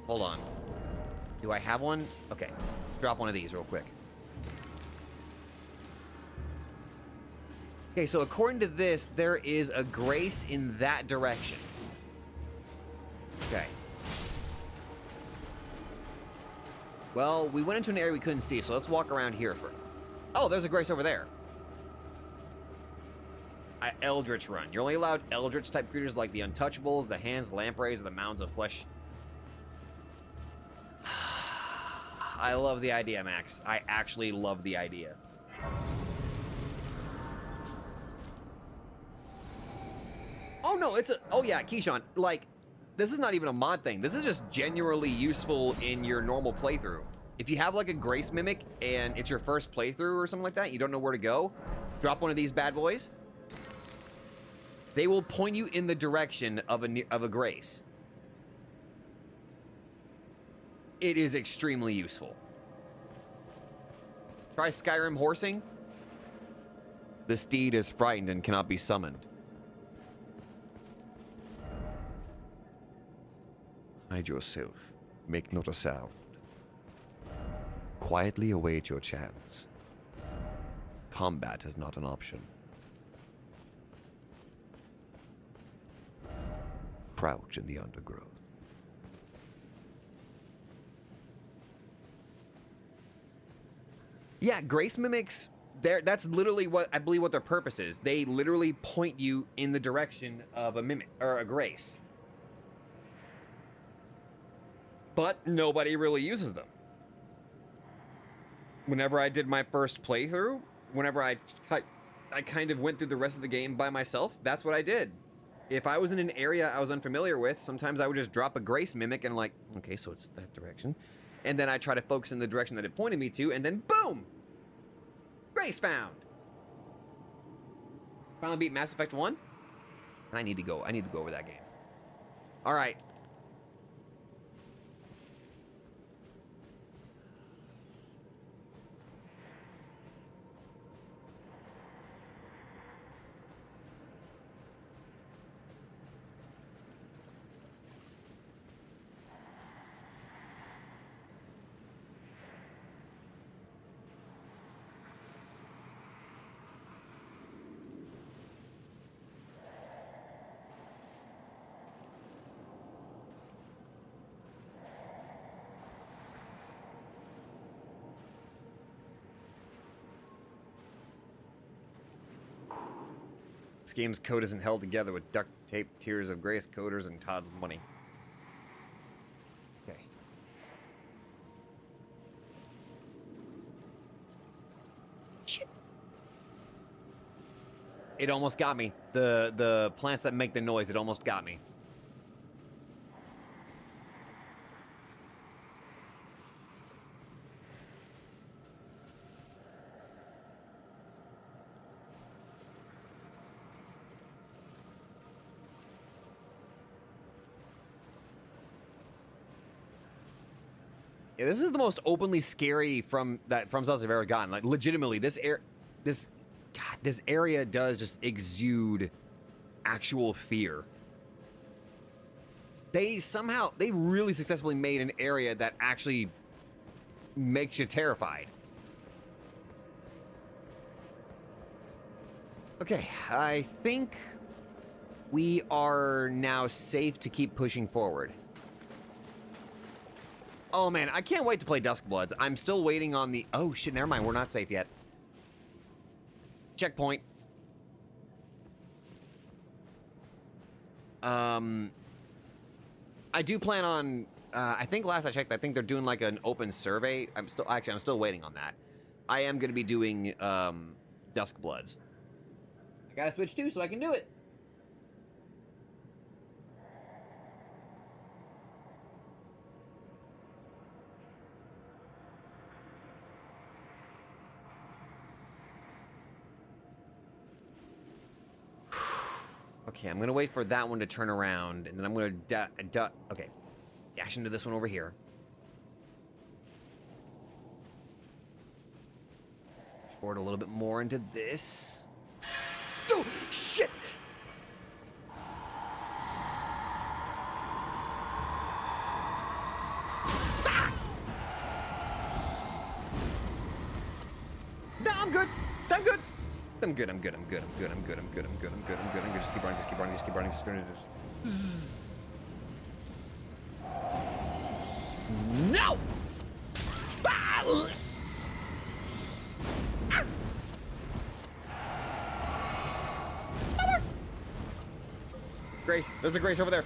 Hold on. Do I have one? Okay, let's drop one of these real quick. Okay, so according to this, there is a grace in that direction. Okay. Well, we went into an area we couldn't see, so let's walk around here first. Oh, there's a grace over there. Eldritch Run. You're only allowed Eldritch type creatures like the Untouchables, the Hands, Lampreys, or the Mounds of Flesh. I love the idea, Max. I actually love the idea. Oh no, oh yeah, Keyshawn, like, this is not even a mod thing. This is just genuinely useful in your normal playthrough. If you have like a Grace Mimic and it's your first playthrough or something like that, you don't know where to go, drop one of these bad boys. They will point you in the direction of a Grace. It is extremely useful. Try Skyrim horsing. The steed is frightened and cannot be summoned. Hide yourself. Make not a sound. Quietly await your chance. Combat is not an option. Crouch in the undergrowth. Yeah, Grace Mimics, that's literally what I believe what their purpose is. They literally point you in the direction of a Mimic, or a Grace. But nobody really uses them. Whenever I did my first playthrough, whenever I kind of went through the rest of the game by myself, that's what I did. If I was in an area I was unfamiliar with, sometimes I would just drop a Grace Mimic and like, okay, so it's that direction. and then I try to focus in the direction that it pointed me to, and then boom! Grace found! Finally beat Mass Effect 1? And I need to go over that game. Alright. This game's code isn't held together with duct tape, tears of grace, coders, and Todd's money. Okay. Shit. It almost got me. The plants that make the noise, it almost got me. Yeah, this is the most openly scary from Sazdx I've ever gotten. Like, legitimately, this area does just exude actual fear. They really successfully made an area that actually makes you terrified. Okay, I think we are now safe to keep pushing forward. Oh man, I can't wait to play Duskbloods. I'm still waiting on the... Oh shit, never mind, we're not safe yet. Checkpoint. I do plan on... I think last I checked, I think they're doing like an open survey. I'm still waiting on that. I am going to be doing Duskbloods. I gotta switch too so I can do it. Okay, I'm gonna wait for that one to turn around, and then I'm gonna okay, dash into this one over here. Forward a little bit more into this. Oh shit! Ah! No, I'm good. I'm good. I'm good. Just keep running. No! Ah! Ah! Grace, there's a Grace over there.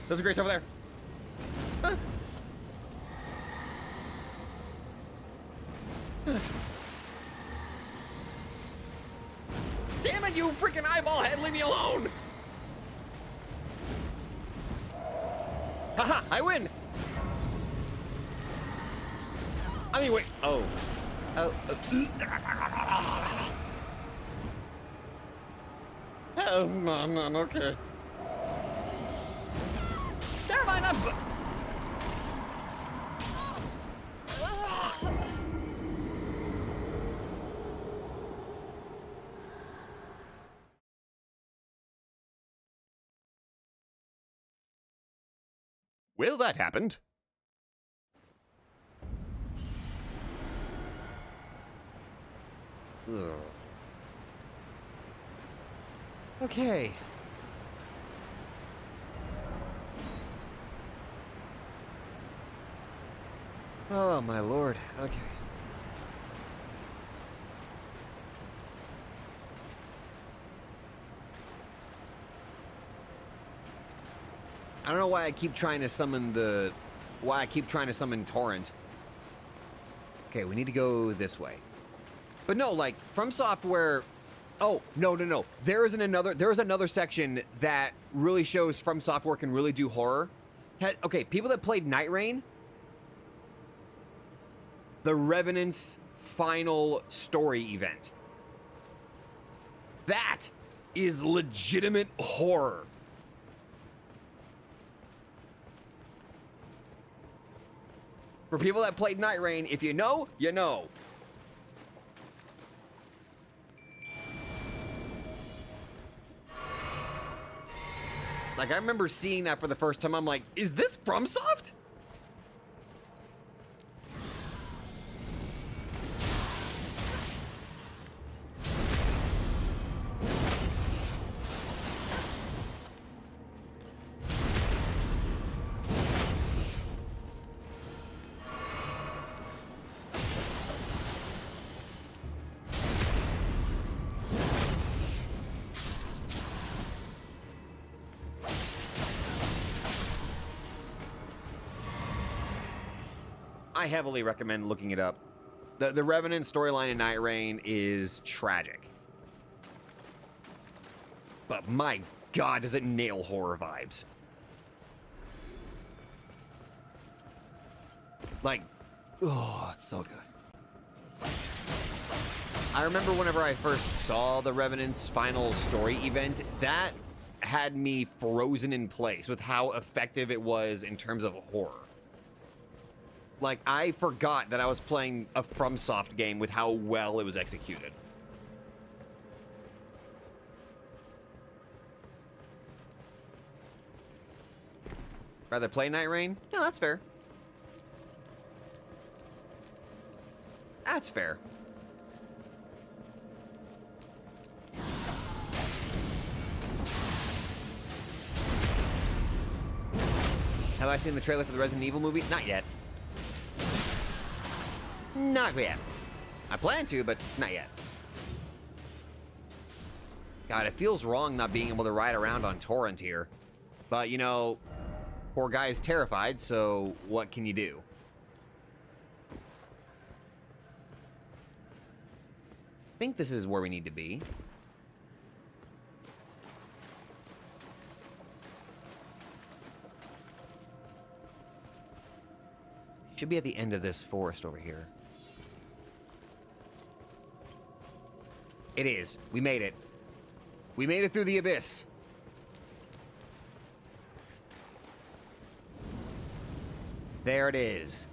Ah! Damn it, you freaking eyeball head, leave me alone! Haha, I win! I mean, wait, oh. Oh, man, okay. Never mind, I'm... Well, that happened. Ugh. Okay. Oh, my lord. Okay. I don't know why I keep trying to summon Torrent. Okay, we need to go this way. But no, like, From Software... Oh, no. There is another section that really shows From Software can really do horror. Okay, people that played Night Rain... The Revenant's final story event. That is legitimate horror. For people that played Night Rain, if you know, you know. Like, I remember seeing that for the first time. I'm like, is this FromSoft? I heavily recommend looking it up. The Revenant storyline in Night Rain is tragic. But my god, does it nail horror vibes. Like, oh, it's so good. I remember whenever I first saw the Revenant's final story event, that had me frozen in place with how effective it was in terms of horror. Like, I forgot that I was playing a FromSoft game with how well it was executed. Rather play Night Rain? No, that's fair. That's fair. Have I seen the trailer for the Resident Evil movie? Not yet. Not yet. I plan to, but not yet. God, it feels wrong not being able to ride around on Torrent here. But, you know, poor guy is terrified, so what can you do? I think this is where we need to be. Should be at the end of this forest over here. It is. We made it. We made it through the abyss. There it is.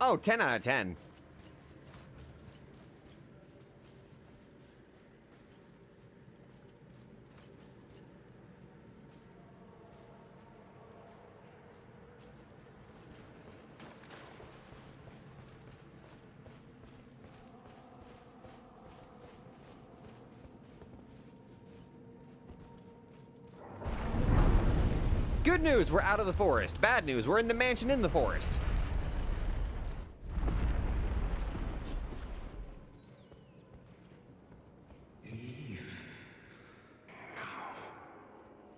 Oh, 10 out of 10. Good news, we're out of the forest. Bad news, we're in the mansion in the forest.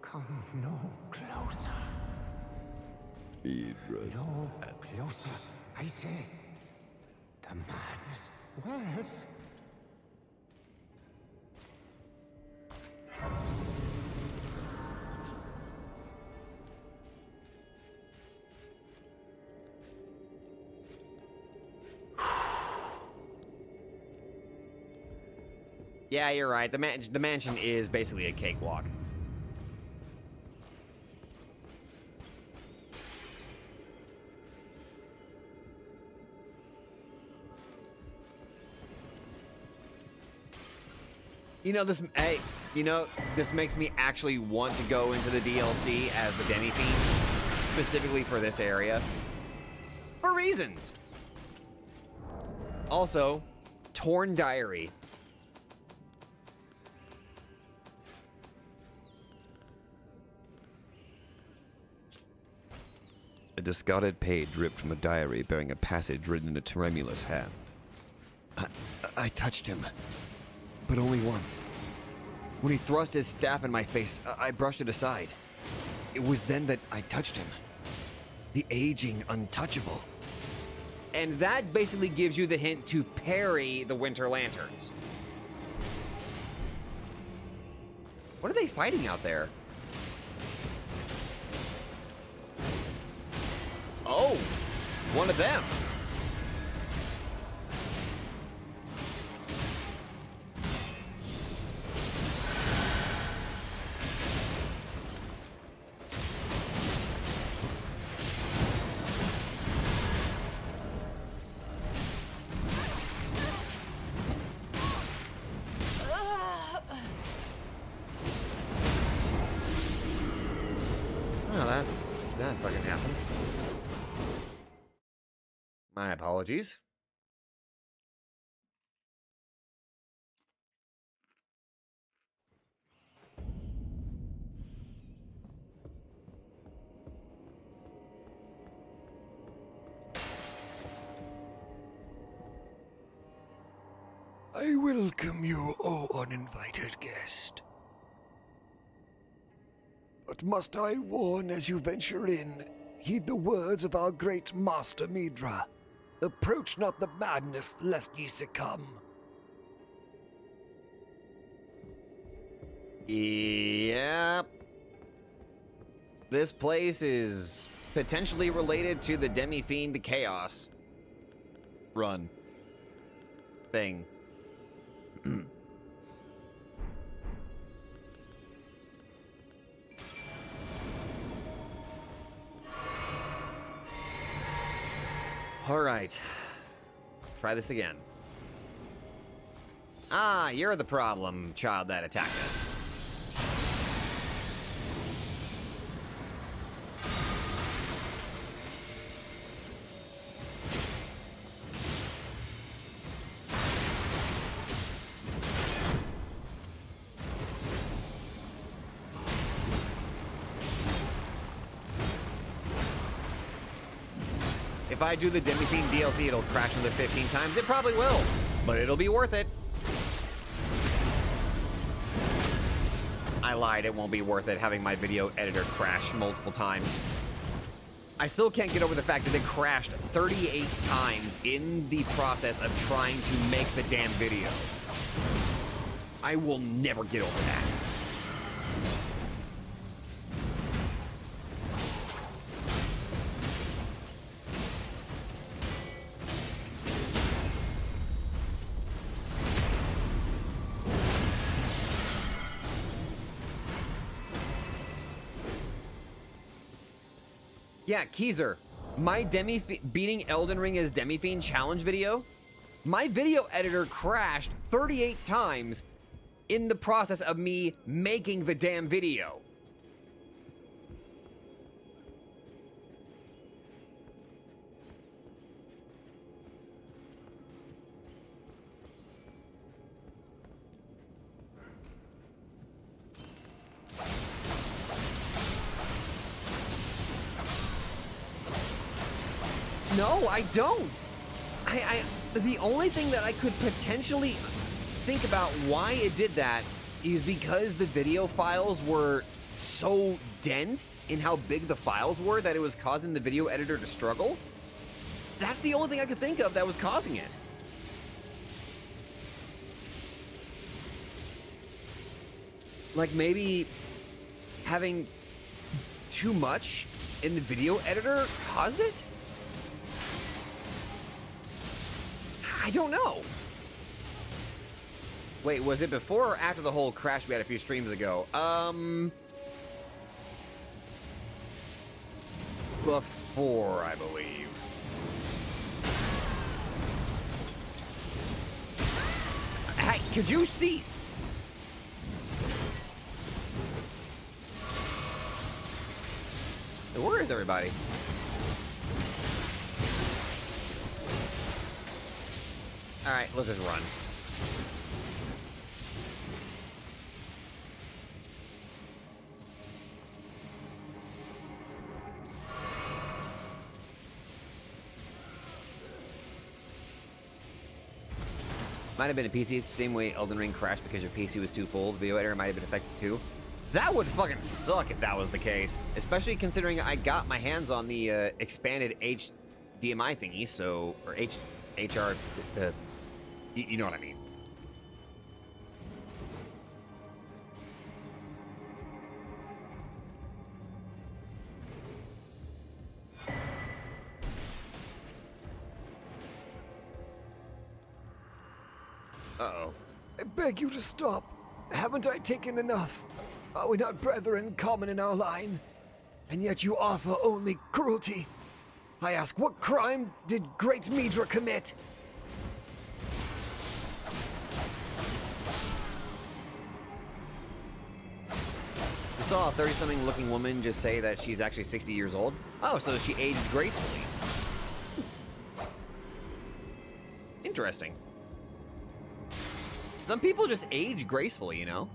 Come no closer. No closer. I say, the man's wells. Yeah, you're right. The mansion is basically a cakewalk. You know, this makes me actually want to go into the DLC as the Demi Fiend, specifically for this area. For reasons. Also, Torn Diary. A discarded page ripped from a diary bearing a passage written in a tremulous hand. I touched him, but only once. When he thrust his staff in my face, I brushed it aside. It was then that I touched him. The aging untouchable. And that basically gives you the hint to parry the Winter Lanterns. What are they fighting out there? Oh, one of them. Oh, that fucking happened. My apologies. I welcome you, O uninvited guest. But must I warn as you venture in, heed the words of our great master Midra. Approach not the madness lest ye succumb. Yep. This place is potentially related to the Demi-Fiend Chaos run thing. All right. Try this again. Ah, you're the problem, child that attacked us. If I do the Demi-Fiend DLC, it'll crash another 15 times. It probably will, but it'll be worth it. I lied, it won't be worth it having my video editor crash multiple times. I still can't get over the fact that it crashed 38 times in the process of trying to make the damn video. I will never get over that. Yeah, Keezer, my beating Elden Ring as Demi-Fiend challenge video, my video editor crashed 38 times in the process of me making the damn video. No, I don't. The only thing that I could potentially think about why it did that is because the video files were so dense in how big the files were that it was causing the video editor to struggle. That's the only thing I could think of that was causing it. Like maybe having too much in the video editor caused it? I don't know. Wait, was it before or after the whole crash we had a few streams ago? Before, I believe. Hey, could you cease? Where is everybody? All right, let's just run. Might have been a PC. Same way Elden Ring crashed because your PC was too full. The video editor might have been affected too. That would fucking suck if that was the case. Especially considering I got my hands on the expanded HDMI thingy, so... Or HR... you know what I mean. Uh-oh. I beg you to stop. Haven't I taken enough? Are we not brethren common in our line? And yet you offer only cruelty. I ask, what crime did great Midra commit? You saw a 30-something looking woman just say that she's actually 60 years old? Oh, so she aged gracefully. Interesting. Some people just age gracefully, you know?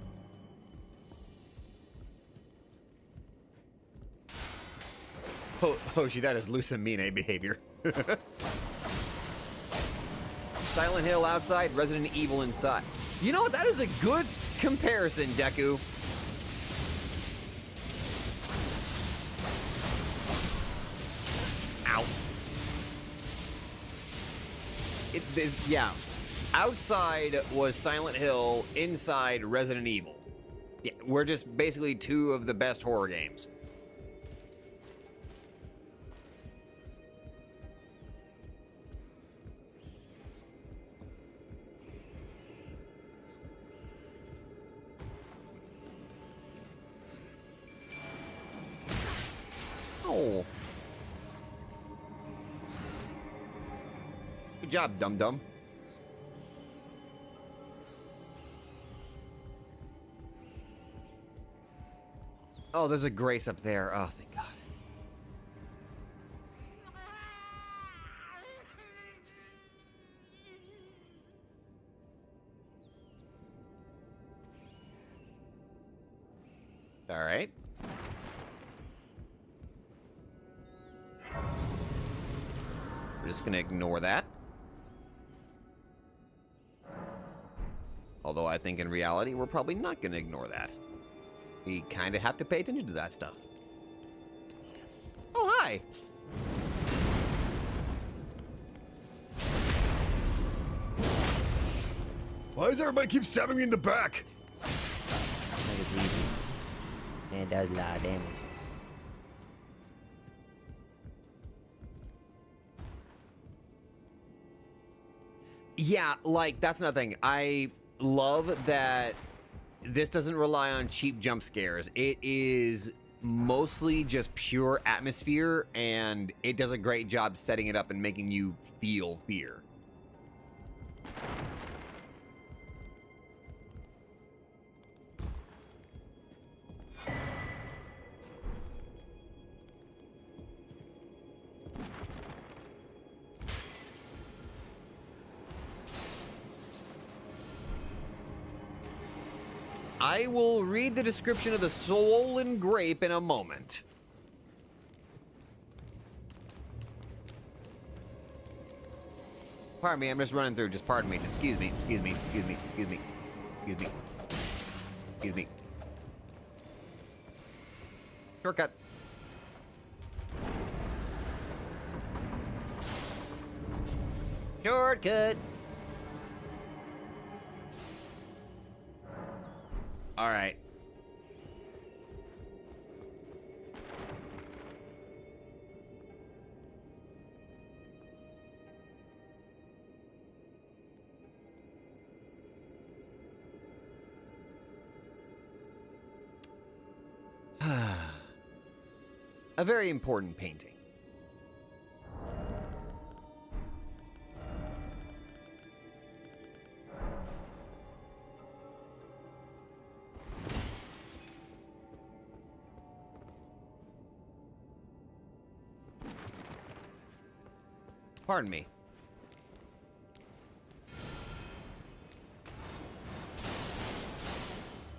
Hoshi, that is Lucamine behavior. Silent Hill outside, Resident Evil inside. You know what? That is a good comparison, Deku. Ow. Yeah. Outside was Silent Hill, inside Resident Evil. Yeah, we're just basically two of the best horror games. Oh. Good job, dum-dum. Oh, there's a Grace up there. Oh, thank God. All right. We're just gonna ignore that. Although I think in reality, we're probably not gonna ignore that. We kind of have to pay attention to that stuff. Oh, hi! Why does everybody keep stabbing me in the back? I think it's easy. And it does a lot of damage. Yeah, like, that's another thing. I love that this doesn't rely on cheap jump scares. It is mostly just pure atmosphere, and it does a great job setting it up and making you feel fear. I will read the description of the swollen grape in a moment. Pardon me, I'm just running through. Just pardon me. Excuse me. Excuse me. Excuse me. Excuse me. Excuse me. Excuse me. Shortcut. Shortcut. All right. A very important painting. Pardon me.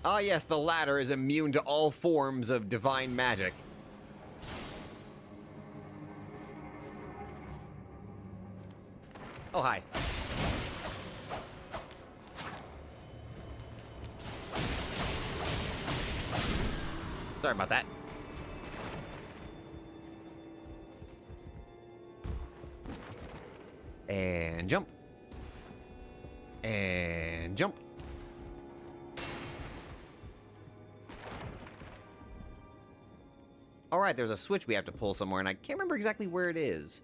Ah, yes, the latter is immune to all forms of divine magic. Oh, hi. Sorry about that. And jump. And jump. All right, there's a switch we have to pull somewhere, and I can't remember exactly where it is.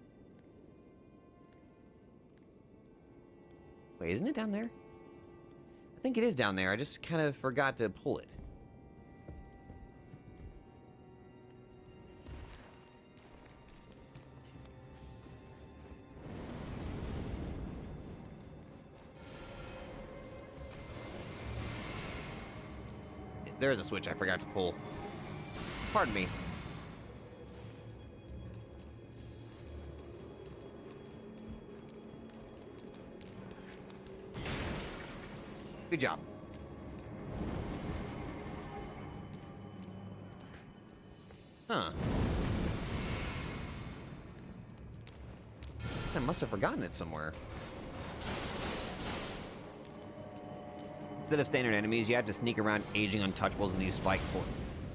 Wait, isn't it down there? I think it is down there. I just kind of forgot to pull it. There is a switch I forgot to pull. Pardon me. Good job. Huh. Guess I must have forgotten it somewhere. Instead of standard enemies, you have to sneak around aging untouchables in these fight courts.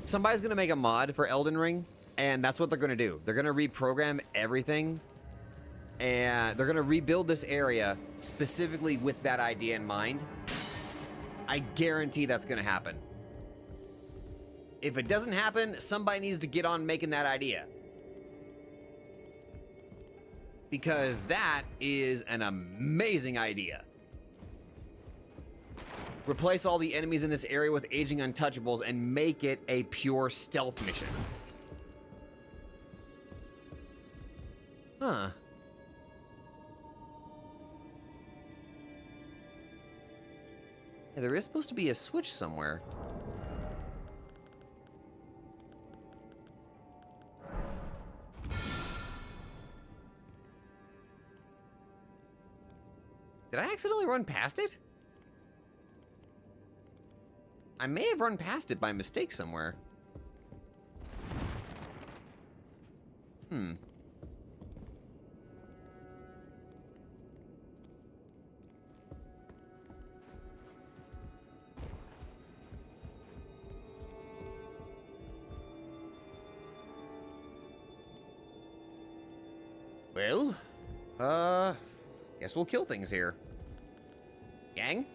Somebody's gonna make a mod for Elden Ring, and that's what they're gonna do. They're gonna reprogram everything, and they're gonna rebuild this area specifically with that idea in mind. I guarantee that's gonna happen. If it doesn't happen, somebody needs to get on making that idea. Because that is an amazing idea. Replace all the enemies in this area with aging untouchables and make it a pure stealth mission. Huh. Yeah, there is supposed to be a switch somewhere. Did I accidentally run past it? I may have run past it by mistake somewhere. Well, guess we'll kill things here. Gang?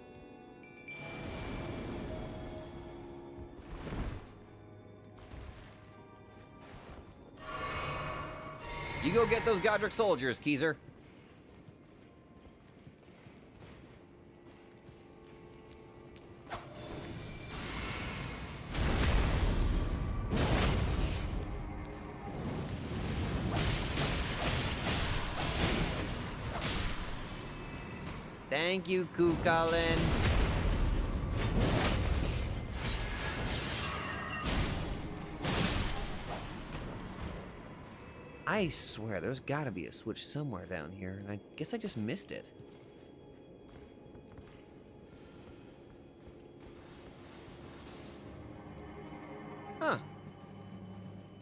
You go get those Godric soldiers, Keezer. Thank you, Kukalin. I swear, there's gotta be a switch somewhere down here, and I guess I just missed it. Huh.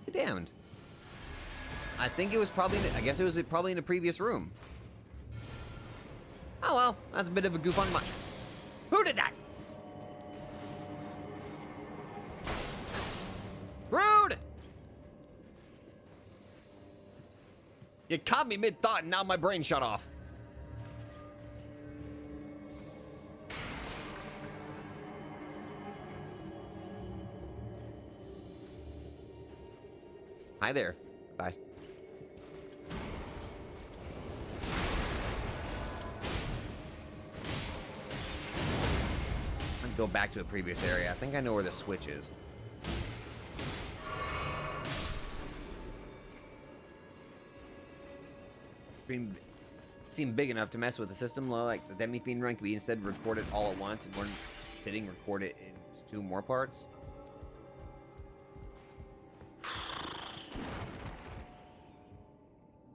Be damned. I think it was probably, I guess it was probably in a previous room. Oh well, that's a bit of a goof on mine. Who did that? Rude! You caught me mid-thought and now my brain shut off. Hi there. Bye. I'm gonna go back to a previous area. I think I know where the switch is. Screen seemed big enough to mess with the system. Like the demi-fiend run could be instead recorded all at once in one sitting, record it into 2 more parts.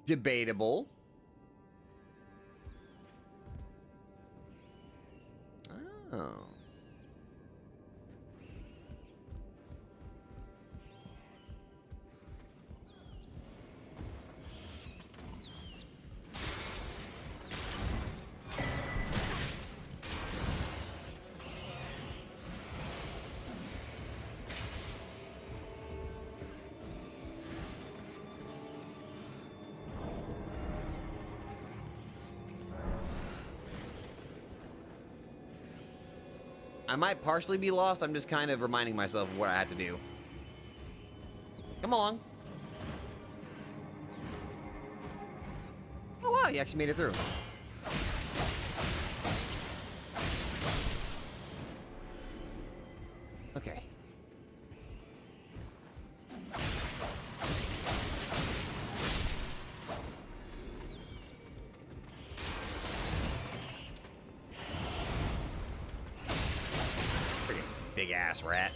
Debatable. Oh. I might partially be lost. I'm just kind of reminding myself of what I had to do. Come along. Oh, wow, you actually made it through. Okay. Freaking big ass rat.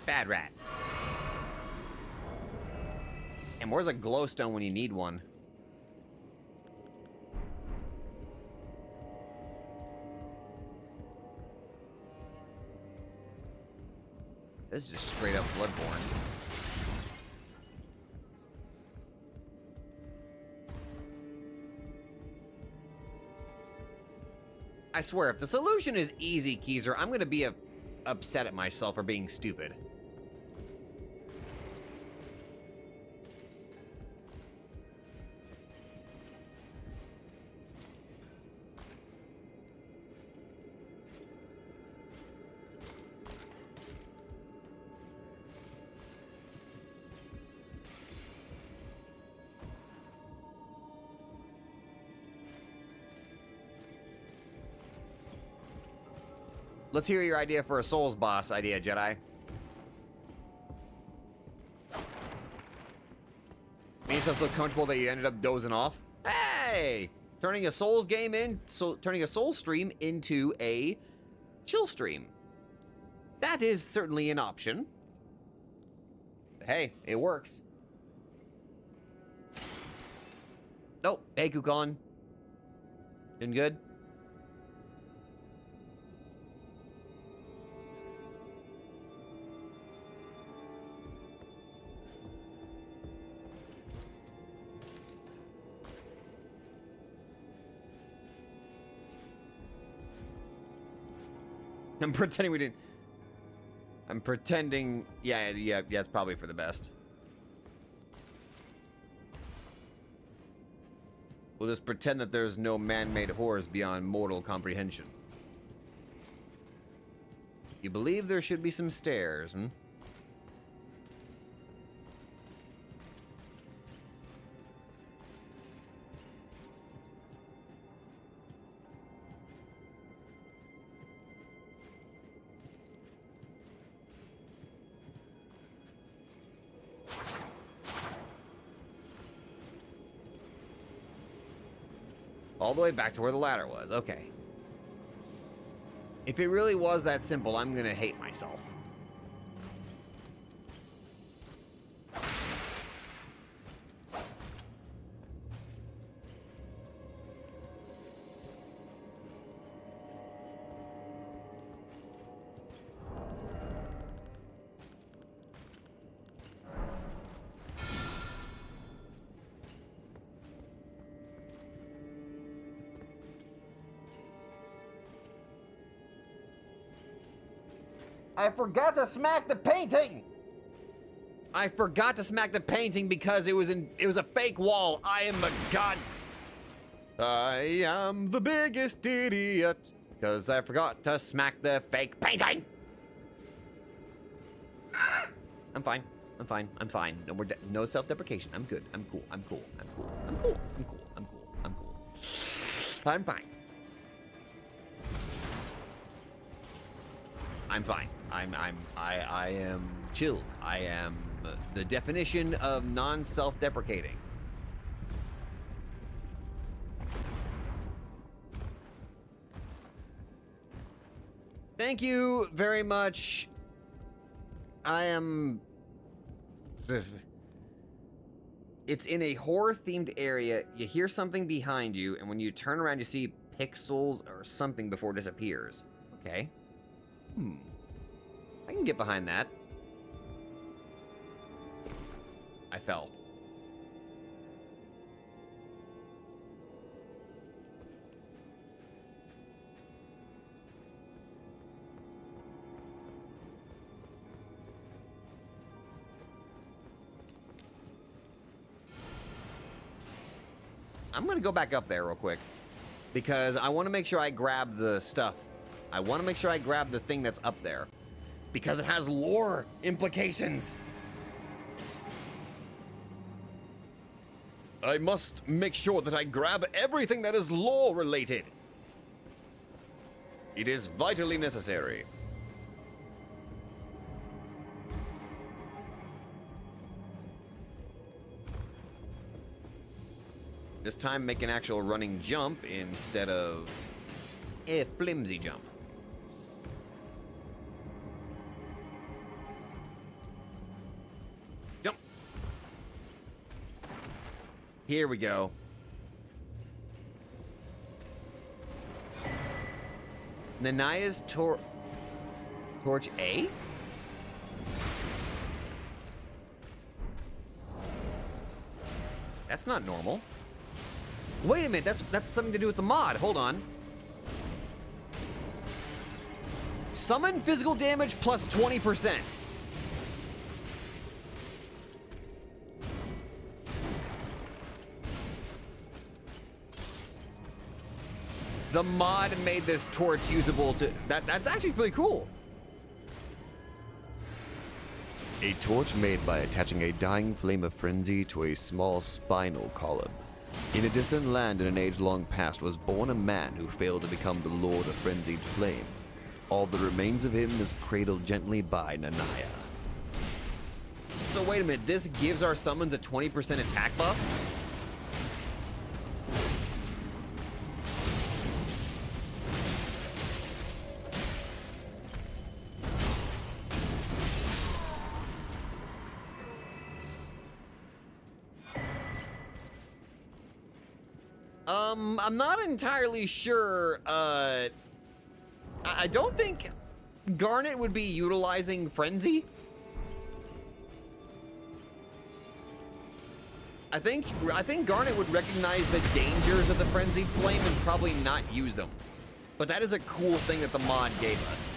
Bad rat. And where's a glowstone when you need one? This is just straight up Bloodborne. I swear, if the solution is easy, Keezer, I'm gonna be upset at myself for being stupid. Let's hear your idea for a Souls boss idea, Jedi. Made yourself so comfortable that you ended up dozing off. Hey! Turning a Souls game turning a Souls stream into a chill stream. That is certainly an option. But hey, it works. Oh, hey, Kukan. Doing good? I'm pretending we didn't. I'm pretending. Yeah, it's probably for the best. We'll just pretend that there's no man-made horrors beyond mortal comprehension. You believe there should be some stairs, hmm? All the way back to where the ladder was. Okay. If it really was that simple, I'm gonna hate myself. I forgot to smack the painting! I forgot to smack the painting because it was a fake wall. I am a god. I am the biggest idiot because I forgot to smack the fake painting. I'm fine. I'm fine. I'm fine. No more. No self-deprecation. I'm good. I'm cool. I'm cool. I'm cool. I'm cool. I'm cool. I'm cool. I'm cool. I'm fine. I'm fine. I am chill. I am the definition of non-self-deprecating. Thank you very much. I am... It's in a horror-themed area. You hear something behind you, and when you turn around, you see pixels or something before it disappears. Okay. I can get behind that. I fell. I'm gonna go back up there real quick because I want to make sure I grab the stuff. I want to make sure I grab the thing that's up there because it has lore implications. I must make sure that I grab everything that is lore related. It is vitally necessary. This time make an actual running jump instead of a flimsy jump. Jump. Here we go. Nanaya's torch A? That's not normal. Wait a minute, that's something to do with the mod. Hold on. Summon physical damage plus 20%. The mod made this torch usable to... That's actually pretty cool. A torch made by attaching a dying flame of frenzy to a small spinal column. In a distant land in an age-long past was born a man who failed to become the lord of frenzied flame. All that remains of him is cradled gently by Nanaya. So wait a minute, this gives our summons a 20% attack buff? I'm not entirely sure, I don't think Garnet would be utilizing Frenzy. I think Garnet would recognize the dangers of the Frenzied Flame and probably not use them. But that is a cool thing that the mod gave us.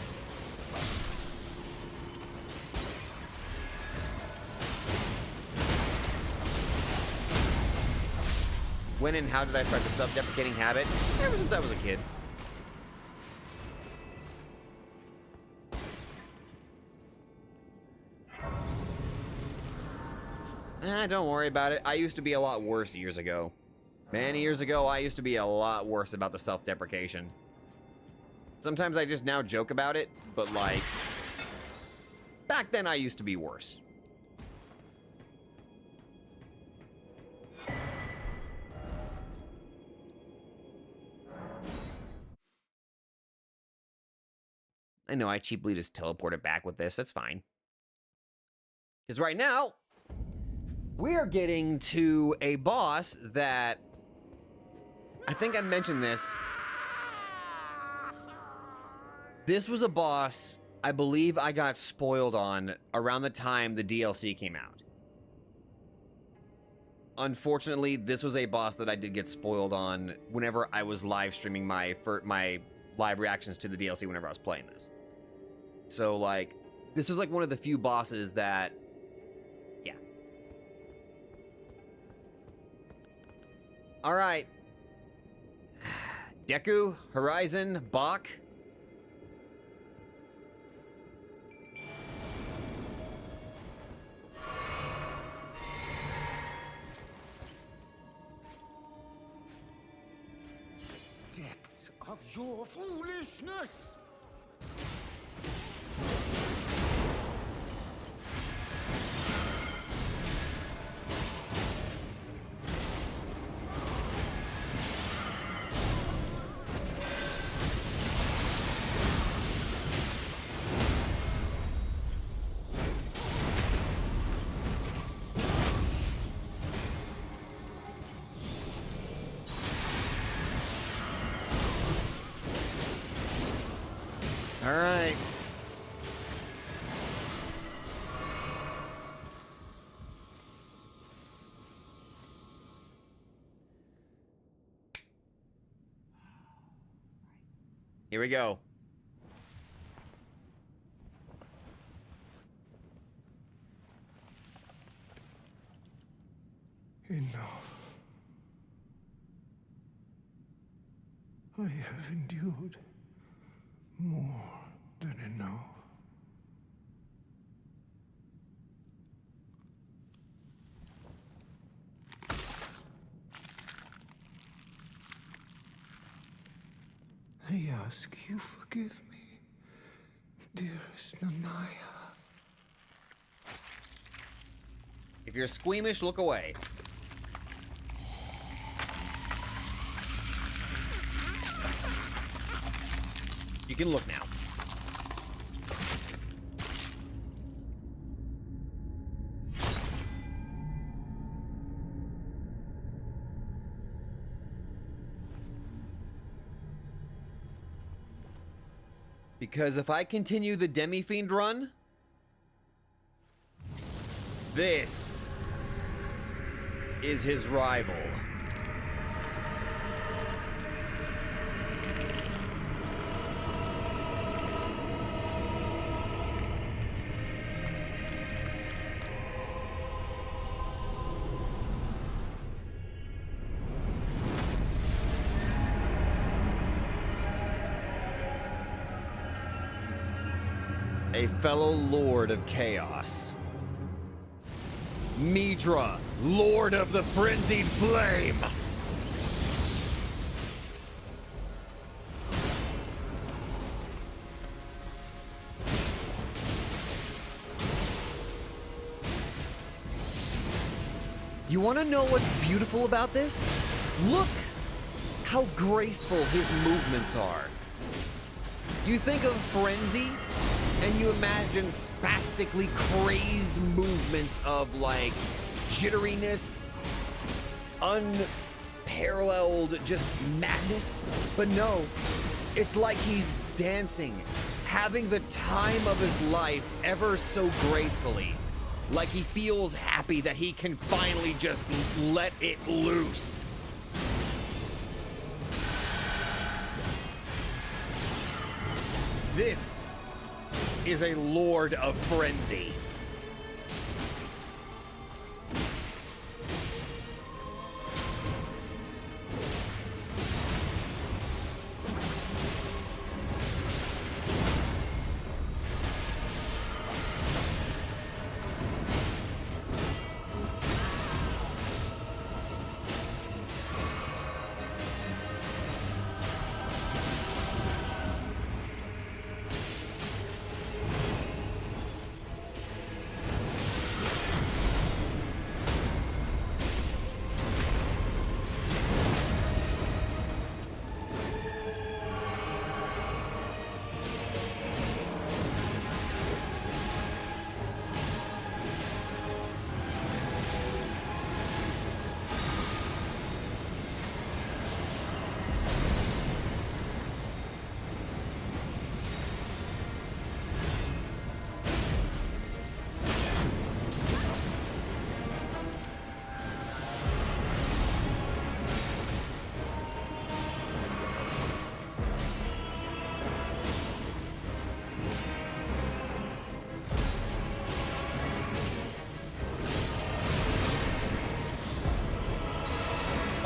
When and how did I start the self-deprecating habit? Ever since I was a kid. Don't worry about it. I used to be a lot worse years ago. Many years ago, I used to be a lot worse about the self-deprecation. Sometimes I just now joke about it, but like, back then I used to be worse. I know I cheaply just teleported back with this. That's fine. Because right now, we're getting to a boss that... I think I mentioned this. This was a boss I believe I got spoiled on around the time the DLC came out. Unfortunately, this was a boss that I did get spoiled on whenever I was live streaming my live reactions to the DLC whenever I was playing this. So, like, this was like one of the few bosses that, yeah. All right. Deku, Horizon, Bach. Depths of your foolishness! All right. Here we go. Enough. I have endured more than enough. I ask you forgive me, dearest Nanaya. If you're squeamish, look away. You can look now. Because if I continue the Demi-Fiend run, this is his rival. A fellow Lord of Chaos. Midra, Lord of the Frenzied Flame! You want to know what's beautiful about this? Look how graceful his movements are. You think of Frenzy, and you imagine spastically crazed movements of like jitteriness, unparalleled just madness. But no, it's like he's dancing, having the time of his life ever so gracefully. Like he feels happy that he can finally just let it loose. This is a Lord of Frenzy.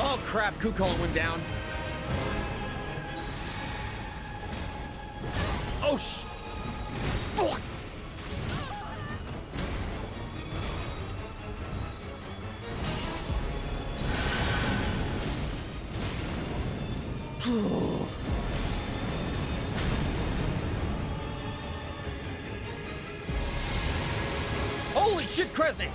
Oh crap, Kukon went down. Oh fuck! Holy shit, Kresnik!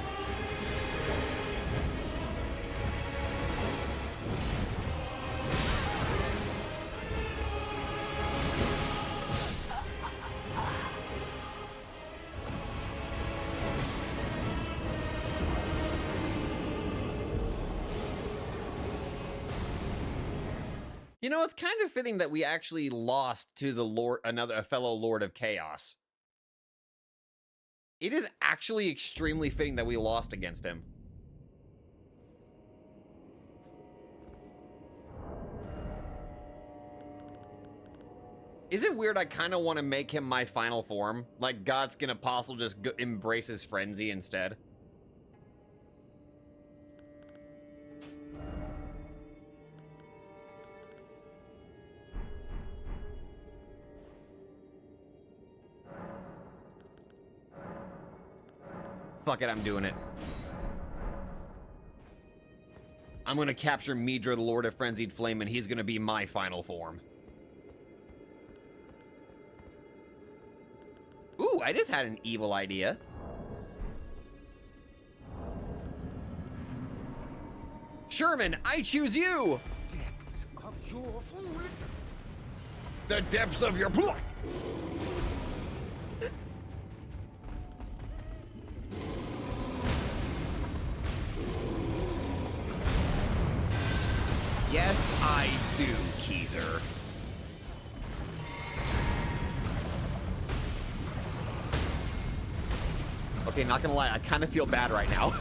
You know, it's kind of fitting that we actually lost to the Lord, a fellow Lord of Chaos. It is actually extremely fitting that we lost against him. Is it weird I kind of want to make him my final form? Like Godskin Apostle just embraces Frenzy instead? Fuck it, I'm doing it. I'm gonna capture Midra, the Lord of Frenzied Flame, and he's gonna be my final form. Ooh, I just had an evil idea. Sherman, I choose you! Depths of your foolish... The depths of your... Yes, I do, Keezer. Okay, not gonna lie, I kind of feel bad right now.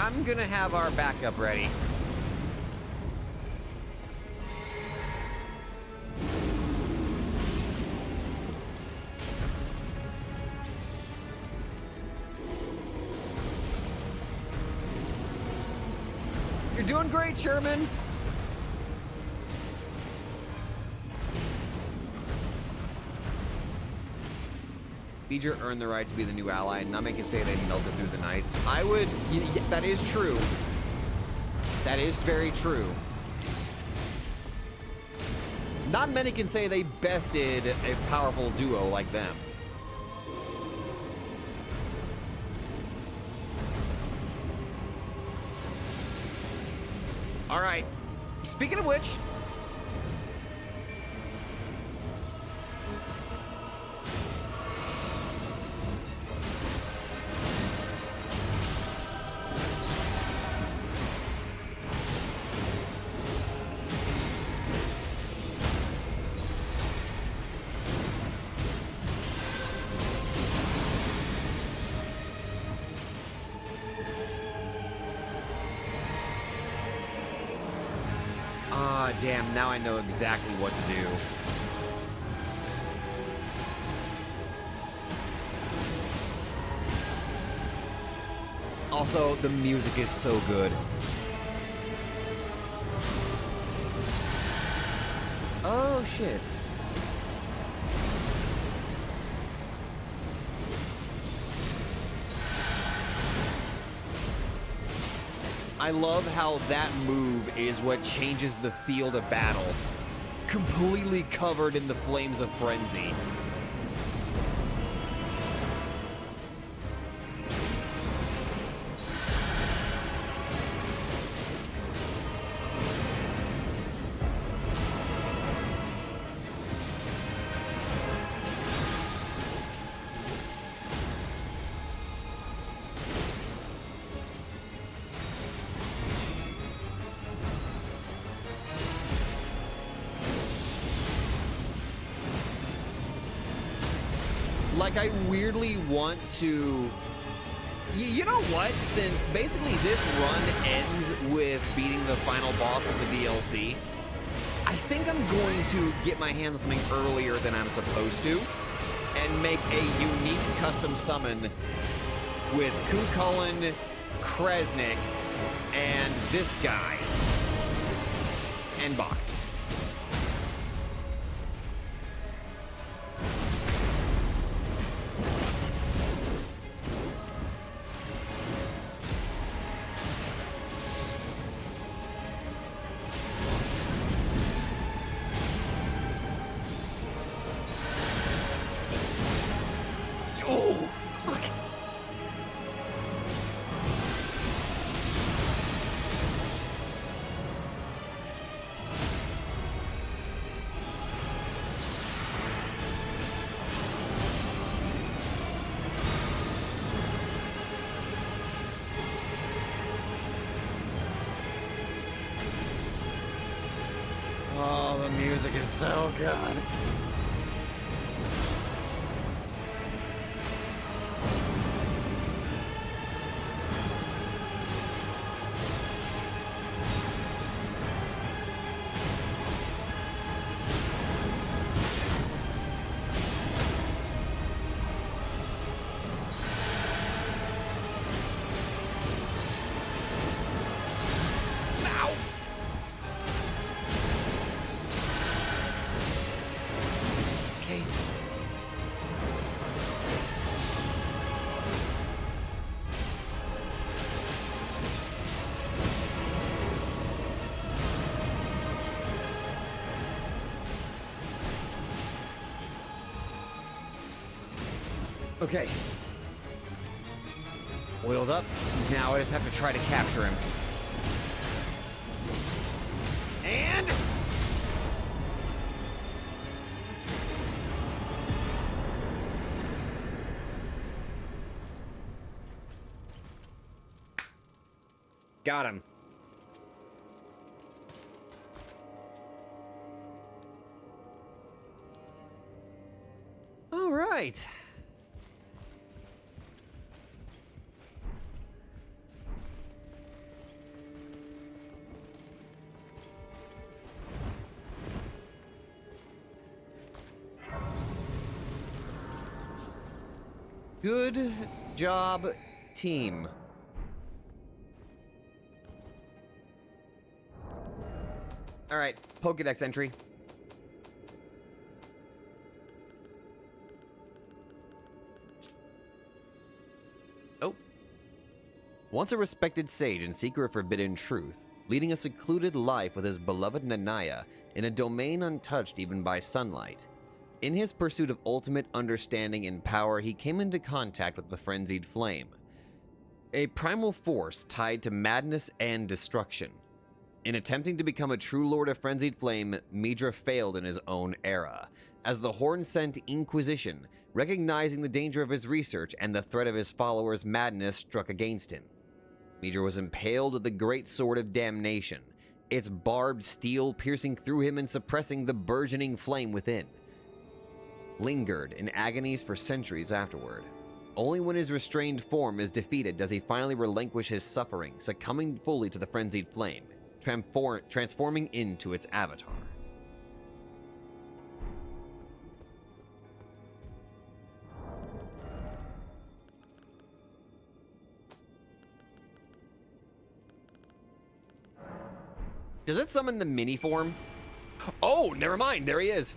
I'm gonna have our backup ready. You're doing great, Sherman. Midra earned the right to be the new ally, and Name can say they melted through the nights. I would... that is true. That is very true. Not many can say they bested a powerful duo like them. All right. Speaking of which... damn, now I know exactly what to do. Also, the music is so good. Oh, shit. I love how that move is what changes the field of battle. Completely covered in the flames of frenzy. Like, I weirdly want to... You know what? Since basically this run ends with beating the final boss of the DLC, I think I'm going to get my hands on something earlier than I'm supposed to and make a unique custom summon with Kukulin, Kresnik, and this guy, and Bach. Oh, the music is so good. Okay. Okay. Oiled up. Now I just have to try to capture him. And... got him. All right. Good job, team. All right, Pokédex entry. Oh. Once a respected sage and seeker of forbidden truth, leading a secluded life with his beloved Nanaya in a domain untouched even by sunlight. In his pursuit of ultimate understanding and power, he came into contact with the frenzied flame, a primal force tied to madness and destruction. In attempting to become a true lord of frenzied flame, Midra failed in his own era, as the horn-sent Inquisition, recognizing the danger of his research and the threat of his followers' madness, struck against him. Midra was impaled with the great sword of damnation, its barbed steel piercing through him and suppressing the burgeoning flame within. Lingered in agonies for centuries afterward. Only when his restrained form is defeated does he finally relinquish his suffering, succumbing fully to the frenzied flame, transforming into its avatar. Does it summon the mini form? Oh, never mind, there he is.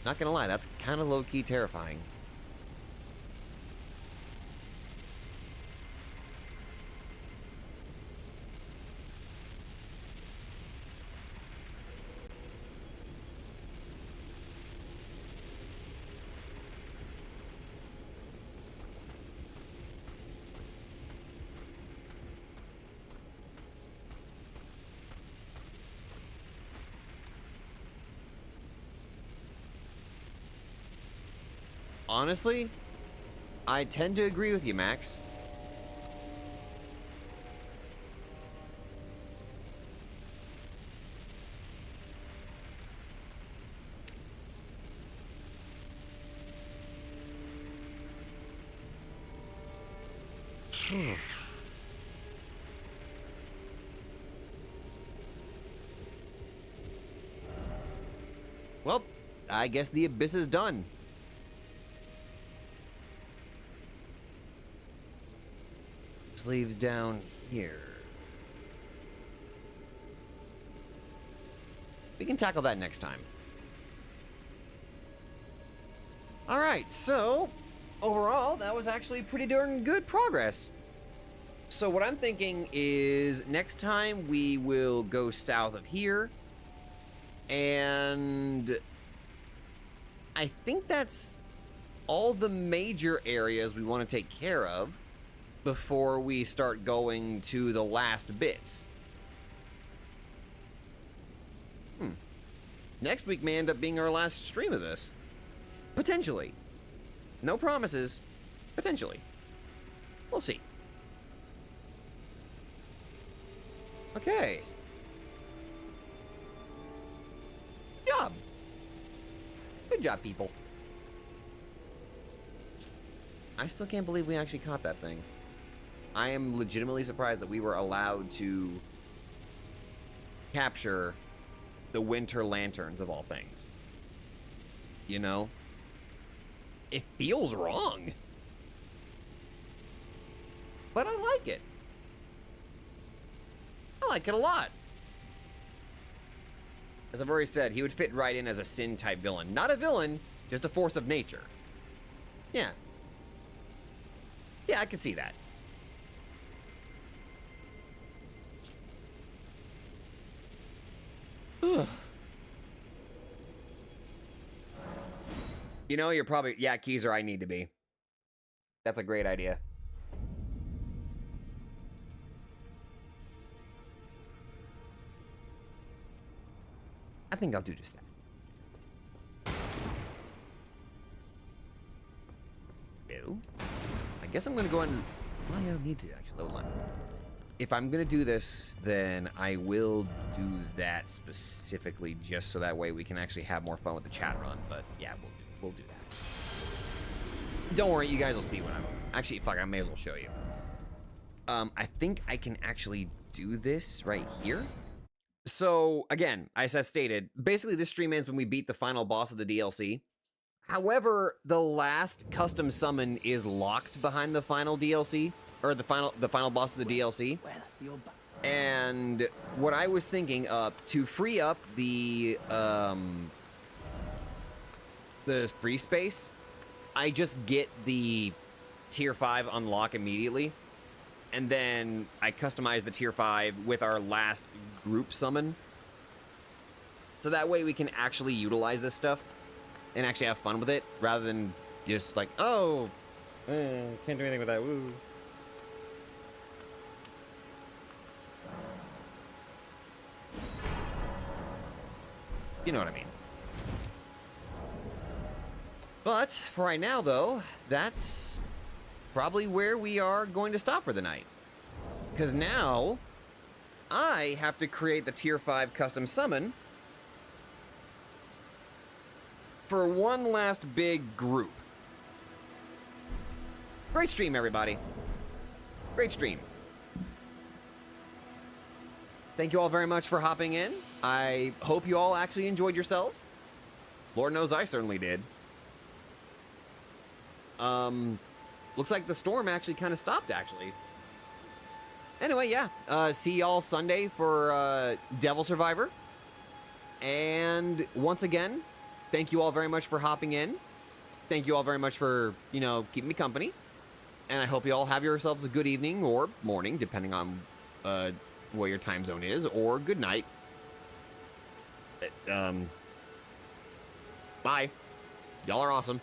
Not gonna lie, that's kind of low-key terrifying. Honestly, I tend to agree with you, Max. Well, I guess the abyss is done. Sleeves down here. We can tackle that next time. All right, so overall, that was actually pretty darn good progress. So what I'm thinking is next time we will go south of here, and I think that's all the major areas we want to take care of before we start going to the last bits. Next week may end up being our last stream of this. Potentially. No promises. Potentially. We'll see. Okay. Good job. Good job, people. I still can't believe we actually caught that thing. I am legitimately surprised that we were allowed to capture the winter lanterns of all things. You know? It feels wrong. But I like it. I like it a lot. As I've already said, he would fit right in as a sin type villain. Not a villain, just a force of nature. Yeah. Yeah, I can see that. You know, you're probably, yeah, Keezer, I need to be. That's a great idea. I think I'll do just that. Ew. I guess I'm gonna go and, well, I don't need to actually, hold on. If I'm gonna do this, then I will do that specifically just so that way we can actually have more fun with the chat run, but yeah, we'll do that. Don't worry, you guys will see when I'm... Actually, fuck, I may as well show you. I think I can actually do this right here. So, again, as I stated, basically this stream ends when we beat the final boss of the DLC. However, the last custom summon is locked behind the final DLC, or the final boss of the DLC. And what I was thinking to free up the free space, I just get the tier 5 unlock immediately, and then I customize the tier 5 with our last group summon. So that way we can actually utilize this stuff and actually have fun with it, rather than just like, oh, can't do anything with that, woo. You know what I mean. But for right now, though, that's probably where we are going to stop for the night. Because now, I have to create the tier 5 custom summon for one last big group. Great stream, everybody. Great stream. Thank you all very much for hopping in. I hope you all actually enjoyed yourselves. Lord knows I certainly did. Looks like the storm actually kind of stopped, actually. Anyway, yeah. See y'all Sunday for Devil Survivor. And once again, thank you all very much for hopping in. Thank you all very much for, you know, keeping me company. And I hope you all have yourselves a good evening or morning, depending on what your time zone is, or good night. Bye. Y'all are awesome.